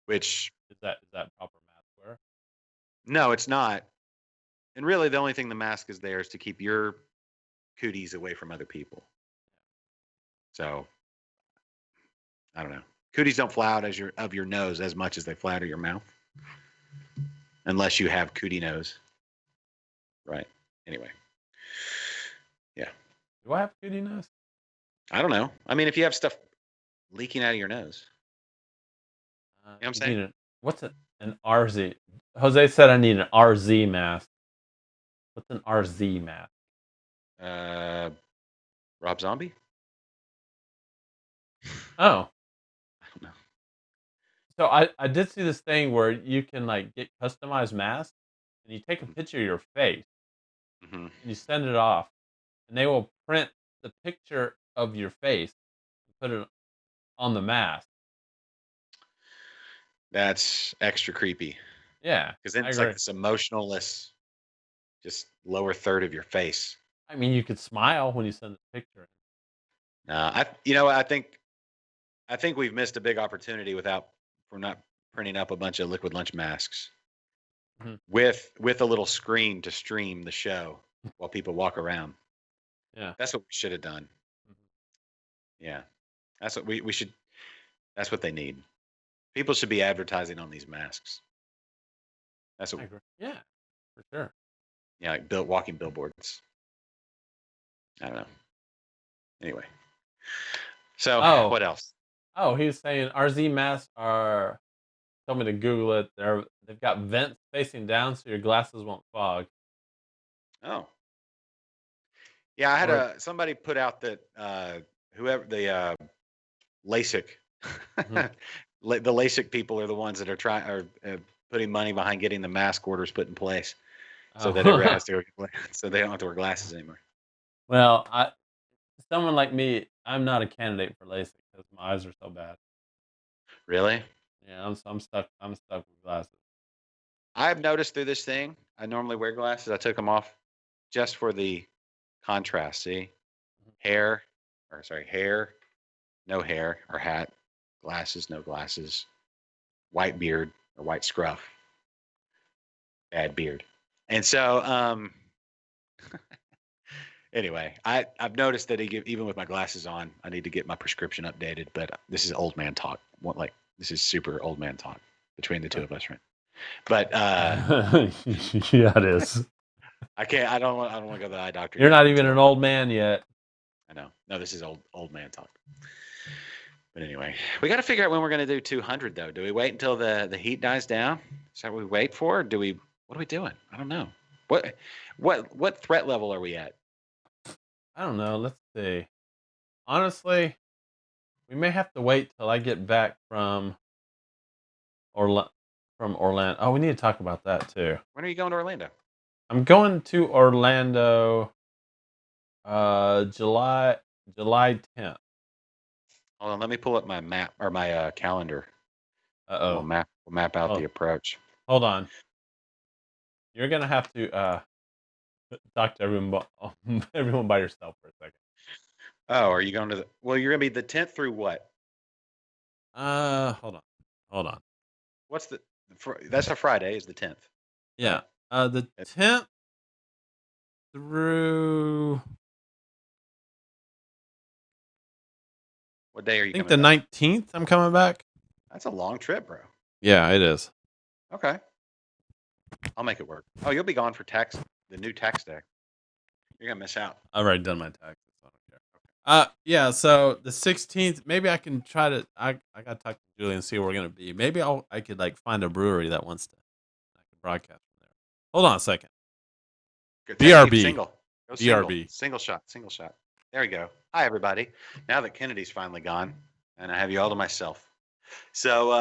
Which, Is that proper mask wear? no, it's not. And really, the only thing the mask is there is to keep your cooties away from other people. So I don't know. Cooties don't fly out of your nose as much as they fly out of your mouth, unless you have cootie nose. Right. Anyway. Yeah. Do I have cootie nose? I don't know. I mean, if you have stuff leaking out of your nose, you know what I'm You saying? need an RZ. Jose said I need an RZ mask. What's an RZ mask? Rob Zombie? Oh, I don't know. so I did see this thing where you can like get customized masks, and you take a picture of your face Mm-hmm. and you send it off, and they will print the picture of your face and put it on the mask. That's extra creepy Yeah, because then I it's like agree. this emotionless, just lower third of your face. I mean, you could smile when you send the picture. You know, I think we've missed a big opportunity for not printing up a bunch of liquid lunch masks Mhm. with a little screen to stream the show while people walk around. Yeah. That's what we should have done. Mhm. Yeah, that's what we should. That's what they need. People should be advertising on these masks. That's I what. agree. Yeah, for sure. Yeah, like walking billboards. I don't know. Anyway, so Oh, what else? he was saying RZ masks are. Told me to Google it. They've got vents facing down so your glasses won't fog. Oh, yeah, I had Or somebody put out that whoever the LASIK, Mhm. the LASIK people are the ones that are putting money behind getting the mask orders put in place, so that everybody Oh. has to, so they don't have to wear glasses anymore. Well, someone like me, I'm not a candidate for LASIK because my eyes are so bad. Really? Yeah, I'm stuck. I'm stuck with glasses. I've noticed through this thing. I normally wear glasses. I took them off just for the contrast. See, hair, hair, no hair or hat, glasses, no glasses, white beard or white scruff, bad beard. And so, anyway, I've noticed that even with my glasses on, I need to get my prescription updated. But this is old man talk. This is super old man talk between the two of us, right? But Yeah, it is. I can't. I don't want to go to the eye doctor You're yet not even until an old man yet. I know. No, this is old man talk. But anyway, we got to figure out when we're going to do 200 though. Do we wait until the heat dies down? Is that what we wait for? Or do we? What are we doing? I don't know. What threat level are we at? I don't know. Let's see. Honestly, we may have to wait till I get back Orla- from Orlando. Oh, we need to talk about that too. When are you going to Orlando? I'm going to Orlando July 10th. Hold on, let me pull up my map or my calendar. We'll Uh-oh. map out the Oh, approach. hold on. You're going to have to talk to everyone by yourself for a second. Oh, are you going to the? Well, you're gonna be the 10th through what? Hold on. What's the? That's a Friday. Is the 10th? Yeah, the Right? 10th through What day are I you think coming the back? 19th. I'm coming back. That's a long trip, bro. Yeah, it is. Okay, I'll make it work. Oh, you'll be gone for the new tax day. You're gonna miss out. I've already done my taxes. So I don't care. Yeah. So the 16th, maybe I can try to. I gotta talk to Julie and see where we're gonna be. Maybe I could like find a brewery that wants to. I can broadcast from there. Hold on a second. Good. Keep BRB. single. Go single. BRB. Single shot. Single shot. There we go. Hi, everybody. Now that Kennedy's finally gone, and I have you all to myself. So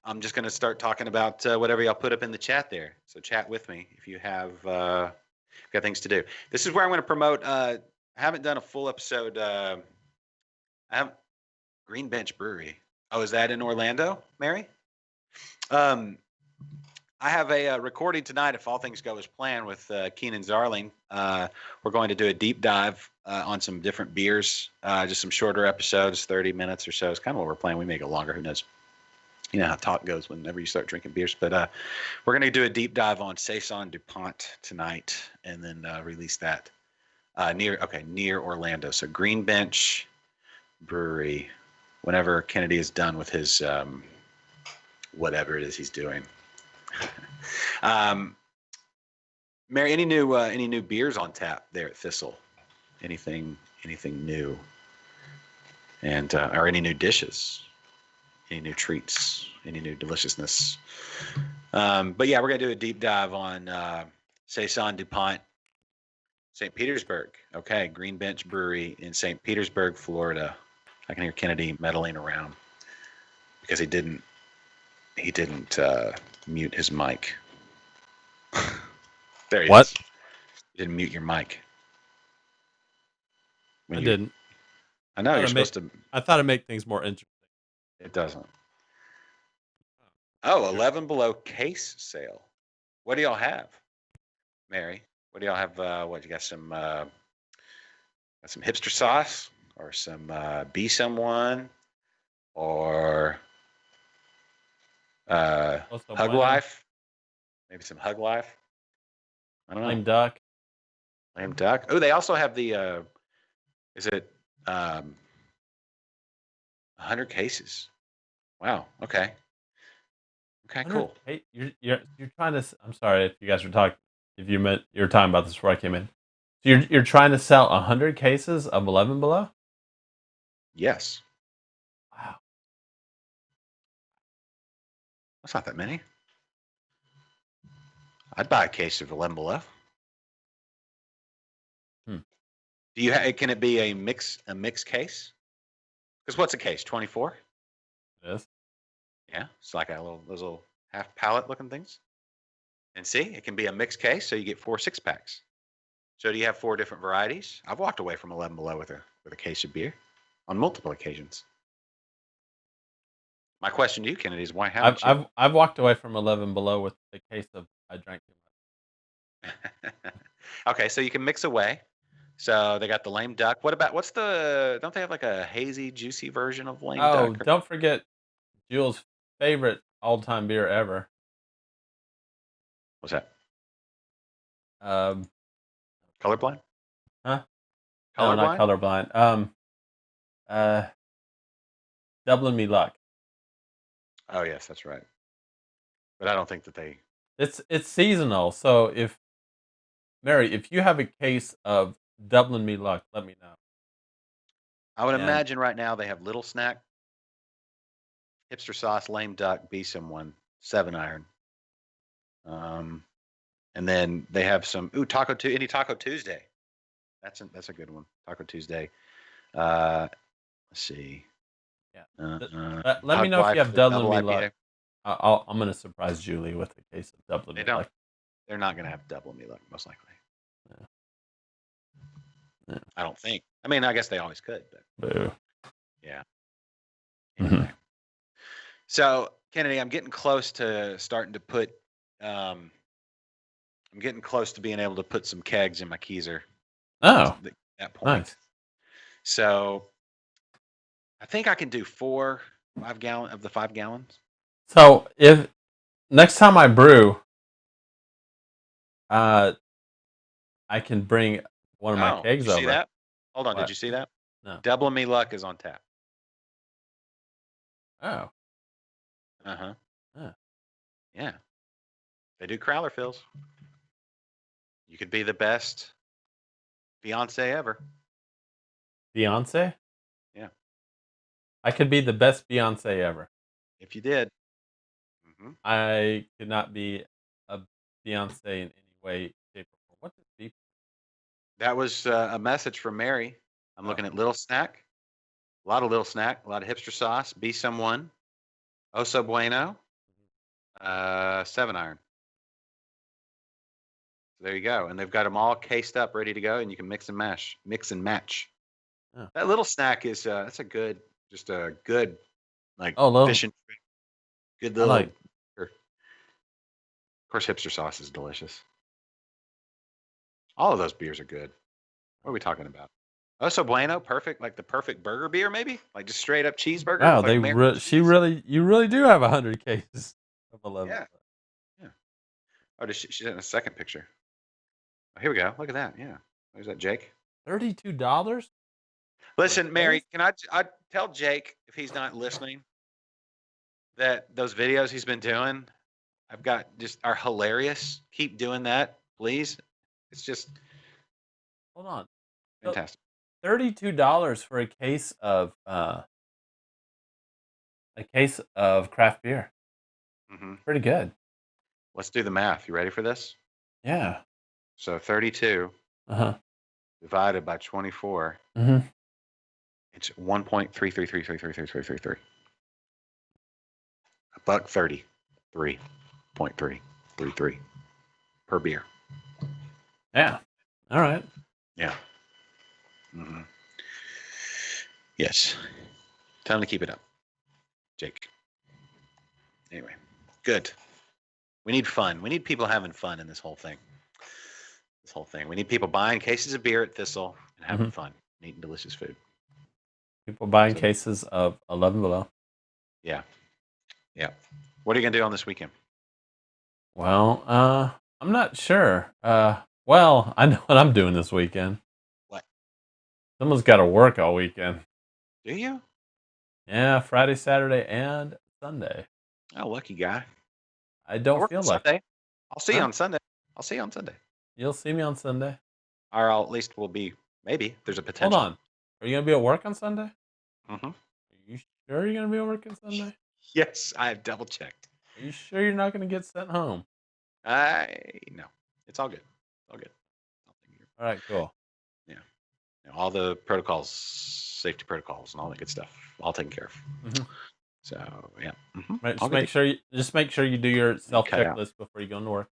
I'm just going to start talking about whatever y'all put up in the chat there. So chat with me if you have got things to do. This is where I'm going to promote. I haven't done a full episode. I have Green Bench Brewery. Oh, is that in Orlando, Mary? I have a recording tonight, if all things go as planned, with Keenan Zarling. We're going to do a deep dive on some different beers, just some shorter episodes, 30 minutes or so. It's kind of what we're playing. We make it longer. Who knows? You know how talk goes whenever you start drinking beers. But we're going to do a deep dive on Saison DuPont tonight, and then release that near Orlando. So Green Bench Brewery. Whenever Kennedy is done with his whatever it is he's doing. Mary, any new beers on tap there at Thistle? Anything new? And or any new dishes? Any new treats? Any new deliciousness? But yeah, we're gonna do a deep dive on Saison DuPont, St. Petersburg. Okay, Green Bench Brewery in St. Petersburg, Florida. I can hear Kennedy meddling around because he didn't mute his mic. There he What? is. You didn't mute your mic. I didn't. I know you're supposed to. I thought it'd make things more interesting. It doesn't. Oh, 11 Below case sale. What do y'all have, Mary? What do y'all have? What you got? Some hipster sauce, or some Be Someone, or Also, Hug bueno. Life? Maybe some Hug Life. I don't know. Lame duck. Lame duck. Oh, they also have the. Is it 100 cases? Wow. Okay. Okay. Cool. Hey, you're trying to. I'm sorry if you guys were talking. If you meant you were talking about this before I came in. So you're trying to sell 100 cases of 11 Below? Yes. Wow. That's not that many. I'd buy a case of 11 Below. Do you can it be a mix case? Because what's a case? 24? It is. Yeah, it's like those little half pallet looking things. And see, it can be a mixed case, so you get 4 6-packs. So do you have 4 different varieties? I've walked away from 11 Below with a case of beer on multiple occasions. My question to you, Kennedy, is why haven't you? I've walked away from 11 Below with a case of I drank too much. Okay, so you can mix away. So they got the lame duck. What's don't they have like a hazy, juicy version of lame Oh, duck? don't forget Jules' favorite all-time beer ever. What's that? Um, Colorblind? huh? No, not Colorblind? colorblind. Dublin Me Luck. Oh yes, that's right. But I don't think that they. It's seasonal. So if Mary, if you have a case of Dublin Me Luck, let me know. I would And imagine right now they have Little Snack, Hipster Sauce, Lame Duck, Be Someone, 7-Iron. And then they have some Taco Tuesday. That's a good one. Taco Tuesday. Let's see. yeah. Let me know if you have Dublin Me Luck. I'm gonna surprise Julie with a case of Dublin Me Luck. They're not gonna have Dublin Me Luck, most likely. Yeah. I don't think. I mean, I guess they always could, but Boo. yeah. Anyway. So Kennedy, I'm getting close to starting to put I'm getting close to being able to put some kegs in my Keezer. Oh, At that point. nice. So I think I can do 5 gallon of the 5 gallons. So if next time I brew, I can bring one of my Oh, did kegs you see over. that? Hold on, did What? you see that? No. Double Me Luck is on tap. Oh. Uh-huh. Yeah. Yeah. They do crowler fills. You could be the best fiance ever. Beyonce? Yeah. I could be the best Beyonce ever. If you did. Mm-hmm. I could not be a Beyonce in any way, shape, or form. What does beef? That was a message from Mary. I'm Oh. looking at Little Snack. A lot of Little Snack. A lot of hipster sauce. Be Someone. Oso Bueno. 7 Iron. So there you go. And they've got them all cased up, ready to go, and you can mix and match. Oh. That Little Snack is that's a good, just a good, like little. fishing. Good I little. like. Of course, hipster sauce is delicious. All of those beers are good. What are we talking about? Oso Bueno, perfect, like the perfect burger beer, maybe, like just straight up cheeseburger. Wow, with like you really do have 100 cases of 11. Yeah. Yeah. Oh, she's in a second picture. Oh, here we go. Look at that. Yeah. There's that Jake. $32? Listen, Mary, can I tell Jake, if he's not listening, that those videos he's been doing, I've got just are hilarious. Keep doing that, please. It's just Hold on. fantastic. $32 for a case of craft beer. Mm-hmm. Pretty good. Let's do the math. You ready for this? Yeah. So 32 divided by 24. Mm-hmm. It's 1.3333333333. $1.33.333 per beer. Yeah. All right. Yeah. Mm-hmm. Yes. Time to keep it up, Jake. Anyway, good. We need fun. We need people having fun in this whole thing. We need people buying cases of beer at Thistle and having fun, and eating delicious food. People buying cases of 11 Below. Yeah. Yeah. What are you gonna do on this weekend? Well, I'm not sure. Well, I know what I'm doing this weekend. What? Someone's got to work all weekend. Do you? Yeah, Friday, Saturday, and Sunday. Oh, lucky guy. I don't work feel on like Sunday. I'll see you Huh? on Sunday. I'll see you on Sunday. You'll see me on Sunday. Or at least we'll be. Maybe there's a potential. Hold on. Are you gonna be at work on Sunday? Mm-hmm. Are you sure you're gonna be at work on Sunday? Yes, I have double checked. Are you sure you're not gonna get sent home? No, it's all good. All good. All right, cool. Yeah. All the protocols, safety protocols, and all that good stuff, all taken care of. Mm-hmm. So yeah. Mm-hmm. Right, just make sure you do your self checklist before you go into work.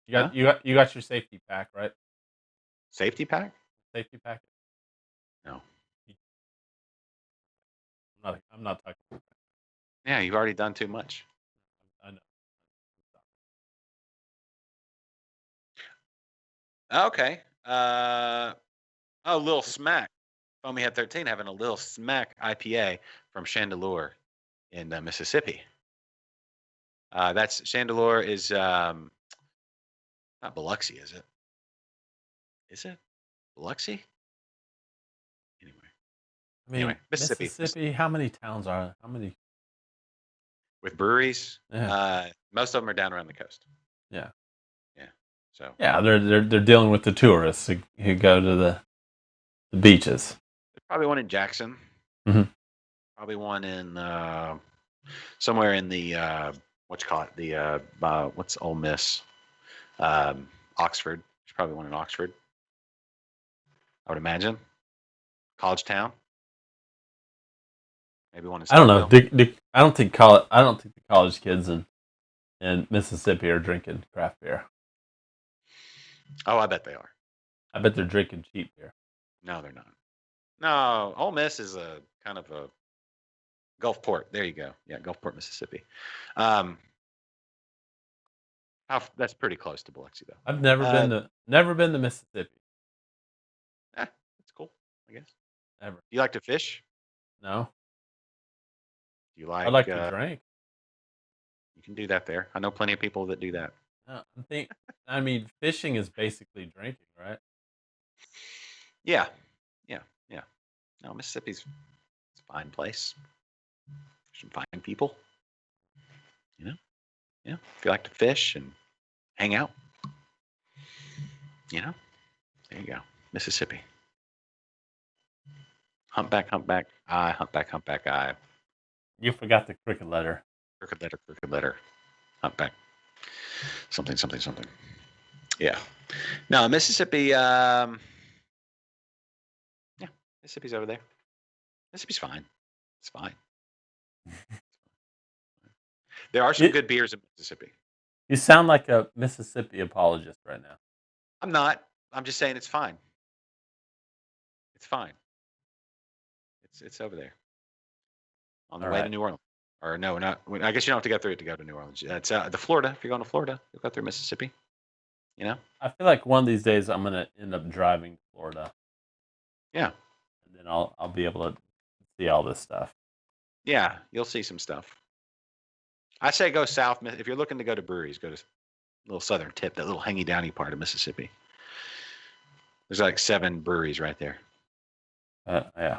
You got your safety pack, right? Safety pack? Safety packet? No. I'm not talking about that. Yeah, you've already done too much. I know. Okay. Little Smack. Foamy Head 13 having a Little Smack IPA from Chandelure in Mississippi. That's Chandelure is not Biloxi, is it? Is it Biloxi? Anyway, Mississippi. How many towns are there? How many? With breweries, Yeah. most of them are down around the coast. Yeah. Yeah. So. Yeah, they're dealing with the tourists who go to the beaches. There's probably one in Jackson. Mm-hmm. Probably one in somewhere in the what's Ole Miss? Oxford. There's probably one in Oxford. I would imagine. College Town. Maybe one in I don't know. Starkville. I don't think the college kids in Mississippi are drinking craft beer. Oh, I bet they are. I bet they're drinking cheap beer. No, they're not. No, Ole Miss is a kind of a Gulfport. There you go. Yeah, Gulfport, Mississippi. That's pretty close to Biloxi, though. I've never been to Mississippi. That's cool, I guess. Ever. Do you like to fish? No. Do you like? I like to drink. You can do that there. I know plenty of people that do that. I mean, fishing is basically drinking, right? Yeah. No, Mississippi's it's a fine place. Some fine people. If you like to fish and hang out, there you go. Mississippi. Humpback, I, humpback, I. You forgot the cricket letter. Crooked letter, humpback. Something. Yeah. No, Mississippi. Mississippi's over there. Mississippi's fine. It's fine. There are some good beers in Mississippi. You sound like a Mississippi apologist right now. I'm not. I'm just saying it's fine. It's fine. It's over there. On the way to New Orleans. Or no, not. I guess you don't have to go through it to go to New Orleans. It's the Florida. If you're going to Florida, you'll go through Mississippi. I feel like one of these days I'm gonna end up driving to Florida. Yeah. And then I'll be able to see all this stuff. Yeah, you'll see some stuff. I say go south. If you're looking to go to breweries, go to a little southern tip, that little hangy downy part of Mississippi. There's like 7 breweries right there. Yeah.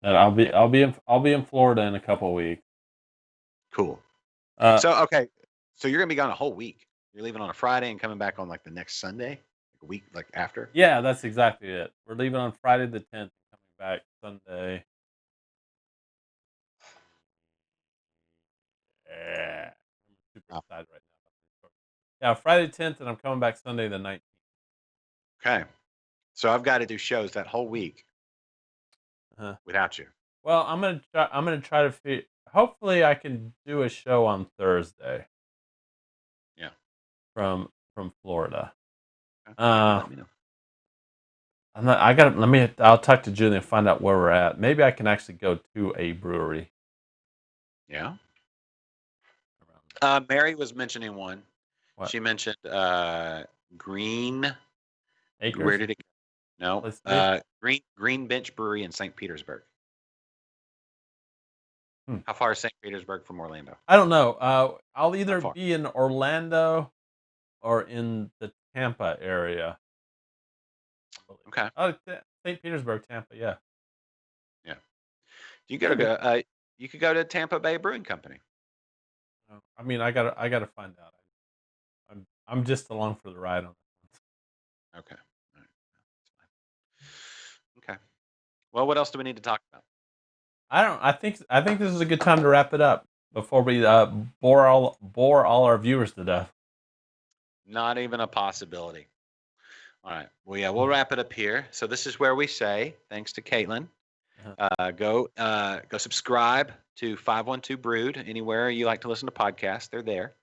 And I'll be in Florida in a couple of weeks. Cool. So you're gonna be gone a whole week. You're leaving on a Friday and coming back on like the next Sunday, like a week like after. Yeah, that's exactly it. We're leaving on Friday the 10th and coming back Sunday. Yeah. I'm super excited right now. Yeah, Friday the 10th, and I'm coming back Sunday the 19th. Okay. So I've got to do shows that whole week without you. Well, I'm gonna try to hopefully I can do a show on Thursday. Yeah. From Florida. Let me know. I'll talk to Julie and find out where we're at. Maybe I can actually go to a brewery. Yeah. Mary was mentioning one. What? She mentioned Green Acres. Where did it go? Let's No. Green Bench Brewery in St. Petersburg. How far is St. Petersburg from Orlando? I don't know. I'll either be in Orlando or in the Tampa area. Okay. Oh, St. Petersburg, Tampa, yeah. Yeah. You could go to Tampa Bay Brewing Company. I mean, I gotta find out. I'm just along for the ride on it. Okay. All right. Okay. Well, what else do we need to talk about? I think this is a good time to wrap it up before we bore all our viewers to death. Not even a possibility. All right. Well, yeah, we'll wrap it up here. So this is where we say thanks to Caitlin. Go subscribe to 512 Brewed anywhere you like to listen to podcasts. They're there.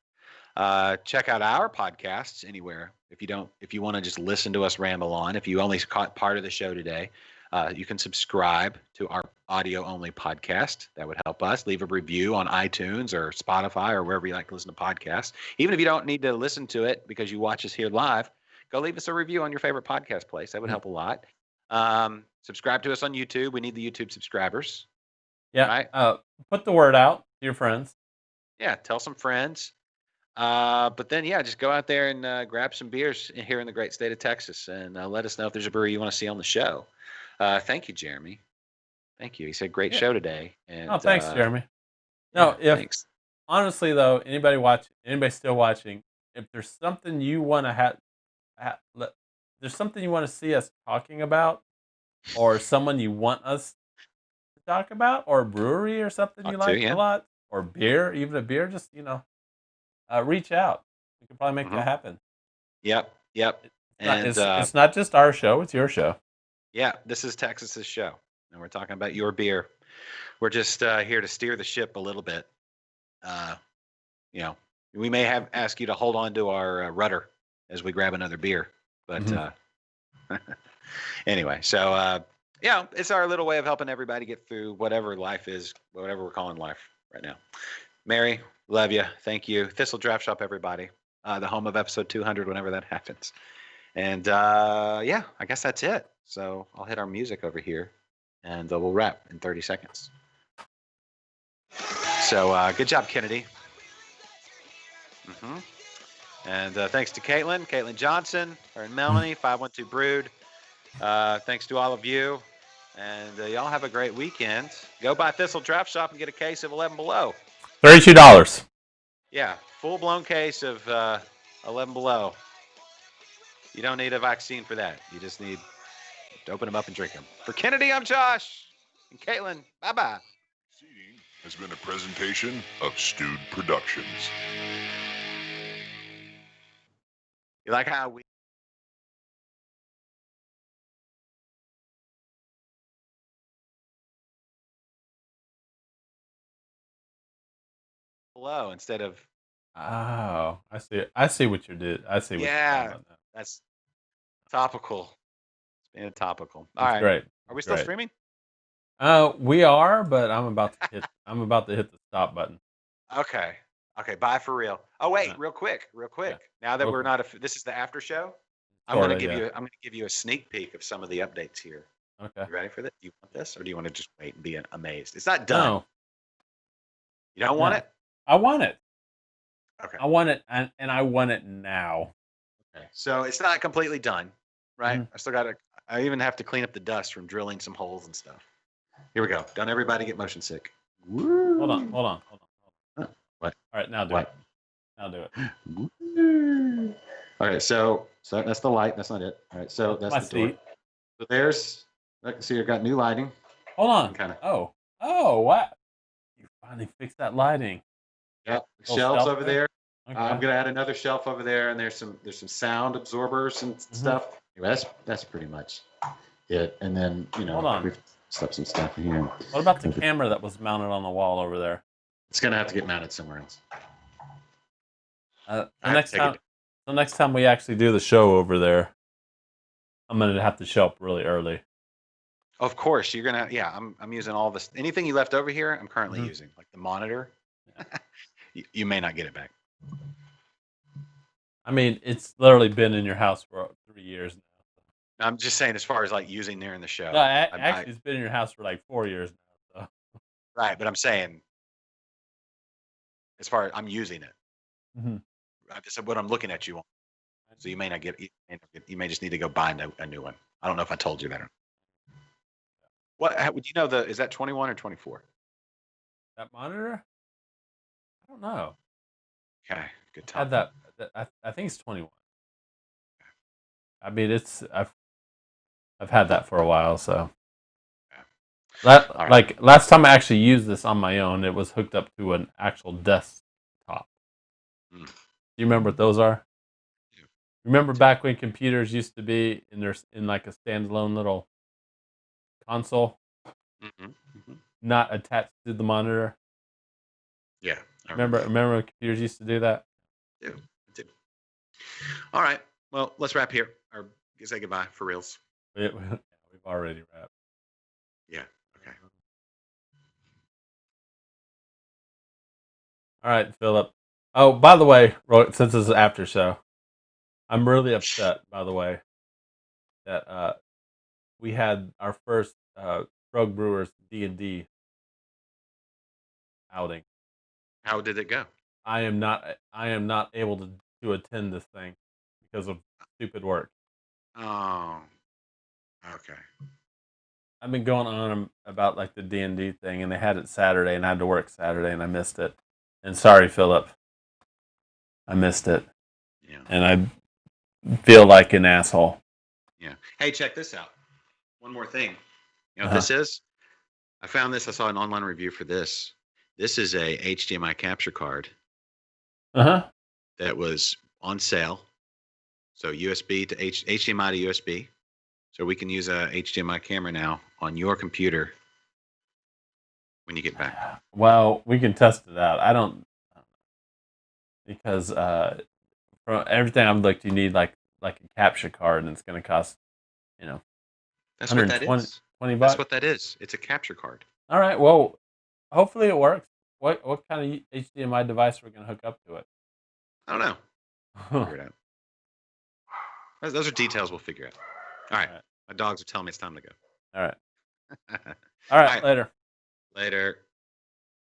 Check out our podcasts anywhere. If you want to just listen to us ramble on, if you only caught part of the show today, you can subscribe to our audio only podcast. That would help us. Leave a review on iTunes or Spotify or wherever you like to listen to podcasts. Even if you don't need to listen to it because you watch us here live, go leave us a review on your favorite podcast place. That would help a lot. Subscribe to us on YouTube. We need the YouTube subscribers. Yeah. Right? Put the word out to your friends. Yeah. Tell some friends. But then, just go out there and grab some beers here in the great state of Texas and let us know if there's a brewery you want to see on the show. Thank you, Jeremy. Thank you. He said, great show today. And, thanks, Jeremy. No, thanks. Honestly, though, anybody still watching, if there's something you want to there's something you want to see us talking about, or someone you want us to talk about, or a brewery or something you like a lot, or beer, even a beer, just, reach out. We can probably make that happen. Yep. It's not just our show, it's your show. Yeah, this is Texas's show, and we're talking about your beer. We're just here to steer the ship a little bit. We may ask you to hold on to our rudder as we grab another beer, but anyway, so it's our little way of helping everybody get through whatever life is, whatever we're calling life right now. Mary, love you. Thank you. Thistle Draft Shop, everybody. the home of episode 200, whenever that happens. And yeah, I guess that's it. So I'll hit our music over here, and we'll wrap in 30 seconds. So good job, Kennedy. And thanks to Caitlin Johnson, her and Melanie, 512 Brewed. Thanks to all of you. And y'all have a great weekend. Go by Thistle Draft Shop and get a case of 11 Below. $32. Yeah, full-blown case of 11 Below. You don't need a vaccine for that. You just need to open them up and drink them. For Kennedy, I'm Josh. And Caitlin, bye-bye. Seating has been a presentation of Stewed Productions. You like how we... Below instead of... Oh, I see. I see what you did. I see what you're talking about now. That's topical. It's being topical. All That's right. great. Are we still streaming? We are, but I'm about to hit the stop button. Okay. Bye for real. Oh wait, real quick. Yeah. Now that we're not this is the after show. I'm going to give you a sneak peek of some of the updates here. Okay. You ready for this? Do you want this, or do you want to just wait and be amazed? It's not done. No. You don't want it? I want it. Okay. I want it, and I want it now. Okay. So it's not completely done, right? Mhm. I still got to. I even have to clean up the dust from drilling some holes and stuff. Here we go. Don't everybody get motion sick. Hold on. What? All right, now do What? it. Now do it. All right, so that's the light. That's not it. All right, so that's My the door. seat. So there's. Look, see, you've got new lighting. Hold on. Kinda. Oh, what? You finally fixed that lighting. Yep. Little Shelves shelf over there? there. Okay. I'm gonna add another shelf over there, and there's some sound absorbers and stuff. Anyway, that's pretty much it. And then Hold on. we've stuck some stuff in here. What about the camera that was mounted on the wall over there? It's gonna have to get mounted somewhere else. The next time we actually do the show over there, I'm gonna have to show up really early. Of course, you're gonna. Yeah, I'm using all this. Anything you left over here, I'm currently using, like the monitor. You may not get it back. I mean, it's literally been in your house for 3 years now. I'm just saying, as far as like using during the show. No, actually, it's been in your house for like 4 years now. So. Right, but I'm saying, as far as I'm using it, I just said what I'm looking at you on. So you may not get. You may just need to go buy a new one. I don't know if I told you that. What would you know? Is that 21 or 24? That monitor? I don't know. Okay, good I had time. I think it's 21. I mean, I've had that for a while, so. Like last time I actually used this on my own, it was hooked up to an actual desktop. Do you remember what those are? Yeah. Remember back when computers used to be in like a standalone little console, not attached to the monitor? Yeah. Remember when computers used to do that? I do. All right. Well, let's wrap here. Or say goodbye for reals. We've already wrapped. Yeah. Okay. All right, Philip. Oh, by the way, since this is after show, I'm really upset, by the way, that we had our first Rogue Brewers D&D outing. How did it go? I am not able to attend this thing because of stupid work. Oh. Okay. I've been going on about like the D&D thing, and they had it Saturday, and I had to work Saturday, and I missed it. And sorry, Philip, I missed it. Yeah. And I feel like an asshole. Yeah. Hey, check this out. One more thing. You know what this is? I found this. I saw an online review for this. This is a HDMI capture card that was on sale. So HDMI to USB. So we can use a HDMI camera now on your computer when you get back. Well, we can test it out. I don't because from everything I've looked, you need like a capture card, and it's going to cost, That's what that is. $20. That's what that is. It's a capture card. All right. Well, hopefully it works. What kind of HDMI device we're going to hook up to it? I don't know. Figure it out. Those are details we'll figure out. All right. All right. My dogs are telling me it's time to go. All right. All right. Later. Later.